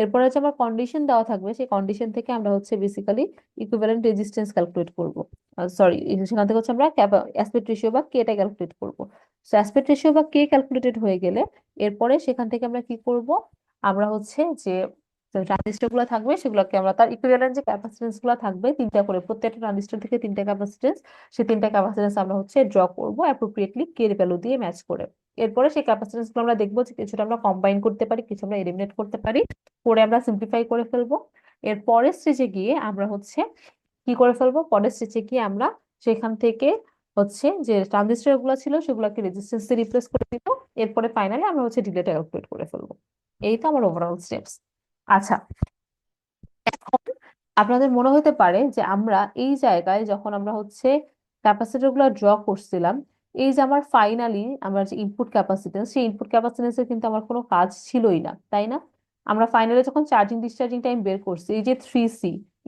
Speaker 1: এরপরে হচ্ছে আমার কন্ডিশন দেওয়া থাকবে, সেই কন্ডিশন থেকে আমরা হচ্ছে বেসিক্যালি ইকুইভ্যালেন্ট রেজিস্ট্যান্স ক্যালকুলেট করব। সরি, সেখান থেকে হচ্ছে আমরা অ্যাসপেক্ট রেশিও বা কেটা ক্যালকুলেট করব। সো অ্যাসপেক্ট রেশিও বা কে ক্যালকুলেটেড হয়ে গেলে, এরপরে সেখান থেকে আমরা কি করব, আমরা হচ্ছে যে ট্রানজিস্টর গুলো থাকবে, সেগুলোকে আমরা তার ইকুইভ্যালেন্ট যে ক্যাপাসিটেন্স গুলো থাকবে, তিনটা করে, প্রত্যেকটা ট্রানজিস্টর থেকে তিনটা ক্যাপাসিটেন্স, সেই তিনটা ক্যাপাসিটেন্স আমরা হচ্ছে ড্র করব অ্যাপ্রোপ্রিয়েটলি কে এর ভ্যালু দিয়ে ম্যাচ করে। এরপরে সেই ক্যাপাসিটেন্স গুলো আমরা দেখবো যে কিছুটা আমরা কম্বাইন করতে পারি, কিছু আমরা এলিমিনেট করতে পারি, করে আমরা সিম্পলিফাই করে ফেলবো। এর পরের স্টেজে গিয়ে আমরা হচ্ছে কি করে ফেলবো, পরের স্টেজে গিয়ে আমরা সেখান থেকে হচ্ছে যে ট্রানজিস্টর গুলো ছিল সেগুলোকে রেজিস্ট্যান্স দিয়ে রিপ্লেস করে দিব। এরপরে ফাইনালি আমরা হচ্ছে ডিলেটা ক্যালকুলেট করে ফেলবো। এই তো আমার ওভারঅল স্টেপস। আচ্ছা, এখন আপনাদের মনে হতে পারে যে আমরা এই জায়গায় যখন আমরা হচ্ছে ক্যাপাসিটর গুলো ড্র করছিলাম, এই যে আমার ফাইনালি আমার যে ইনপুট ক্যাপাসিটেন্স, সেই ইনপুট ক্যাপাসিটেন্সের কিন্তু আমার কোনো কাজ ছিলই না, তাই না? আমরা ফাইনালি যখন চার্জিং ডিসচার্জিং টাইম বের করছি, এই যে 3C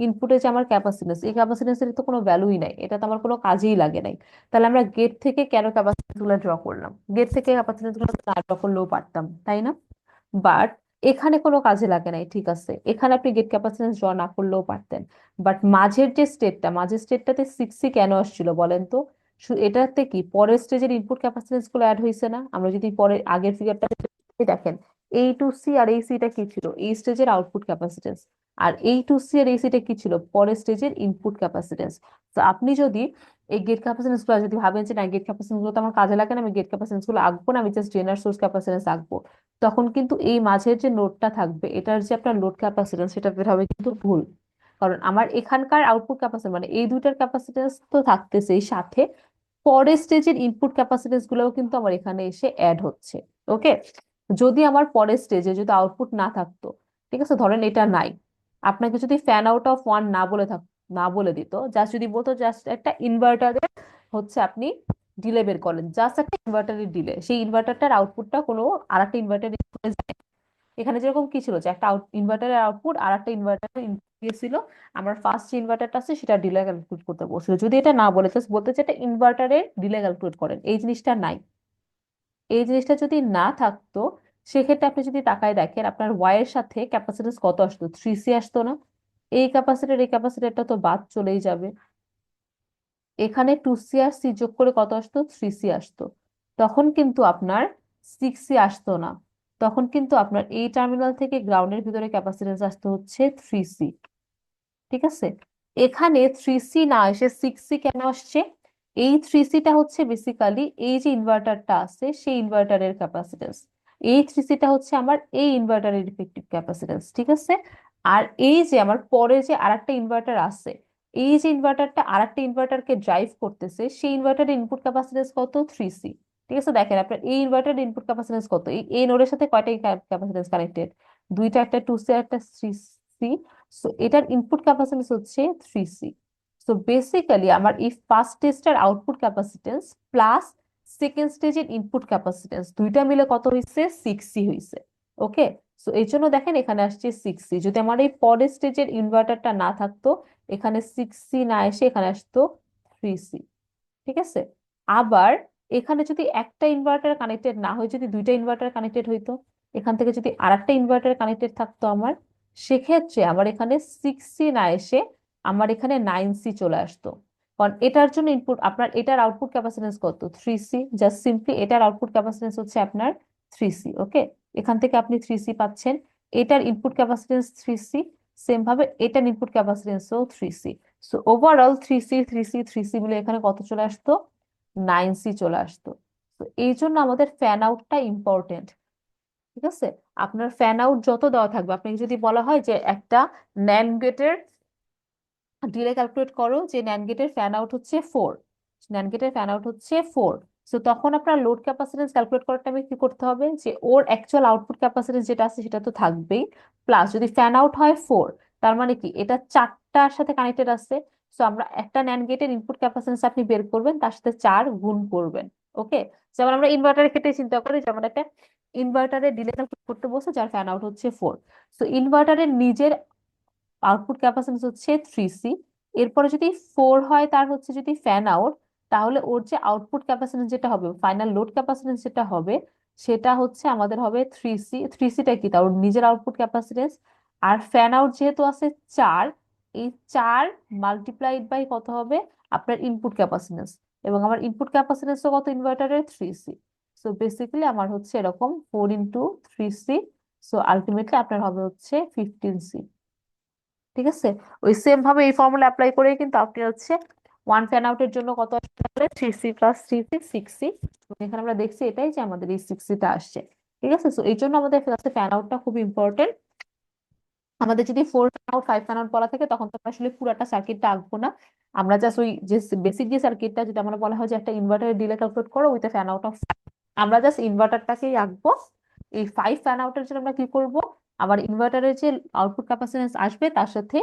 Speaker 1: ইনপুটে যে আমার ক্যাপাসিটেন্স, এই ক্যাপাসিটেন্সের তো কোনো ভ্যালুই নাই, এটা তো আমার কোনো কাজেই লাগে নাই। তাহলে আমরা গেট থেকে কেন ক্যাপাসিটেন্স গুলো ড্র করলাম, গেট থেকে ক্যাপাসিটেন্স গুলো না ড্র করলেও পারতাম, তাই না? বাট এখানে কোনো কাজে লাগে নাই, ঠিক আছে, এখানে আপনি গেট ক্যাপাসিট্যান্স ড্র না করলেও পারতেন। বাট মাঝের স্টেটটাতে 6C কেন আসছিল বলেন তো? এটাতে কি পরের স্টেজের ইনপুট ক্যাপাসিট্যান্স গুলো অ্যাড হয়েছে না? আমরা যদি পরে আগের ফিগারটা দেখেন, এই টু সি আর এই সিটা কি ছিল? এই স্টেজের আউটপুট ক্যাপাসিট্যান্স। আর এই টু সি আর এই সিটা কি ছিল? পরের স্টেজের ইনপুট ক্যাপাসিট্যান্স। তো আপনি যদি এই গেট ক্যাপাসিট্যান্স গুলো যদি ভাবেন যে না, গেট ক্যাপাসিট্যান্স গুলো তো আমার কাজে লাগে না, আমি গেট ক্যাপাসিট্যান্স গুলো আঁকবো না, আমি জাস্ট ড্রেনার সোর্স ক্যাপাসিট্যান্স আঁকবো, তখন কিন্তু এই মাঝের যে নোডটা থাকবে এটার যে আপনার লোড ক্যাপাসিট্যান্স সেটা বের হবে কিন্তু ভুল। কারণ আমার এখানকার আউটপুট ক্যাপাসিট্যান্স মানে এই দুইটার ক্যাপাসিট্যান্স তো থাকতেছে, এই সাথে পরের স্টেজের ইনপুট ক্যাপাসিট্যান্স গুলোও কিন্তু আমার এখানে এসে অ্যাড হচ্ছে। ওকে, যদি আমার পরের স্টেজে যদি আউটপুট না থাকতো, ঠিক আছে, ধরেন এটা নাই, আপনাকে যদি ফ্যান আউট অফ ওয়ান না বলে দিত, জাস্ট যদি বলতো জাস্ট একটা ইনভার্টারের হচ্ছে আপনি ডিলে বের করেন, জাস্ট একটা ইনভার্টারের ডিলে, সেই ইনভার্টারটার আউটপুটটা কোনো আরেকটা ইনভার্টার এখানে যেরকম কি ছিল যে একটা ইনভার্টারের আউটপুট আর একটা ইনভার্টারের ইনপুট দিয়েছিল, আমার ফার্স্ট যে ইনভার্টারটা আছে সেটা ডিলে ক্যালকুলেট করতে বলছিল। যদি এটা না বলে জাস্ট বলতে যে এটা ইনভার্টারের ডিলে ক্যালকুলেট করেন, এই জিনিসটা নাই। এই জিনিসটা যদি না থাকতো, সেক্ষেত্রে আপনি যদি তাকায় দেখেন আপনার ওয়াই এর সাথে ক্যাপাসিট্যান্স কত আসতো? 3C আসতো না? এই ক্যাপাসিটরটা তো বাদ চলেই যাবে। এখানে 2C আর সি যোগ করে কত আসতো? 3C আসতো। তখন কিন্তু আপনার 6C আসতো না, তখন কিন্তু আপনার এই টার্মিনাল থেকে গ্রাউন্ডের ভিতরে ক্যাপাসিট্যান্স আসতো হচ্ছে 3C। ঠিক আছে, এখানে 3C না এসে 6C কেন আসছে? এই 3Cটা হচ্ছে বেসিক্যালি এই যে ইনভার্টারটা আছে সেই ইনভার্টারের ক্যাপাসিট্যান্স। এই 3Cটা হচ্ছে আমার এই ইনভার্টারের ইফেক্টিভ ক্যাপাসিট্যান্স, ঠিক আছে। আর এই যে আমার পরে যে আরেকটা ইনভার্টার আছে, এই যে ইনভার্টারটা আরেকটা ইনভার্টারকে ড্রাইভ করতেছে, সেই ইনভার্টারের ইনপুট ক্যাপাসিট্যান্স কত? 3C। ঠিক আছে, দেখেন আপনার এই ইনভার্টারের ইনপুট ক্যাপাসিট্যান্স কত, এই নোডের সাথে কয়টা ক্যাপাসিট্যান্স কানেক্টেড? দুইটা, একটা 2C আর একটা 3C। সো এটার ইনপুট ক্যাপাসিট্যান্স হচ্ছে 3C। সো বেসিক্যালি আমার এই ফার্স্ট স্টেজটার আউটপুট ক্যাপাসিট্যান্স প্লাস সেকেন্ড স্টেজের ইনপুট ক্যাপাসিট্যান্স দুইটা মিলে কত হয়েছে? 6C হয়েছে। ওকে, সো এই জন্য দেখেন এখানে আসছে 6C। যদি আমার এই পরের স্টেজের ইনভার্টারটা না থাকতো, এখানে 6C না এসে এখানে আসতো 3C। ঠিক আছে, আবার এখানে যদি একটা ইনভার্টার কানেক্টেড না হয়, যদি দুইটা ইনভার্টার কানেক্টেড হইতো, এখান থেকে যদি আরেকটা ইনভার্টার কানেক্টেড থাকতো আমার, সেক্ষেত্রে আমার এখানে 6C না এসে আমার এখানে 9C চলে আসতো। কারণ এটার জন্য ইনপুট আপনার এটার আউটপুট ক্যাপাসিট্যান্স কত? 3C। জাস্ট সিম্পলি এটার আউটপুট ক্যাপাসিট্যান্স হচ্ছে আপনার 3C। ওকে, এখান থেকে আপনি 3C পাচ্ছেন, এটার ইনপুট ক্যাপাসিট্যান্স 3C, সেম ভাবে এটার input ক্যাপাসিট্যান্সও 3C। So overall 3C মিলে এখানে কত চলে আসতো? 9C চলে আসতো। তো এই জন্য আমাদের ফ্যান আউটটা ইম্পর্টেন্ট। ঠিক আছে, আপনার ফ্যান আউট যত দেওয়া থাকবে, আপনাকে যদি বলা হয় যে একটা ন্যান্ড গেটের ডিলে ক্যালকুলেট করো, যে ন্যান্ড গেটের ফ্যান আউট হচ্ছে 4, ন্যান্ড গেটের ফ্যান আউট হচ্ছে 4, তো তখন আপনার লোড ক্যাপাসিটেন্স ক্যালকুলেট করার টাইমে কি করতে হবে? যে ওর অ্যাকচুয়াল আউটপুট ক্যাপাসিটেন্স যেটা আছে সেটা তো থাকবেই, প্লাস যদি ফ্যান আউট হয় 4, তার মানে কি এটা চারটার সাথে কানেক্টেড আছে। সো আমরা একটা ন্যান্ড গেটের ইনপুট ক্যাপাসিটেন্স আপনি বের করবেন, তার সাথে 4 গুণ করবেন। ওকে, যেমন আমরা ইনভার্টারের ক্ষেত্রে চিন্তা করি, যেমন একটা ইনভার্টারের ডিলে ক্যালকুলেট করতে বলছে যার ফ্যান আউট হচ্ছে 4, সো ইনভার্টারের নিজের আউটপুট ক্যাপাসিটেন্স হচ্ছে 3C। এরপরে যদি 4 হয় তার হচ্ছে যদি ফ্যান আউট, তাহলে ওর যে আউটপুট ক্যাপাসিটেন্স যেটা হবে, ফাইনাল লোড ক্যাপাসিটেন্স যেটা হবে, সেটা হচ্ছে আমাদের হবে 3C। 3Cটা কি? তার ওর নিজের আউটপুট ক্যাপাসিটেন্স। আর ফ্যান আউট যেহেতু আছে 4, এই 4 মাল্টিপ্লাইড বাই কত হবে? আপনার ইনপুট ক্যাপাসিটেন্স। এবং আমার ইনপুট ক্যাপাসিটেন্সও কত ইনভার্টারের? 3C। সো বেসিক্যালি আমার হচ্ছে এরকম 4 × 3C। সো আলটিমেটলি আপনার হবে হচ্ছে 15C। ঠিক আছে, ওই সেম ভাবে এই ফর্মুলা অ্যাপ্লাই করে কিন্তু আপনি হচ্ছে ওয়ান ফ্যান আউটের জন্য কত আসবে? 3C + 3C 6C। এখানে আমরা দেখছি এটাই যে আমাদের এই 6Cটা আসছে। ঠিক আছে, তো এই জন্য আমাদের ফ্যান আউটটা খুব ইম্পর্টেন্ট। আমাদের যদি 4 ফ্যান আউট 5 ফ্যান আউট বলা থাকে, তখন তো আমরা আসলে পুরাটা সার্কিটটা আঁকবো না। আমরা জাস্ট ওই যে বেসিক যে সার্কিটটা, যেটা আমরা বলা হয় যে একটা ইনভার্টারের ডিলে ক্যালকুলেট করো উইথ ফ্যান আউট অফ, আমরা জাস্ট ইনভার্টারটাকেই আঁকবো। এই 5 ফ্যান আউটের জন্য আমরা কি করব? আবার ইনভার্টারের যে আউটপুট ক্যাপাসিটেন্স আসবে তার সাথে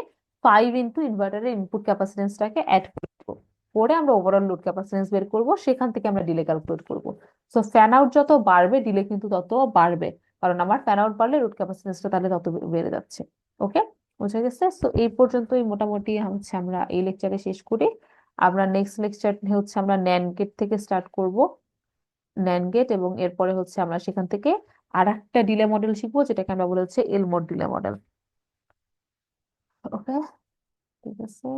Speaker 1: 5 ইনভার্টারের ইনপুট ক্যাপাসিটেন্সটাকে অ্যাড করবো, করে আমরা ওভারঅল লোড ক্যাপাসিটেন্স বের করব, সেখান থেকে আমরা ডিলে ক্যালকুলেট করব। সো ফ্যান আউট যত বাড়বে ডিলে কিন্তু তত বাড়বে, কারণ আমার ফ্যান আউট বাড়লে লোড ক্যাপাসিটেন্সটা তাহলে তত বেড়ে যাচ্ছে। ওকে, বুঝা গেছে? সো এই পর্যন্তই মোটামুটি হচ্ছে আমরা এই লেকচারে শেষ করি। আমরা নেক্সট লেকচার হচ্ছে আমরা ন্যান্ড গেট থেকে স্টার্ট করব, ন্যান্ড গেট, এবং এরপরে হচ্ছে আমরা সেখান থেকে আর একটা ডিলে মডেল শিখবো, যেটাকে আমরা বলে হচ্ছে এলমোর ডিলে মডেল। ওকে, ঠিক আছে।